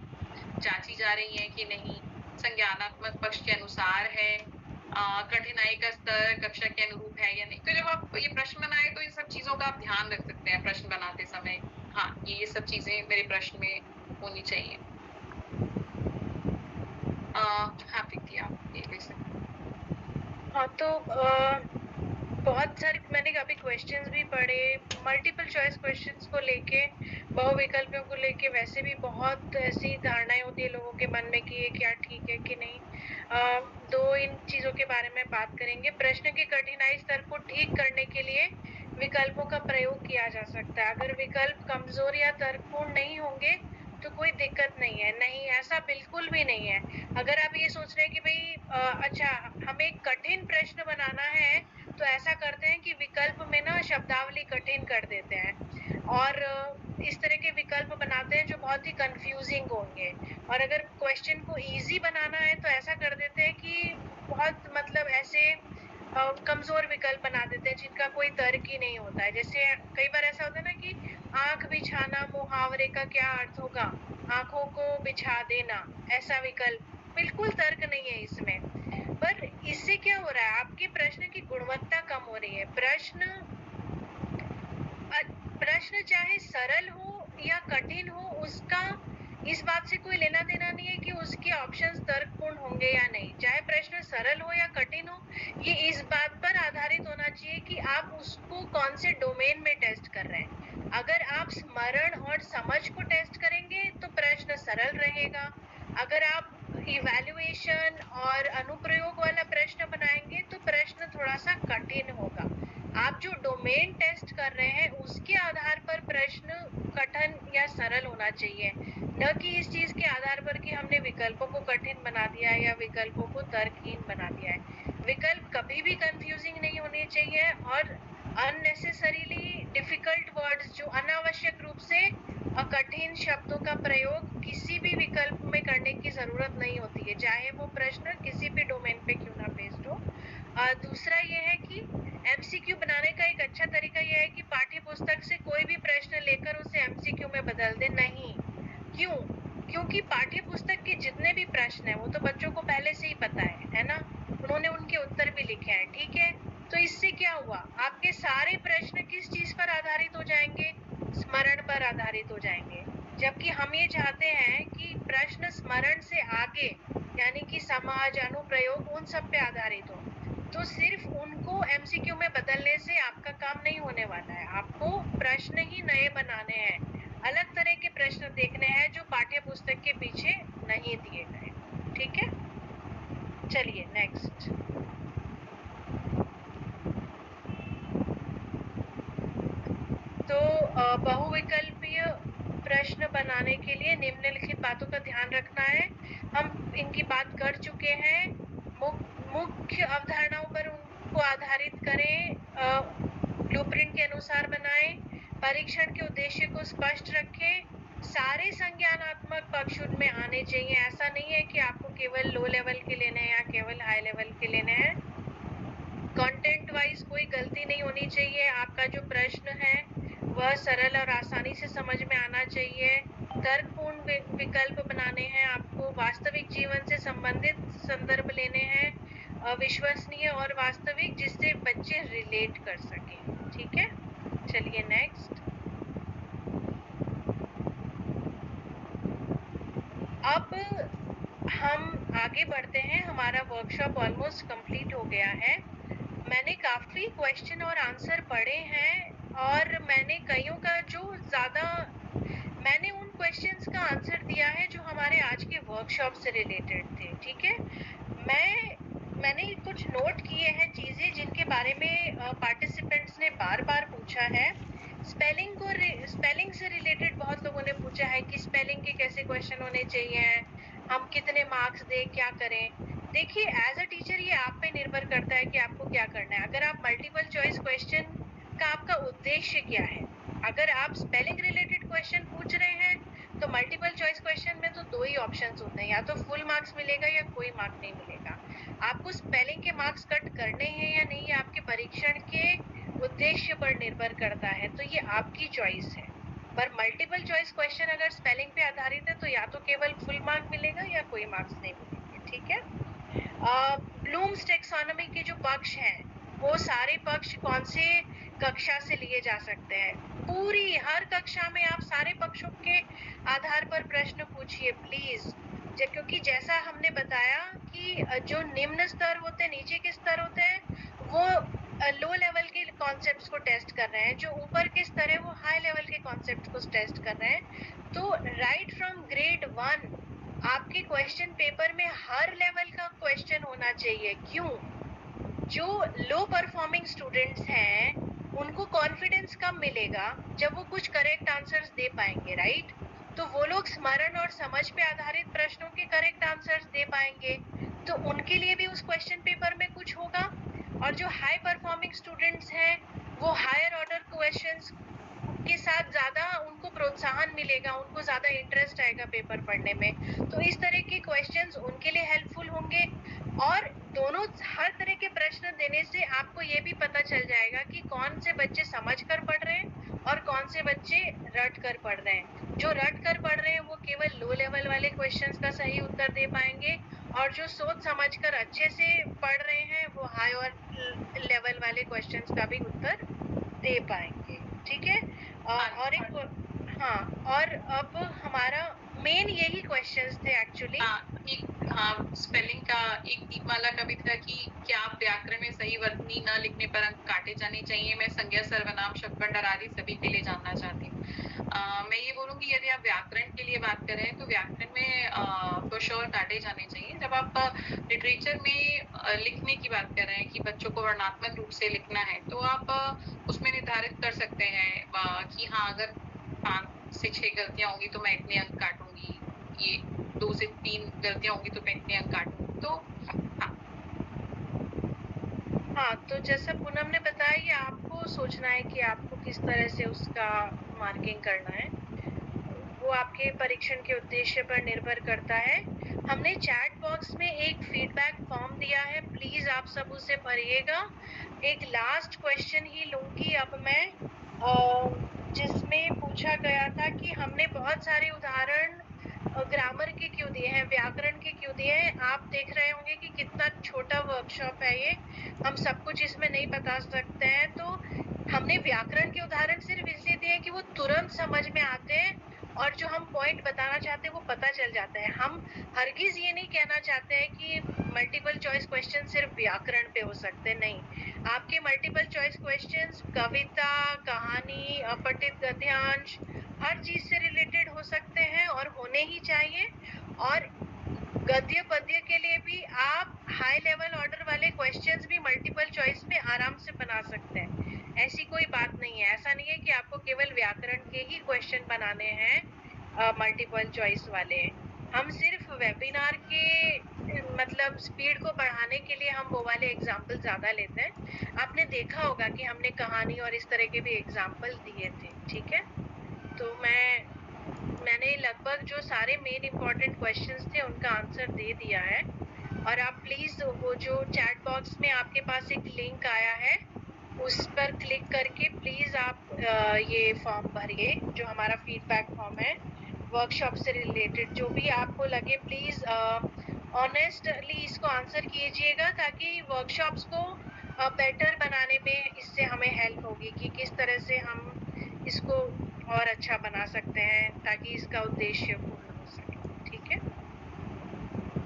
जांची जा रही है कि नहीं, संज्ञानात्मक पक्ष के अनुसार है, कठिनाई का स्तर कक्षा के अनुरूप है या नहीं। तो जब आप ये प्रश्न बनाए तो इन सब चीजों का आप ध्यान रख सकते हैं प्रश्न बनाते समय। हाँ, ये सब चीजें मेरे प्रश्न में होनी चाहिए। हाँ प्रीति, आप ये ले सकते हैं। हाँ, तो बहुत सारे मैंने अभी क्वेश्चंस भी पढ़े, मल्टीपल चॉइस क्वेश्चंस को लेके, बहुविकल्पों को लेके वैसे भी बहुत ऐसी धारणाएं होती है लोगों के मन में कि ये क्या ठीक है कि नहीं। दो इन चीजों के बारे में बात करेंगे। प्रश्न की कठिनाई स्तर को ठीक करने के लिए विकल्पों का प्रयोग किया जा सकता है। अगर विकल्प कमजोर या तर्कपूर्ण नहीं होंगे तो कोई दिक्कत नहीं है। नहीं, ऐसा बिल्कुल भी नहीं है। अगर आप ये सोच रहे हैं कि भाई अच्छा, हमें कठिन प्रश्न बनाना है तो ऐसा करते हैं कि विकल्प में ना शब्दावली कठिन कर देते हैं और इस तरह के विकल्प बनाते हैं जो बहुत ही कंफ्यूजिंग होंगे। और अगर क्वेश्चन को इजी बनाना है तो ऐसा कर देते हैं कि बहुत मतलब ऐसे कमजोर विकल्प बना देते हैं जिनका कोई तर्क ही नहीं होता है। जैसे कई बार ऐसा होता है ना कि आंख बिछाना मुहावरे का क्या अर्थ होगा, आंखों को बिछा देना, ऐसा विकल्प बिल्कुल तर्क नहीं है इसमें। पर इससे क्या हो रहा है, आपके प्रश्न की गुणवत्ता कम हो रही है। प्रश्न चाहे सरल हो या कठिन हो, उसका इस बात से कोई लेना देना नहीं है कि उसके ऑप्शंस तर्कपूर्ण होंगे या नहीं। चाहे प्रश्न सरल हो या कठिन हो, ये इस बात पर आधारित होना चाहिए कि आप उसको कौन से डोमेन में टेस्ट कर रहे हैं। अगर आप स्मरण और समझ को टेस्ट करेंगे तो प्रश्न सरल रहेगा। अगर आप इवैल्यूएशन और अनुप्रयोग वाला प्रश्न बनाएंगे तो प्रश्न थोड़ा सा कठिन होगा। आप जो डोमेन टेस्ट कर रहे हैं उसके आधार पर प्रश्न कठिन या सरल होना चाहिए, न कि इस चीज के आधार पर कि हमने विकल्पों को कठिन बना दिया है या विकल्पों को तर्कहीन बना दिया है। विकल्प कभी भी कंफ्यूजिंग नहीं होने चाहिए और अननेसेसरीली डिफिकल्ट वर्ड्स, जो अनावश्यक रूप से कठिन शब्दों का प्रयोग किसी भी विकल्प में करने की जरूरत नहीं होती है, चाहे वो प्रश्न किसी भी डोमेन पे क्यों ना बेस्ड हो। दूसरा ये है कि एमसीक्यू बनाने का एक अच्छा तरीका यह है कि पाठ्य पुस्तक से कोई भी प्रश्न लेकर उसे एमसीक्यू में बदल दे। नहीं, क्यों? क्योंकि पाठ्य पुस्तक के जितने भी प्रश्न हैं वो तो बच्चों को पहले से ही पता है ना? उन्होंने उनके उत्तर भी लिखे हैं, ठीक है? तो इससे क्या हुआ? आपके सारे प्रश्न किस चीज पर आधारित हो जाएंगे? स्मरण पर आधारित हो जाएंगे। जबकि हम ये चाहते हैं कि प्रश्न स्मरण से आगे यानी कि समाज, अनुप्रयोग, उन सब पे आधारित हो। तो सिर्फ उनको एमसीक्यू में बदलने से आपका काम नहीं होने वाला है। आपको प्रश्न ही नए बनाने हैं, अलग तरह के प्रश्न देखने हैं जो पाठ्य पुस्तक के पीछे नहीं दिए गए। ठीक है, चलिए नेक्स्ट। तो बहुविकल्पीय प्रश्न बनाने के लिए निम्नलिखित बातों का ध्यान रखना है। हम इनकी बात कर चुके हैं। मुख्य अवधारणाओं पर उनको आधारित करें, ब्लूप्रिंट के अनुसार बनाएं, परीक्षण के उद्देश्य को स्पष्ट रखें, सारे संज्ञानात्मक पक्ष उनमें आने चाहिए। ऐसा नहीं है कि आपको केवल लो लेवल के लेने हैं या केवल हाई लेवल के लेने हैं। कंटेंट वाइज कोई गलती नहीं होनी चाहिए। आपका जो प्रश्न है वह सरल और आसानी से समझ में आना चाहिए। तर्कपूर्ण विकल्प बनाने हैं आपको। वास्तविक जीवन से संबंधित संदर्भ लेने हैं, विश्वसनीय और वास्तविक, जिससे बच्चे रिलेट कर सकें। ठीक है, चलिए नेक्स्ट। अब हम आगे बढ़ते हैं। हमारा वर्कशॉप ऑलमोस्ट कंप्लीट हो गया है। मैंने काफी क्वेश्चन और आंसर पढ़े हैं और मैंने कईयों का मैंने उन क्वेश्चंस का आंसर दिया है जो हमारे आज के वर्कशॉप से रिलेटेड थे। ठीक है, मैंने कुछ नोट किए हैं चीजें जिनके बारे में पार्टिसिपेंट्स ने बार बार पूछा है। स्पेलिंग से रिलेटेड बहुत लोगों ने पूछा है कि स्पेलिंग के कैसे क्वेश्चन होने चाहिए, हम कितने मार्क्स दें, क्या करें। देखिए, एज अ टीचर ये आप पे निर्भर करता है कि आपको क्या करना है। अगर आप मल्टीपल चॉइस क्वेश्चन का आपका उद्देश्य क्या है, अगर आप स्पेलिंग रिलेटेड क्वेश्चन पूछ रहे हैं तो मल्टीपल चॉइस क्वेश्चन में तो दो ही ऑप्शंस होते हैं, या तो फुल मार्क्स मिलेगा या कोई मार्क नहीं मिलेगा। आपको स्पेलिंग के मार्क्स कट करने हैं या नहीं, आपके परीक्षण के उद्देश्य पर निर्भर करता है, तो ये आपकी चॉइस है। पर मल्टीपल चॉइस क्वेश्चन अगर स्पेलिंग पे आधारित है तो या तो केवल फुल मार्क मिलेगा या कोई मार्क्स नहीं मिलेंगे। ठीक है, ब्लूम्स टेक्सोनोमी के जो पक्ष हैं वो सारे पक्ष कौन से कक्षा से लिए जा सकते हैं? पूरी हर कक्षा में आप सारे पक्षों के आधार पर प्रश्न पूछिए प्लीज। क्योंकि जैसा हमने बताया कि जो निम्न स्तर होते हैं, नीचे के स्तर होते हैं, वो लो लेवल के कॉन्सेप्ट्स को टेस्ट कर रहे हैं, जो ऊपर के स्तर है वो हाई लेवल के कॉन्सेप्ट्स को टेस्ट कर रहे हैं। तो राइट फ्रॉम ग्रेड 1 आपके क्वेश्चन पेपर में हर लेवल का क्वेश्चन होना चाहिए। क्यों? जो लो परफॉर्मिंग स्टूडेंट्स हैं उनको कॉन्फिडेंस कब मिलेगा? जब वो कुछ करेक्ट आंसर्स दे पाएंगे, राइट? तो वो लोग स्मरण और समझ पे आधारित प्रश्नों के करेक्ट आंसर्स दे पाएंगे, तो उनके लिए भी उस क्वेश्चन पेपर में कुछ होगा। और जो हाई परफॉर्मिंग स्टूडेंट्स हैं वो हायर ऑर्डर क्वेश्चंस के साथ ज्यादा उनको प्रोत्साहन मिलेगा, उनको ज्यादा इंटरेस्ट आएगा पेपर पढ़ने में। तो इस तरह के क्वेश्चंस उनके लिए हेल्पफुल होंगे। और दोनों हर तरह के प्रश्न देने से आपको ये भी पता चल जाएगा कि कौन से बच्चे समझ कर पढ़ रहे हैं और कौन से बच्चे रट कर पढ़ रहे हैं। जो रट कर पढ़ रहे हैं वो केवल लो लेवल वाले क्वेश्चंस का सही उत्तर दे पाएंगे, और जो सोच समझ कर अच्छे से पढ़ रहे हैं वो हाई और लेवल वाले क्वेश्चंस का भी उत्तर दे पाएंगे। ठीक है, और हाँ, और अब हमारा मेन यही क्वेश्चंस थे एक्चुअली। स्पेलिंग का एक दीपमाला का भी था कि क्या व्याकरण में सही वर्तनी न लिखने पर अंक काटे जाने चाहिए। मैं संज्ञा, सर्वनाम, शब्द भंडार आदि सभी के लिए जानना चाहती हूँ। मैं ये बोलूंगी यदि आप व्याकरण के लिए बात कर रहे हैं तो व्याकरण में फॉर श्योर काटे जाने चाहिए। जब आप लिटरेचर में लिखने की बात कर रहे हैं कि बच्चों को वर्णात्मक रूप से लिखना है, तो आप उसमें निर्धारित कर सकते हैं कि हाँ, अगर 5 से 6 गलतियां होंगी तो मैं इतने अंक काटूंगी, ये 2 से 3 गलतियां होंगी तो मैं इतने अंक काटूंगी। तो हाँ, तो जैसा पूनम ने बताया, ये आपको सोचना है कि आपको किस तरह से उसका मार्किंग करना है, वो आपके परीक्षण के उद्देश्य पर निर्भर करता है। हमने चैट बॉक्स में एक फीडबैक फॉर्म दिया है, प्लीज आप सब उसे भरिएगा। एक लास्ट क्वेश्चन ही लूंगी अब मैं, जिसमें पूछा गया था कि हमने बहुत सारे उदाहरण ग्रामर के क्यों दिए हैं, व्याकरण के क्यों दिए हैं। आप देख रहे होंगे कि कितना छोटा वर्कशॉप है ये, हम सब कुछ इसमें नहीं बता सकते हैं। तो हमने व्याकरण के उदाहरण सिर्फ इसलिए दिए कि वो तुरंत समझ में आते हैं और जो हम पॉइंट बताना चाहते हैं वो पता चल जाता है। हम हरगिज ये नहीं कहना चाहते हैं कि मल्टीपल चॉइस क्वेश्चन सिर्फ व्याकरण पे हो सकते हैं, नहीं। आपके मल्टीपल चॉइस क्वेश्चंस कविता, कहानी, अपठित गद्यांश, हर चीज से रिलेटेड हो सकते हैं और होने ही चाहिए। और गद्य पद्य के लिए भी आप हाई लेवल ऑर्डर वाले क्वेश्चंस भी मल्टीपल चॉइस में आराम से बना सकते हैं। ऐसी कोई बात नहीं है, ऐसा नहीं है कि आपको केवल व्याकरण के ही क्वेश्चन बनाने हैं मल्टीपल चॉइस वाले। हम सिर्फ वेबिनार के मतलब स्पीड को बढ़ाने के लिए हम वो वाले एग्जाम्पल ज्यादा लेते हैं। आपने देखा होगा कि हमने कहानी और इस तरह के भी एग्जाम्पल दिए थे, ठीक है। तो मैंने लगभग जो सारे मेन इंपॉर्टेंट क्वेश्चंस थे उनका आंसर दे दिया है। और आप प्लीज वो जो चैट बॉक्स में आपके पास एक लिंक आया है उस पर क्लिक करके प्लीज आप ये फॉर्म भरिए, जो हमारा फीडबैक फॉर्म है वर्कशॉप से रिलेटेड। जो भी आपको लगे प्लीज ऑनेस्टली इसको आंसर कीजिएगा, ताकि वर्कशॉप्स को बेटर बनाने में इससे हमें हेल्प होगी कि किस तरह से हम इसको और अच्छा बना सकते हैं ताकि इसका उद्देश्य पूर्ण हो सके, ठीक है।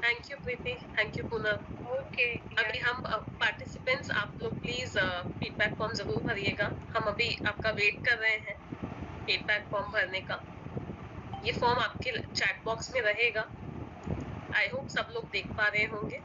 Thank you Preeti, thank you Poonam. Okay, अभी हम पार्टिसिपेंट्स आप लोग प्लीज फीडबैक फॉर्म जरूर भरिएगा। हम अभी आपका वेट कर रहे हैं फीडबैक फॉर्म भरने का। ये फॉर्म आपके चैट बॉक्स में रहेगा। आई होप सब लोग देख पा रहे होंगे।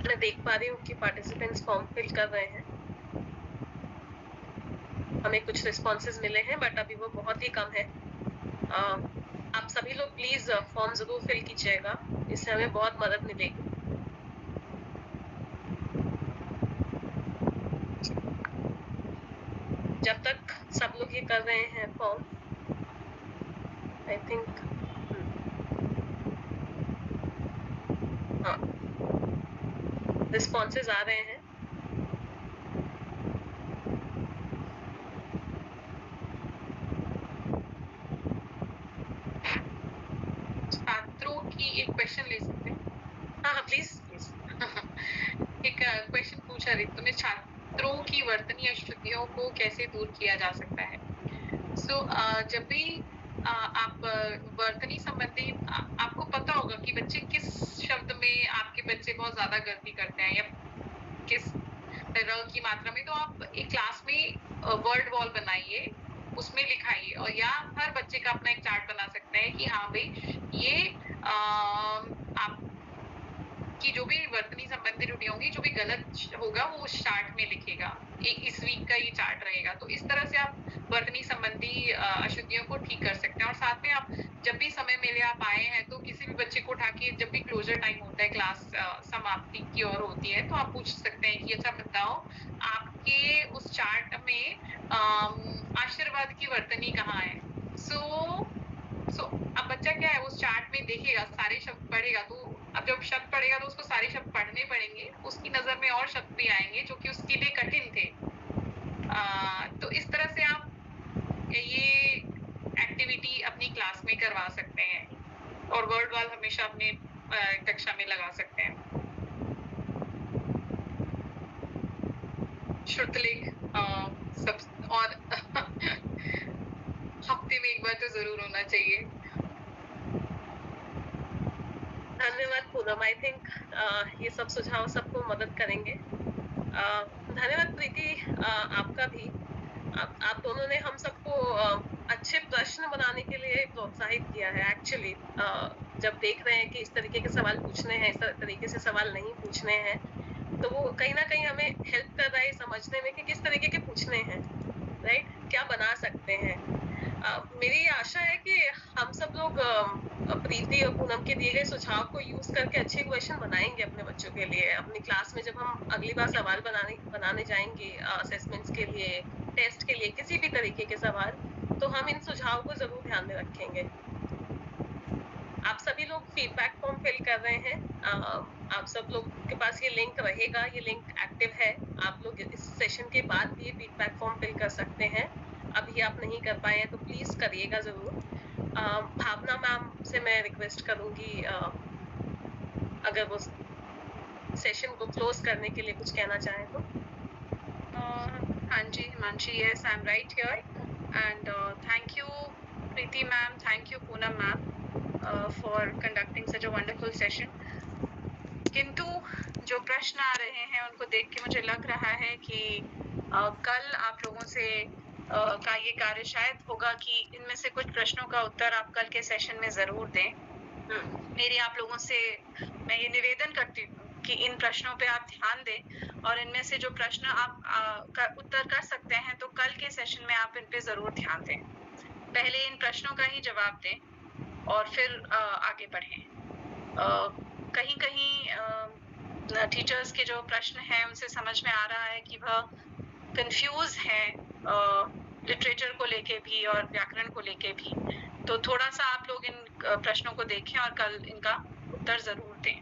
मैं देख पा रही हूँ कि पार्टिसिपेंट्स फॉर्म फिल कर रहे हैं। हमें कुछ रिस्पॉन्सेज मिले हैं बट अभी वो बहुत ही कम है। आप सभी लोग प्लीज फॉर्म जरूर फिल कीजिएगा, इससे हमें बहुत मदद मिलेगी। जब तक सब लोग ये कर रहे हैं फॉर्म, आई थिंक हाँ रिस्पॉन्सेज आ रहे हैं। छात्रों की एक क्वेश्चन ले सकते हैं? हाँ प्लीज प्लीज। एक क्वेश्चन पूछा रितु ने, छात्रों की वर्तनीय अशुद्धियों को कैसे दूर किया जा सकता है। जब भी आप वर्तनी संबंधी आपको पता होगा कि बच्चे किस शब्द में आपके बच्चे बहुत ज्यादा गलती करते हैं या किस तरह की मात्रा में, तो आप एक क्लास में वर्ड वॉल बनाइए, उसमें लिखाइए। और या हर बच्चे का अपना एक चार्ट बना सकते हैं कि हाँ भाई ये आप कि जो भी वर्तनी संबंधी त्रुटियां होंगी, जो भी गलत होगा वो उस चार्ट में लिखेगा। इस वीक का ये चार्ट रहेगा। तो इस तरह से आप वर्तनी संबंधी अशुद्धियों को ठीक कर सकते हैं। और साथ में आप जब भी समय मिले आप आए हैं तो किसी भी बच्चे को उठा के, जब भी क्लोजर टाइम होता है, क्लास समाप्ति की ओर होती है, तो आप पूछ सकते हैं कि अच्छा बताओ आपके उस चार्ट में आशीर्वाद की वर्तनी कहाँ है। अब बच्चा क्या है उस चार्ट में देखेगा, सारे शब्द पढ़ेगा, तो अब जब शब्द पढ़ेगा तो उसको सारे शब्द पढ़ने पड़ेंगे, उसकी नजर में और शब्द भी आएंगे जो कि उसके लिए कठिन थे। तो इस तरह से आप ये एक्टिविटी अपनी क्लास में करवा सकते हैं और वर्ड वॉल हमेशा अपने कक्षा में लगा सकते हैं। श्रुतलेख सब और हफ्ते में एक बार तो जरूर होना चाहिए। धन्यवाद पूनम, आई थिंक ये सब सुझाव सबको मदद करेंगे। धन्यवाद प्रीति, आपका भी। आप दोनों ने हम सबको अच्छे प्रश्न बनाने के लिए प्रोत्साहित किया है। एक्चुअली जब देख रहे हैं कि इस तरीके के सवाल पूछने हैं, इस तरीके से सवाल नहीं पूछने हैं, तो वो कहीं ना कहीं हमें हेल्प कर रहा है समझने में कि किस तरीके के पूछने हैं, राइट, क्या बना सकते हैं। मेरी आशा है कि हम सब लोग प्रीति और पूनम के दिए गए सुझाव को यूज करके अच्छे क्वेश्चन बनाएंगे अपने बच्चों के लिए। अपनी क्लास में जब हम अगली बार सवाल बनाने जाएंगे असेसमेंट्स के लिए, टेस्ट के लिए, किसी भी तरीके के सवाल, तो हम इन सुझाव को जरूर ध्यान में रखेंगे। आप सभी लोग फीडबैक फॉर्म फिल कर रहे हैं। आप सब लोग के पास ये लिंक रहेगा, ये लिंक एक्टिव है। आप लोग इस सेशन के बाद भी फीडबैक फॉर्म फिल कर सकते हैं। अभी आप नहीं कर पाए हैं तो प्लीज करिएगा जरूर। भावना मैम से मैं रिक्वेस्ट करूंगी अगर वो सेशन को क्लोज करने के लिए कुछ कहना चाहें तो। हाँ जी Himanshi, yes, I'm right here and thank you Preeti ma'am, thank you Poonam ma'am for conducting such a wonderful session। किंतु जो प्रश्न आ रहे हैं उनको देख के मुझे लग रहा है कि कल आप लोगों से का ये कार्य शायद होगा कि इनमें से कुछ प्रश्नों का उत्तर आप कल के सेशन में जरूर दें। मेरी आप लोगों से मैं ये निवेदन करती हूँ कि इन प्रश्नों पे आप ध्यान दें और इनमें से जो प्रश्न आप उत्तर कर सकते हैं तो कल के सेशन में आप इन पे जरूर ध्यान दें। पहले इन प्रश्नों का ही जवाब दें और फिर आगे बढ़ें। कहीं कहीं टीचर्स के जो प्रश्न हैं उनसे समझ में आ रहा है कि वह कंफ्यूज हैं लिटरेचर को लेके भी और व्याकरण को लेके भी, तो थोड़ा सा आप लोग इन प्रश्नों को देखें और कल इनका उत्तर जरूर दें।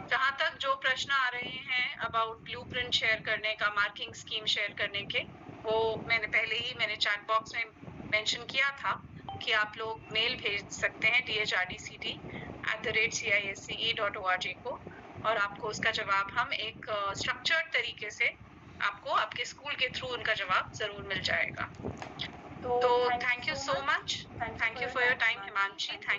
जहाँ तक जो प्रश्न आ रहे हैं अबाउट ब्लूप्रिंट शेयर करने का, मार्किंग स्कीम शेयर करने के, वो मैंने चैट बॉक्स में मेंशन किया था कि आप लोग मेल भेज सकते हैं dhrdct@cisce.org को और आपको उसका जवाब हम एक स्ट्रक्चर्ड तरीके से आपको आपके स्कूल के थ्रू उनका जवाब जरूर मिल जाएगा। तो thank you so much, thank you for your time Himanshi, thank you.